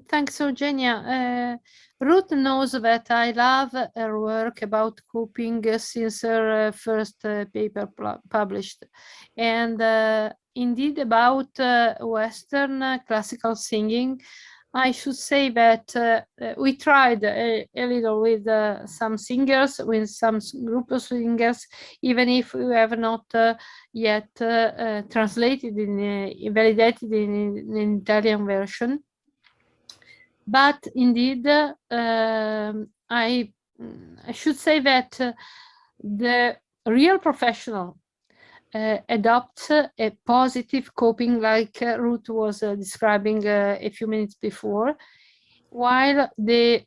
thanks, Eugenia. Ruth knows that I love her work about coping since her first paper published. And indeed, about Western classical singing, I should say that we tried a little with some singers, with some group of singers, even if we have not yet translated validated in an Italian version. But indeed, I should say that the real professional adopts a positive coping, like Ruth was describing a few minutes before, while the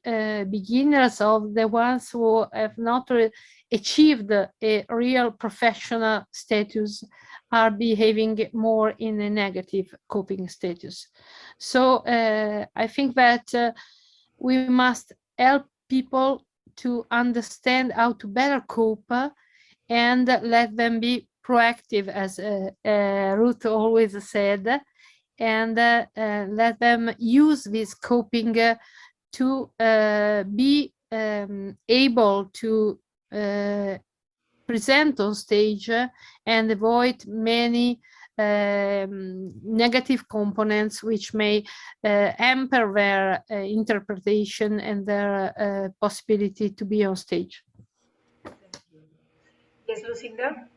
beginners, of the ones who have not achieved a real professional status, are behaving more in a negative coping status. So I think that we must help people to understand how to better cope, and let them be proactive, as Ruth always said, and let them use this coping to be able to present on stage and avoid many negative components which may hamper their interpretation and their possibility to be on stage. Yes, Lucinda?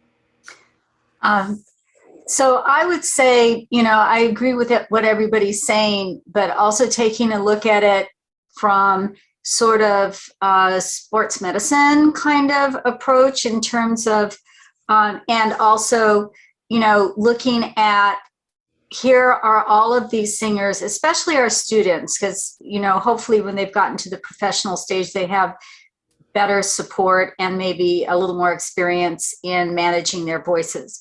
So I would say, I agree with what everybody's saying, but also taking a look at it from sort of sports medicine kind of approach, in terms of, and also, looking at, here are all of these singers, especially our students, because, hopefully when they've gotten to the professional stage, they have better support and maybe a little more experience in managing their voices.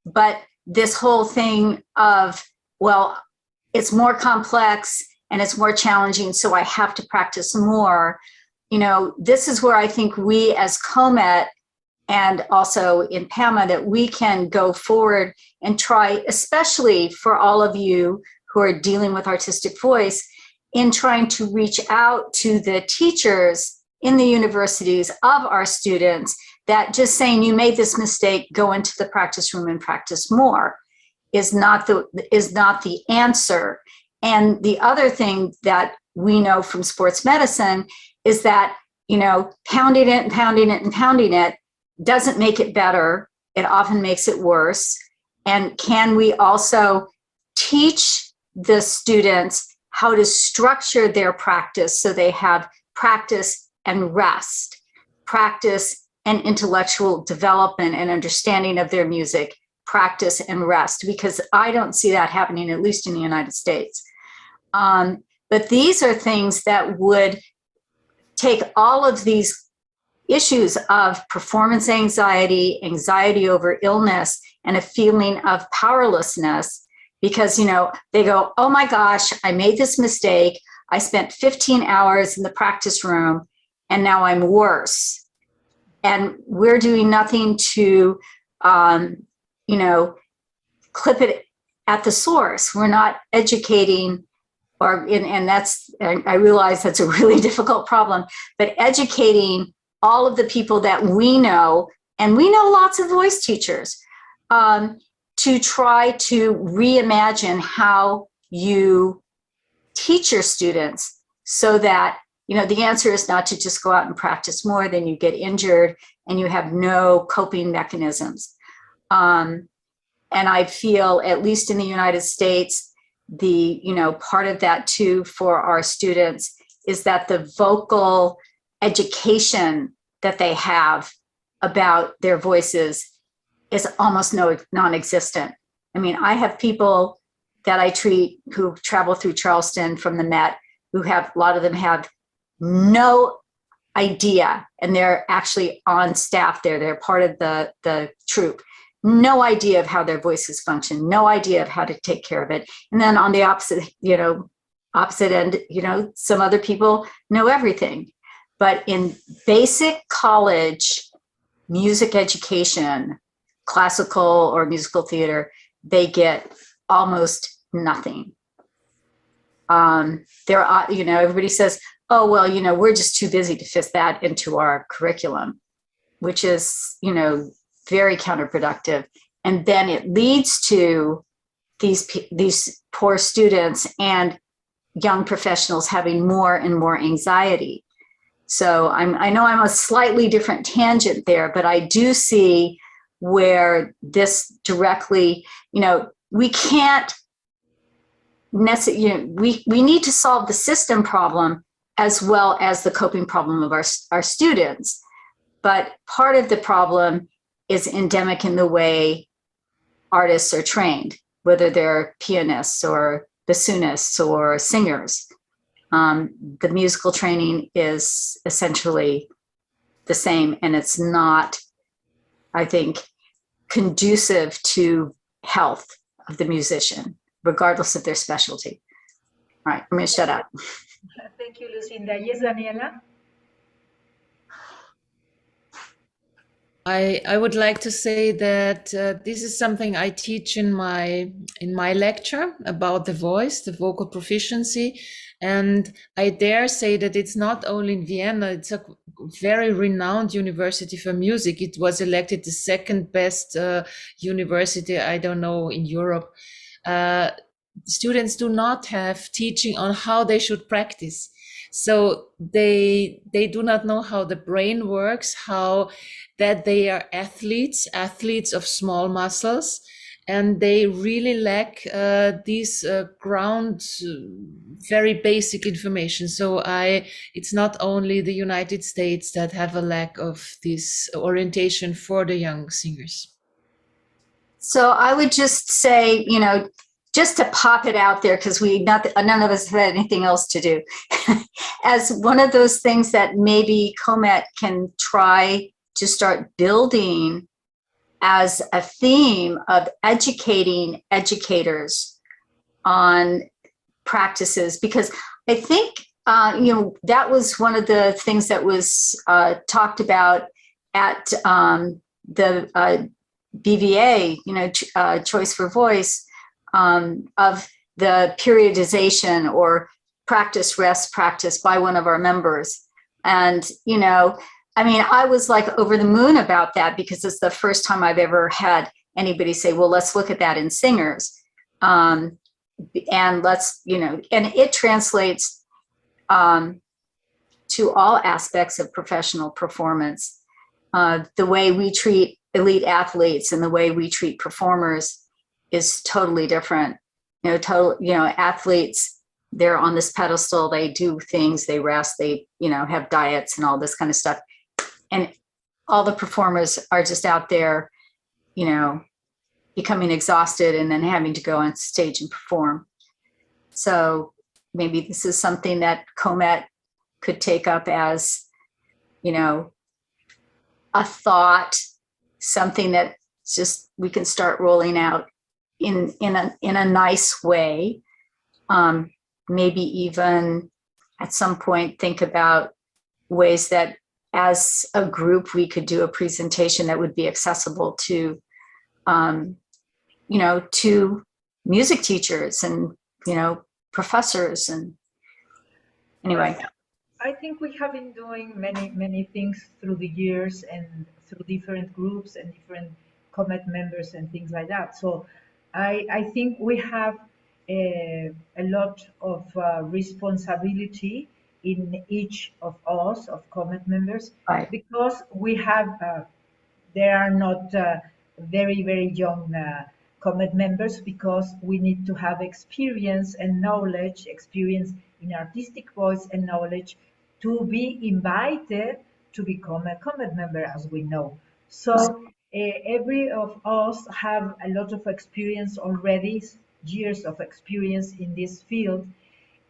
But this whole thing of, well, it's more complex and it's more challenging, so I have to practice more. This is where I think we as CoMeT, and also in PAMA, that we can go forward and try, especially for all of you who are dealing with artistic voice, in trying to reach out to the teachers in the universities of our students, that just saying you made this mistake, go into the practice room and practice more, is not the answer. And the other thing that we know from sports medicine is that, pounding it and pounding it and pounding it doesn't make it better. It often makes it worse. And can we also teach the students how to structure their practice so they have practice and rest, practice and intellectual development and understanding of their music, practice and rest, because I don't see that happening, at least in the United States. But these are things that would take all of these issues of performance anxiety, anxiety over illness, and a feeling of powerlessness, because, they go, oh my gosh, I made this mistake. I spent 15 hours in the practice room and now I'm worse. And we're doing nothing to, clip it at the source. We're not educating, and I realize that's a really difficult problem, but educating all of the people that we know, and we know lots of voice teachers, to try to reimagine how you teach your students, so that the answer is not to just go out and practice more, then you get injured and you have no coping mechanisms. and I feel, at least in the United States, the, you know, part of that too for our students is that the vocal education that they have about their voices is almost non-existent. I mean, I have people that I treat who travel through Charleston from the Met, who have, a lot of them have no idea, and they're actually on staff there. They're part of the troupe. No idea of how their voices function, no idea of how to take care of it. And then on the opposite, you know, opposite end, you know, some other people know everything. But in basic college music education, classical or musical theater, they get almost nothing. There are, you know, everybody says, oh, well, you know, we're just too busy to fit that into our curriculum, which is, you know, very counterproductive. And then it leads to these poor students and young professionals having more and more anxiety. So I know I'm a slightly different tangent there, but I do see where this directly, you know, we can't necessarily, you know, we need to solve the system problem as well as the coping problem of our students. But part of the problem is endemic in the way artists are trained, whether they're pianists or bassoonists or singers. The musical training is essentially the same, and it's not, I think, conducive to health of the musician, regardless of their specialty. All right, I'm going to shut up. Thank you, Lucinda. Yes, Daniela? I would like to say that this is something I teach in my lecture about the voice, the vocal proficiency, and I dare say that it's not only in Vienna, it's a very renowned university for music. It was elected the second best university, I don't know, in Europe. Students do not have teaching on how they should practice. So they do not know how the brain works, how that they are athletes of small muscles, and they really lack these ground, very basic information. So it's not only the United States that have a lack of this orientation for the young singers. So I would just say, you know, just to pop it out there, because none of us had anything else to do, as one of those things that maybe CoMeT can try to start building as a theme of educating educators on practices, because I think, you know, that was one of the things that was talked about at the BVA, you know, Choice for Voice, of the periodization or practice, rest, practice by one of our members. And, you know, I mean, I was like over the moon about that, because it's the first time I've ever had anybody say, well, let's look at that in singers. And let's, you know, and it translates to all aspects of professional performance. The way we treat elite athletes and the way we treat performers is totally different. You know, athletes, they're on this pedestal, they do things, they rest, they, you know, have diets and all this kind of stuff. And all the performers are just out there, you know, becoming exhausted and then having to go on stage and perform. So maybe this is something that CoMeT could take up as, you know, a thought, something that just we can start rolling out in a nice way. Maybe even at some point think about ways that as a group we could do a presentation that would be accessible to, you know, to music teachers and, you know, professors. And anyway. I think we have been doing many things through the years and through different groups and different CoMeT members and things like that. So I think we have a lot of responsibility in each of us, of CoMeT members, Right. because we have, there are not very young CoMeT members because we need to have experience and knowledge, experience in artistic voice and knowledge to be invited to become a CoMeT member, as we know. So every of us have a lot of experience already, years of experience in this field,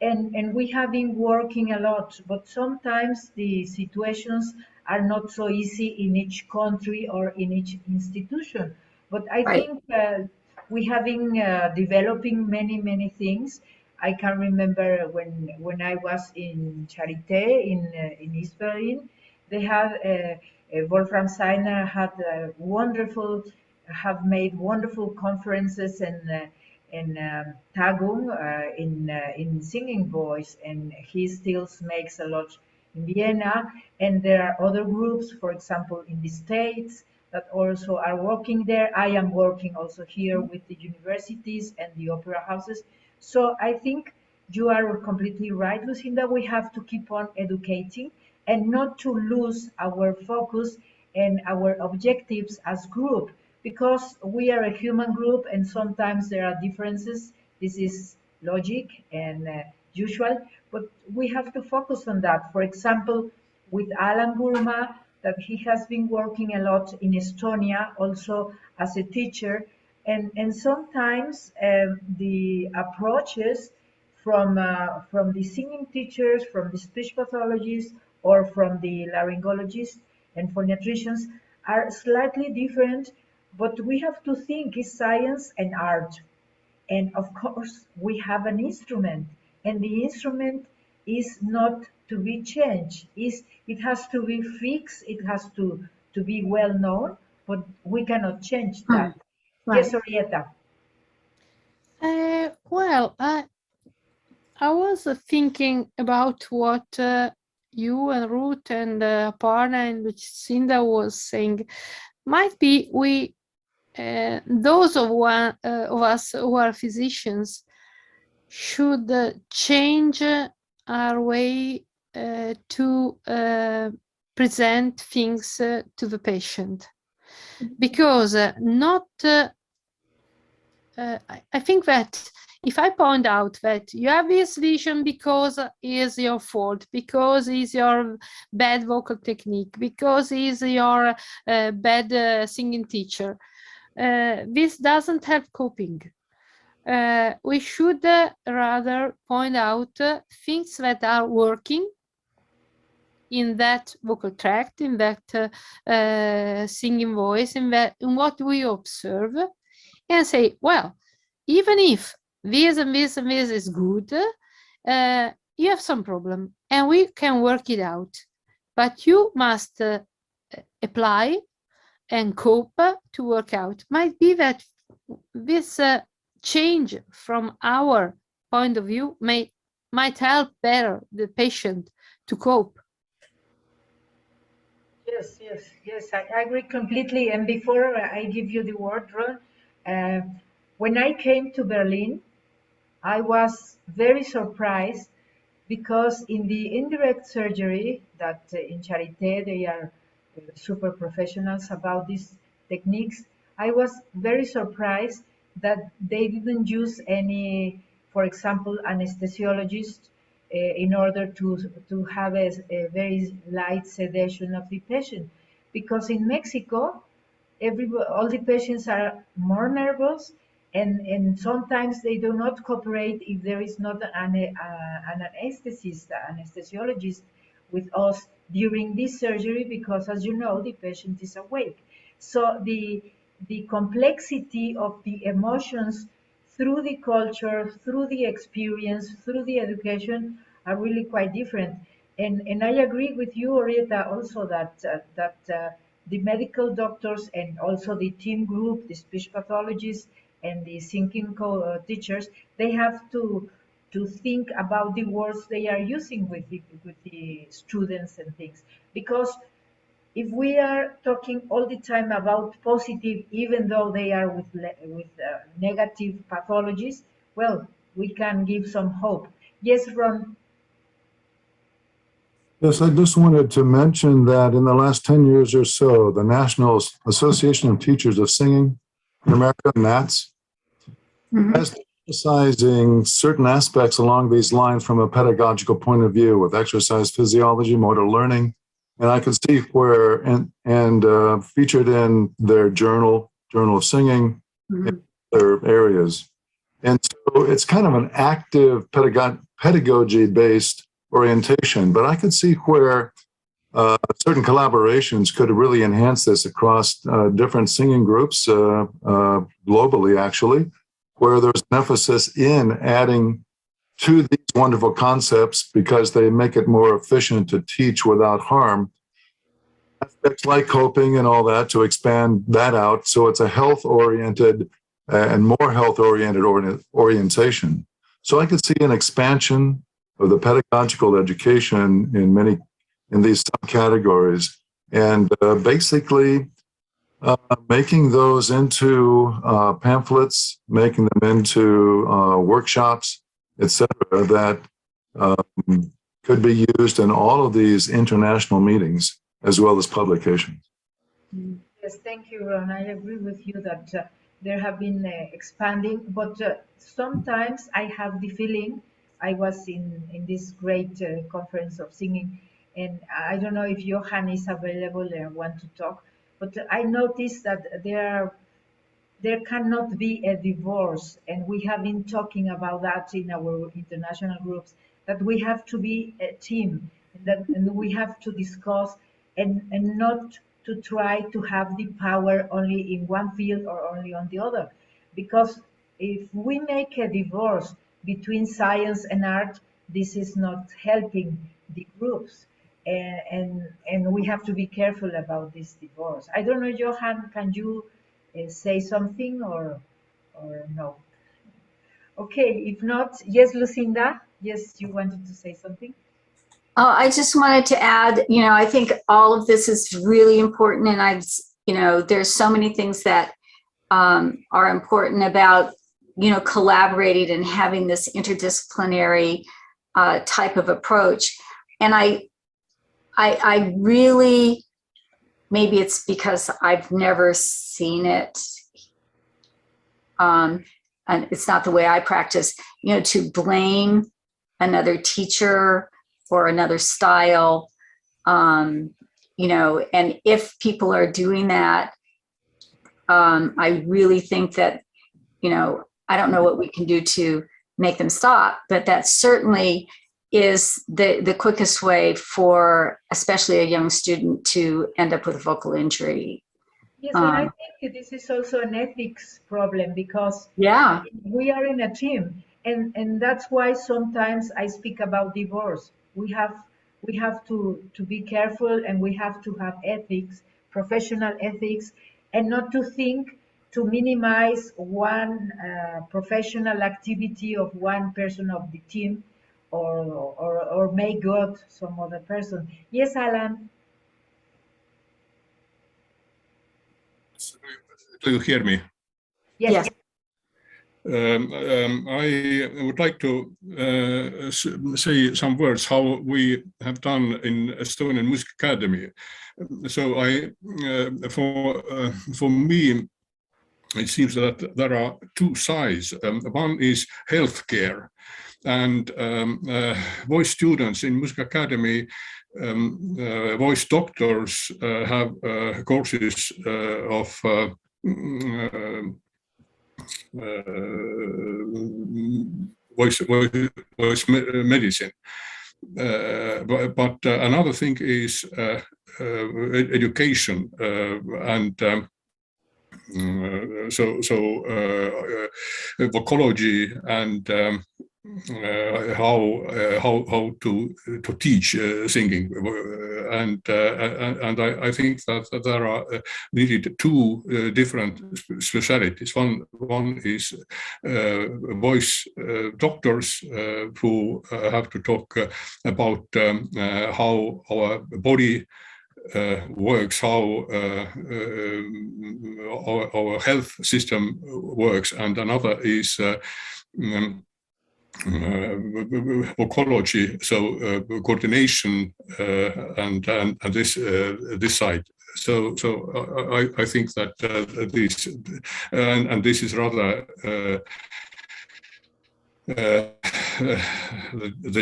and we have been working a lot, but sometimes the situations are not so easy in each country or in each institution. But I Right. think we have been developing many things. I can remember when I was in Charité in East Berlin, they had Wolfram Seiner had have made wonderful conferences and Tagung in singing voice, and he still makes a lot in Vienna. And there are other groups, for example, in the States that also are working there. I am working also here with the universities and the opera houses. So I think you are completely right, Lucinda. We have to keep on educating and not to lose our focus and our objectives as group, because we are a human group and sometimes there are differences. This is logic and usual, but we have to focus on that. For example, with Alan Gurma, that he has been working a lot in Estonia also as a teacher, and sometimes the approaches from the singing teachers, from the speech pathologists, or from the laryngologists and phoniatricians are slightly different, but we have to think it's science and art. And of course, we have an instrument, and the instrument is not to be changed. It has to be fixed, it has to be well known, but we cannot change that. Yes, Right. Orietta. Well, I was thinking about what you and Ruth and Aparna and Lucinda was saying. Might be we, those of us who are physicians, should change our way to present things to the patient, because not. I think that if I point out that you have this lesion because it's your fault, because it's your bad vocal technique, because it's your bad singing teacher, this doesn't help coping. We should rather point out things that are working in that vocal tract, in that singing voice, in what we observe, and say, well, even if this and this and this is good, you have some problem and we can work it out, but you must apply and cope to work out. Might be that this change from our point of view might help better the patient to cope. Yes, I agree completely. And before I give you the word, Ron, when I came to Berlin, I was very surprised because in the indirect surgery that in Charité, they are super professionals about these techniques. I was very surprised that they didn't use any, for example, anesthesiologist in order to have a very light sedation of the patient. Because in Mexico, all the patients are more nervous, and sometimes they do not cooperate if there is not an anesthesiologist with us during this surgery, because as you know, the patient is awake. So the complexity of the emotions through the culture, through the experience, through the education are really quite different. And I agree with you, Orieta, also that the medical doctors and also the team group, the speech pathologists and the singing teachers, they have to think about the words they are using with the students and things. Because if we are talking all the time about positive, even though they are with negative pathologies, well, we can give some hope. Yes, Ron. Yes, I just wanted to mention that in the last 10 years or so, the National Association of Teachers of Singing in America, NATS, Mhm. as emphasizing certain aspects along these lines from a pedagogical point of view with exercise physiology, motor learning. And I could see where, and featured in their Journal of Singing, Mhm. other areas. And so it's kind of an active pedagogy-based orientation, but I could see where certain collaborations could really enhance this across different singing groups globally, actually, where there's an emphasis in adding to these wonderful concepts because they make it more efficient to teach without harm. Aspects like coping and all that to expand that out. So it's a health-oriented and more health-oriented orientation. So I could see an expansion of the pedagogical education in these subcategories, and basically making those into pamphlets, making them into workshops, etc., that could be used in all of these international meetings as well as publications. Yes, thank you, Ron. I agree with you that there have been expanding, but sometimes I have the feeling I was in this great conference of singing, and I don't know if Johan is available and want to talk, but I noticed that there cannot be a divorce, and we have been talking about that in our international groups, that we have to be a team, and we have to discuss and not to try to have the power only in one field or only on the other, because if we make a divorce between science and art, this is not helping the groups, and we have to be careful about this divorce. I don't know, Johan, can you say something or no? Okay, if not, yes, Lucinda. Yes, you wanted to say something. I just wanted to add, I think all of this is really important, and there's so many things that are important about, collaborating and having this interdisciplinary type of approach. And I really, maybe it's because I've never seen it, and it's not the way I practice, to blame another teacher or another style, and if people are doing that, I really think that, I don't know what we can do to make them stop, but that certainly is the quickest way for especially a young student to end up with a vocal injury. Yes, and I think this is also an ethics problem, because Yeah, we are in a team, and that's why sometimes I speak about divorce. We have to be careful, and we have to have ethics, professional ethics, and not to think to minimize one professional activity of one person of the team, or make God some other person. Yes, Alan. Do you hear me? Yes. I would like to say some words how we have done in Estonian Music Academy. So for me, it seems that there are two sides. One is healthcare, and voice students in Music Academy, voice doctors have courses of voice medicine. But another thing is education, and vocology, and how to teach singing, and I think that there are needed two different specialities. One is voice doctors who have to talk about how our body works, how our health system works, and another is vocology, so coordination, and this side. I think that this and this is rather the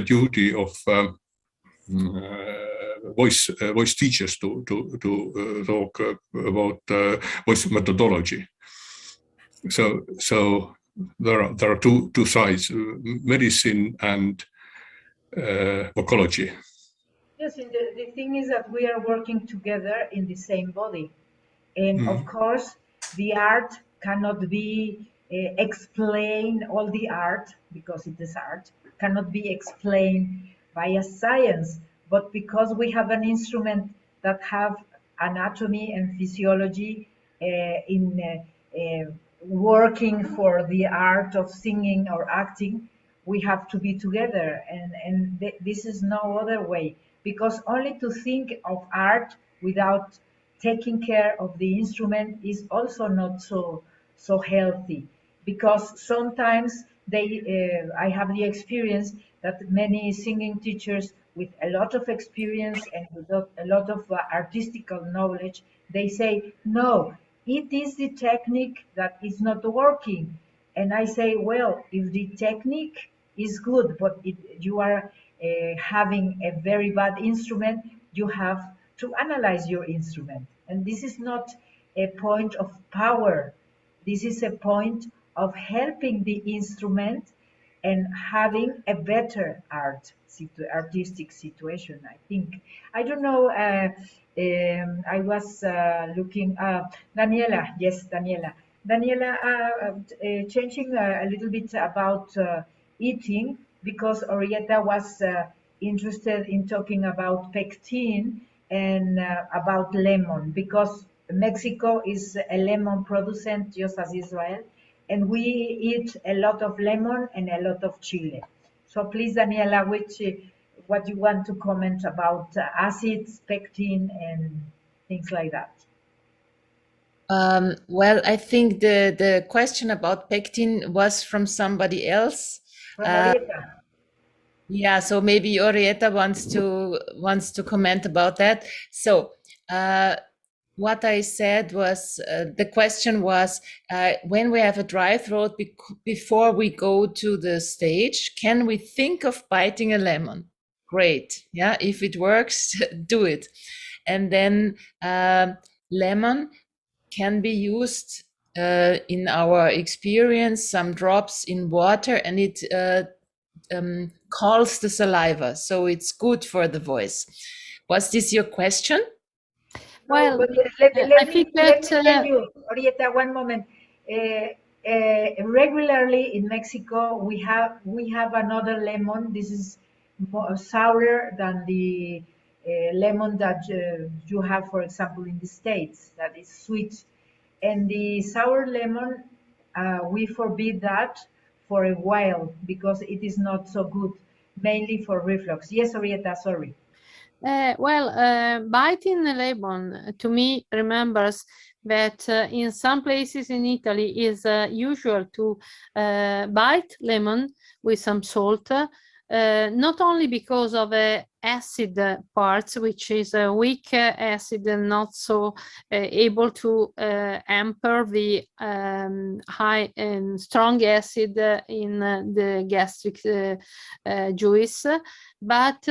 duty of voice teachers to talk about voice methodology. So there are two sides: medicine and vocology. Yes, and the thing is that we are working together in the same body. And of course, the art cannot be explained, all the art, because it is art, cannot be explained by a science. But because we have an instrument that have anatomy and physiology in working for the art of singing or acting, we have to be together. And this is no other way, because only to think of art without taking care of the instrument is also not so healthy, because sometimes I have the experience that many singing teachers with a lot of experience and with a lot of artistical knowledge, they say no, it is the technique that is not working. And I say, well, if the technique is good, but you are having a very bad instrument, you have to analyze your instrument. And this is not a point of power. This is a point of helping the instrument and having a better artistic situation, I think. I don't know, I was looking, Daniela, yes, Daniela. Daniela, changing a little bit about eating, because Orietta was interested in talking about pectin and about lemon, because Mexico is a lemon producent just as Israel, and we eat a lot of lemon and a lot of chile. So please, Daniela, what you want to comment about acids, pectin, and things like that? Well, I think the question about pectin was from somebody else. From Orietta. Yeah, so maybe Orietta wants to comment about that. So what I said was the question was when we have a dry throat before we go to the stage, can we think of biting a lemon? Great, yeah. If it works, do it. And then lemon can be used in our experience, some drops in water, and it calls the saliva, so it's good for the voice. Was this your question? Well, but I think that let me tell you, Orietta, one moment. Regularly in Mexico, we have another lemon. This is more sourer than the lemon that you have, for example, in the States, that is sweet. And the sour lemon, we forbid that for a while because it is not so good, mainly for reflux. Yes, Orietta, sorry. Biting the lemon to me remembers that in some places in Italy is usual to bite lemon with some salt, not only because of acid parts, which is a weak acid and not so able to hamper the high and strong acid in the gastric juice, but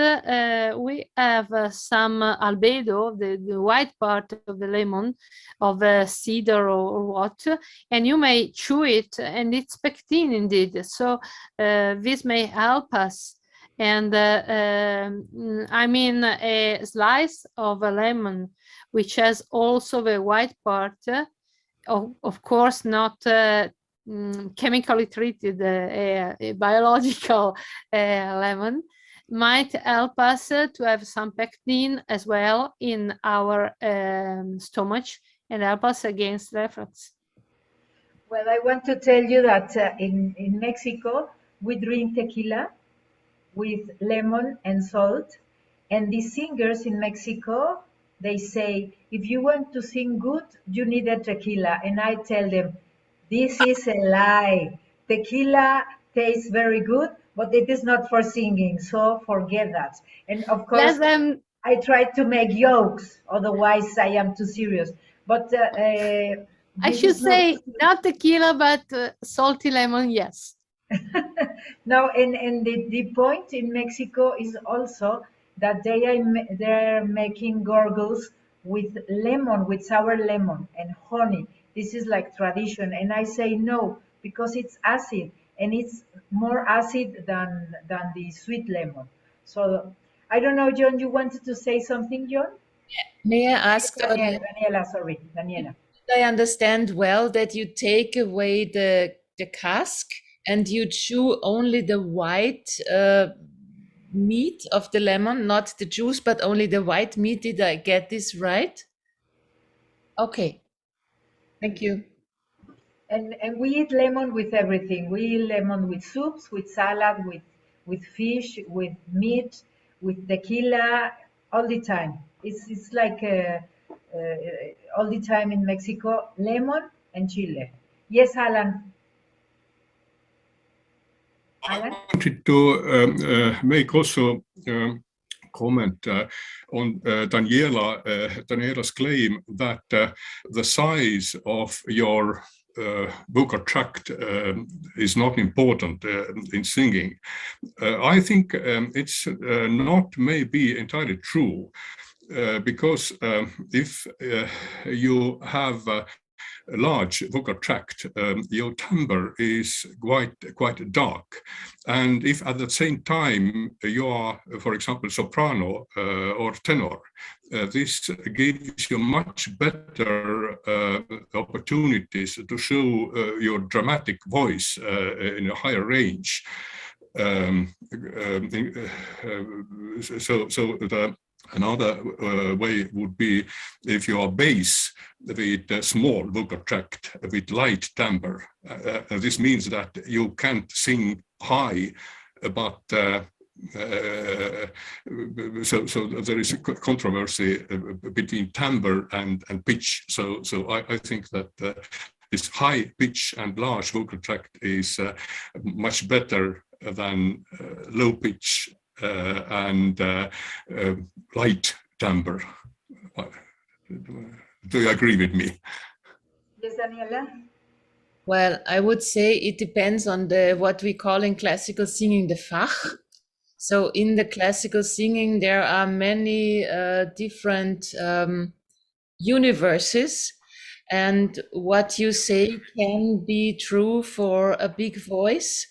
we have some albedo, the white part of the lemon, of cedar or what, and you may chew it, and it's pectin indeed. So this may help us. And I mean, a slice of a lemon, which has also the white part, of course, not chemically treated, a biological lemon, might help us to have some pectin as well in our stomach and help us against reflux. Well, I want to tell you that in Mexico, we drink tequila with lemon and salt. And the singers in Mexico, they say, if you want to sing good, you need a tequila. And I tell them, this is a lie. Tequila tastes very good, but it is not for singing. So forget that. And of course, I try to make jokes, otherwise I am too serious. But I this should is not. say not tequila, but salty lemon, yes. No, and the point in Mexico is also that they are making gorgles with lemon, with sour lemon and honey. This is like tradition, and I say no because it's acid, and it's more acid than the sweet lemon. So I don't know, John. You wanted to say something, John? May I ask, Daniela, sorry, Daniela. I understand well that you take away the cask and you chew only the white meat of the lemon, not the juice, but only the white meat. Did I get this right? Okay, thank you. And we eat lemon with everything. We eat lemon with soups, with salad, with fish, with meat, with tequila, all the time. It's like all the time in Mexico, lemon and chile. Yes, Alan. I wanted to make also comment on Daniela's claim that the size of your vocal tract is not important in singing. I think it's not maybe entirely true because if you have a large vocal tract, your timbre is quite dark. And if at the same time you are, for example, soprano or tenor, this gives you much better opportunities to show your dramatic voice in a higher range. Another way would be if you are bass with a small vocal tract with light timbre. This means that you can't sing high, but so there is a controversy between timbre and pitch. So I think that this high pitch and large vocal tract is much better than low pitch and light timbre. Do you agree with me? Yes, Daniela. Well, I would say it depends on what we call in classical singing the Fach. So in the classical singing, there are many different universes, and what you say can be true for a big voice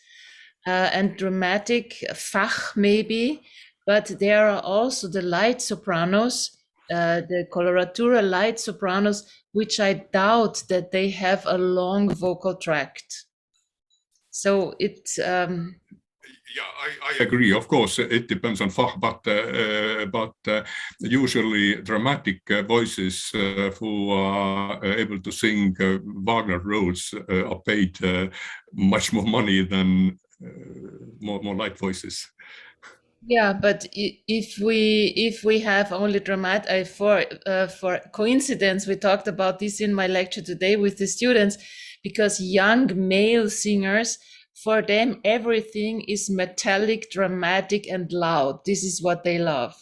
and dramatic Fach maybe, but there are also the light sopranos, the coloratura light sopranos, which I doubt that they have a long vocal tract. So it. Yeah, I agree. Of course, it depends on Fach, but usually dramatic voices who are able to sing Wagner roles are paid much more money than more light voices. Yeah, but if we have only dramatic, for coincidence, we talked about this in my lecture today with the students, because young male singers, for them everything is metallic, dramatic, and loud. This is what they love.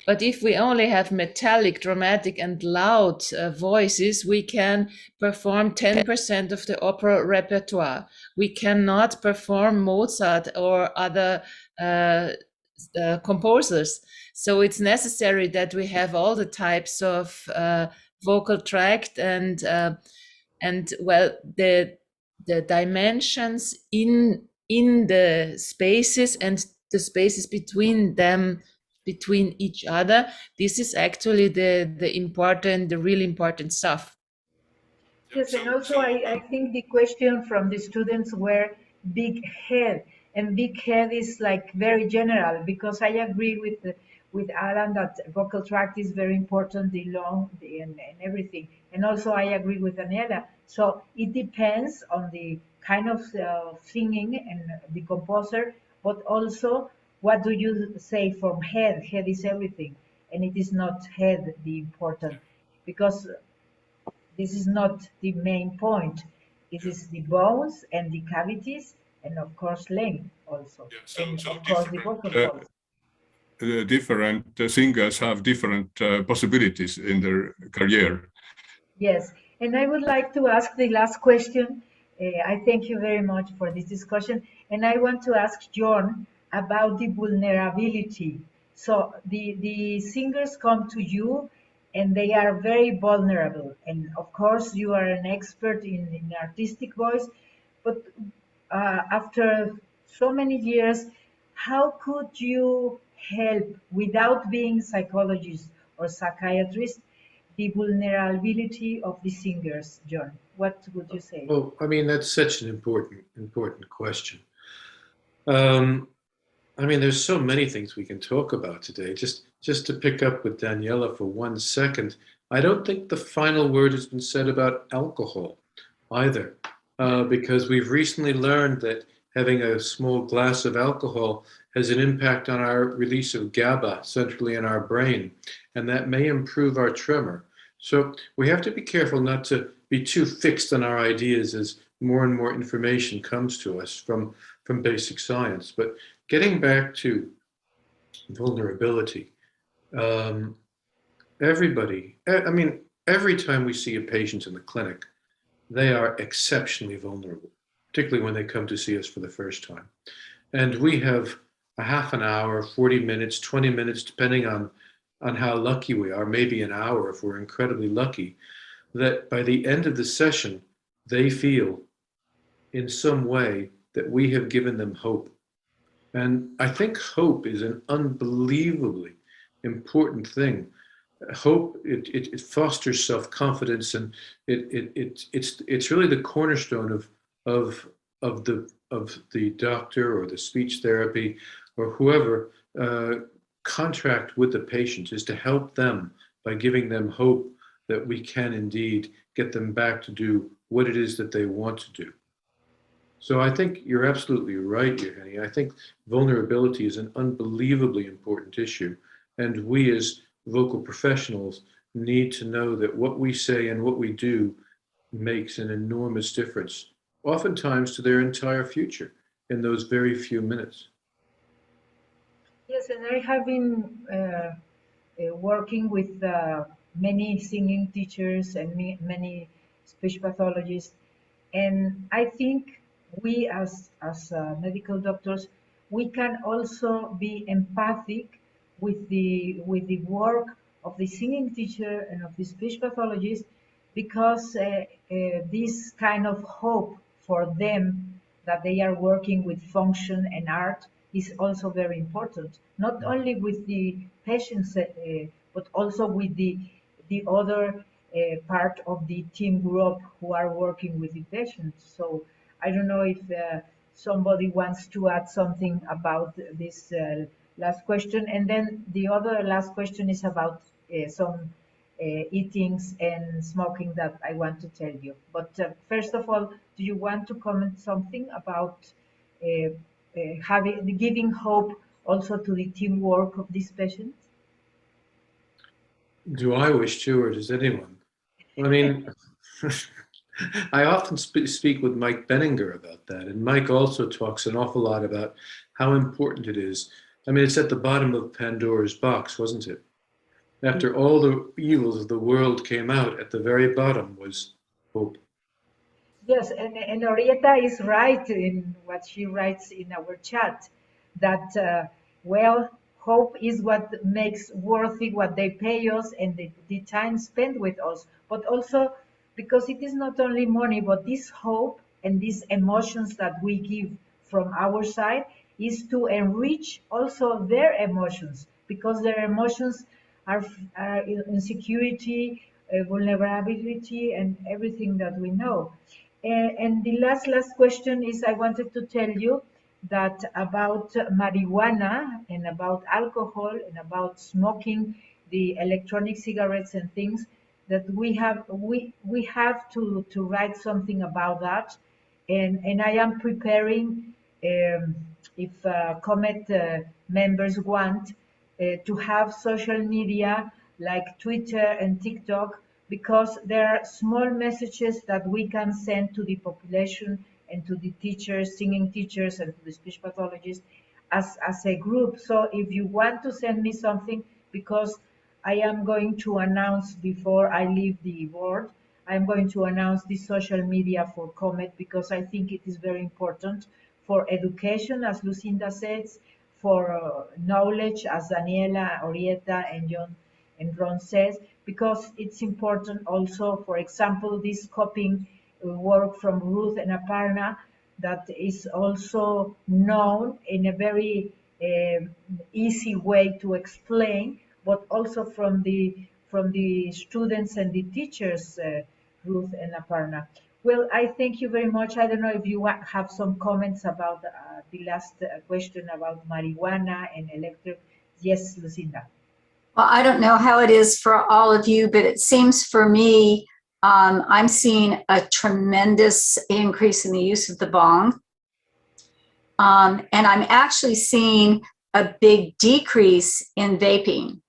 But if we only have metallic, dramatic, and loud voices, we can perform 10% of the opera repertoire. We cannot perform Mozart or other composers. So it's necessary that we have all the types of vocal tract and well, the dimensions in the spaces and the spaces between them, between each other. This is actually the really important stuff. Yes, and also I think the question from the students were big head, and big head is like very general, because I agree with Alan that vocal tract is very important, the long and everything, and also I agree with Daniela. So it depends on the kind of singing and the composer, but also what do you say from head? Head is everything, and it is not head the important, because this is not the main point. It is the bones and the cavities, and of course length also, Yeah, and of course the vocal folds. different singers have different possibilities in their career. Yes, and I would like to ask the last question. I thank you very much for this discussion, and I want to ask John about the vulnerability. So the singers come to you, and they are very vulnerable. And of course, you are an expert in artistic voice, but after so many years, how could you help without being psychologist or psychiatrist? The vulnerability of the singers, John. What would you say? Well, I mean, that's such an important question. I mean, there's so many things we can talk about today. Just to pick up with Daniela for 1 second, I don't think the final word has been said about alcohol either, because we've recently learned that having a small glass of alcohol has an impact on our release of GABA centrally in our brain, and that may improve our tremor. So we have to be careful not to be too fixed on our ideas as more and more information comes to us from basic science. But getting back to vulnerability, I mean, every time we see a patient in the clinic, they are exceptionally vulnerable, particularly when they come to see us for the first time. And we have a half an hour, 40 minutes, 20 minutes, depending on how lucky we are, maybe an hour if we're incredibly lucky, that by the end of the session, they feel in some way that we have given them hope. And I think hope is an unbelievably important thing. Hope, it fosters self-confidence, and it's really the cornerstone of the doctor or the speech therapy or whoever contract with the patient, is to help them by giving them hope that we can indeed get them back to do what it is that they want to do. So I think you're absolutely right, Evgeny. I think vulnerability is an unbelievably important issue, and we as vocal professionals need to know that what we say and what we do makes an enormous difference, oftentimes to their entire future in those very few minutes. Yes, and I have been working with many singing teachers and many speech pathologists, and I think we as medical doctors, we can also be empathic with the work of the singing teacher and of the speech pathologist, because this kind of hope for them that they are working with function and art is also very important, not only with the patients, but also with the other part of the team group who are working with the patients. So I don't know if somebody wants to add something about this last question. And then the other last question is about some eatings and smoking that I want to tell you. But first of all, do you want to comment something about giving hope also to the teamwork of these patients? Do I wish to, or does anyone? I mean, I often speak with Mike Benninger about that, and Mike also talks an awful lot about how important it is. I mean, it's at the bottom of Pandora's box, wasn't it? After all the evils of the world came out, at the very bottom was hope. Yes, and Orieta is right in what she writes in our chat, that, well, hope is what makes worthy what they pay us and the time spent with us, but also because it is not only money, but this hope and these emotions that we give from our side is to enrich also their emotions, because their emotions are insecurity, vulnerability, and everything that we know. And the last question is, I wanted to tell you that about marijuana and about alcohol and about smoking the electronic cigarettes and things, that we have to write something about that. And I am preparing, if CoMeT members want, to have social media like Twitter and TikTok, because there are small messages that we can send to the population and to the teachers, singing teachers, and to the speech pathologists as a group. So if you want to send me something, because I am going to announce before I leave the board, I'm going to announce the social media for CoMeT, because I think it is very important for education, as Lucinda says, for knowledge, as Daniela, Orieta, and John and Ron says, because it's important also, for example, this copying work from Ruth and Aparna, that is also known in a very easy way to explain, but also from the students and the teachers, Ruth and Aparna. Well, I thank you very much. I don't know if you have some comments about the last question about marijuana and electric. Yes, Lucinda. Well, I don't know how it is for all of you, but it seems for me, I'm seeing a tremendous increase in the use of the bong. And I'm actually seeing a big decrease in vaping,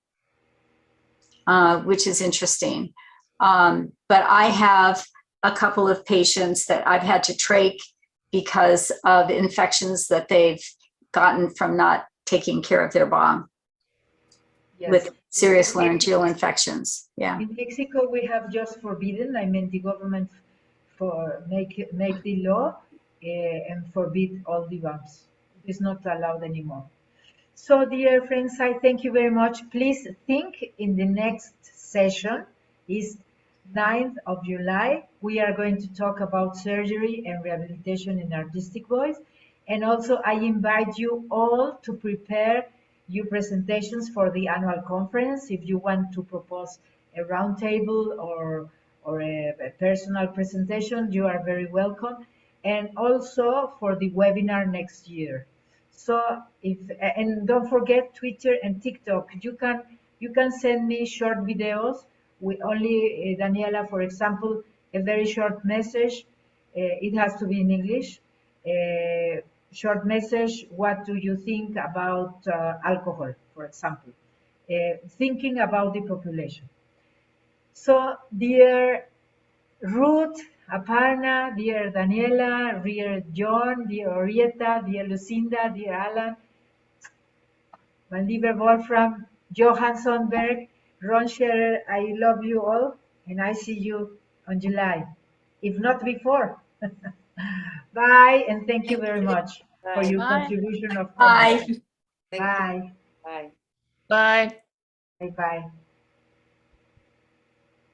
which is interesting. But I have a couple of patients that I've had to trach because of infections that they've gotten from not taking care of their bong. Yes. With serious laryngeal infections. Yeah. In Mexico, we have just forbidden, I mean, the government for make the law and forbid all the bumps. It is not allowed anymore. So, dear friends, I thank you very much. Please think in the next session is 9th of July. We are going to talk about surgery and rehabilitation in artistic voice. And also, I invite you all to prepare your presentations for the annual conference. If you want to propose a roundtable or a personal presentation, you are very welcome. And also for the webinar next year. So and don't forget Twitter and TikTok. You can send me short videos. We only Daniela, for example, a very short message. It has to be in English. Short message. What do you think about alcohol, for example? Thinking about the population. So, dear Ruth, Aparna, dear Daniela, dear John, dear Orieta, dear Lucinda, dear Alan, my lieber Wolfram, Johan Sonberg, Ron Scherer, I love you all, and I see you on July, if not before. Bye, and thank you very much for your contribution of comments. Bye. Bye. Bye. Bye. Bye-bye.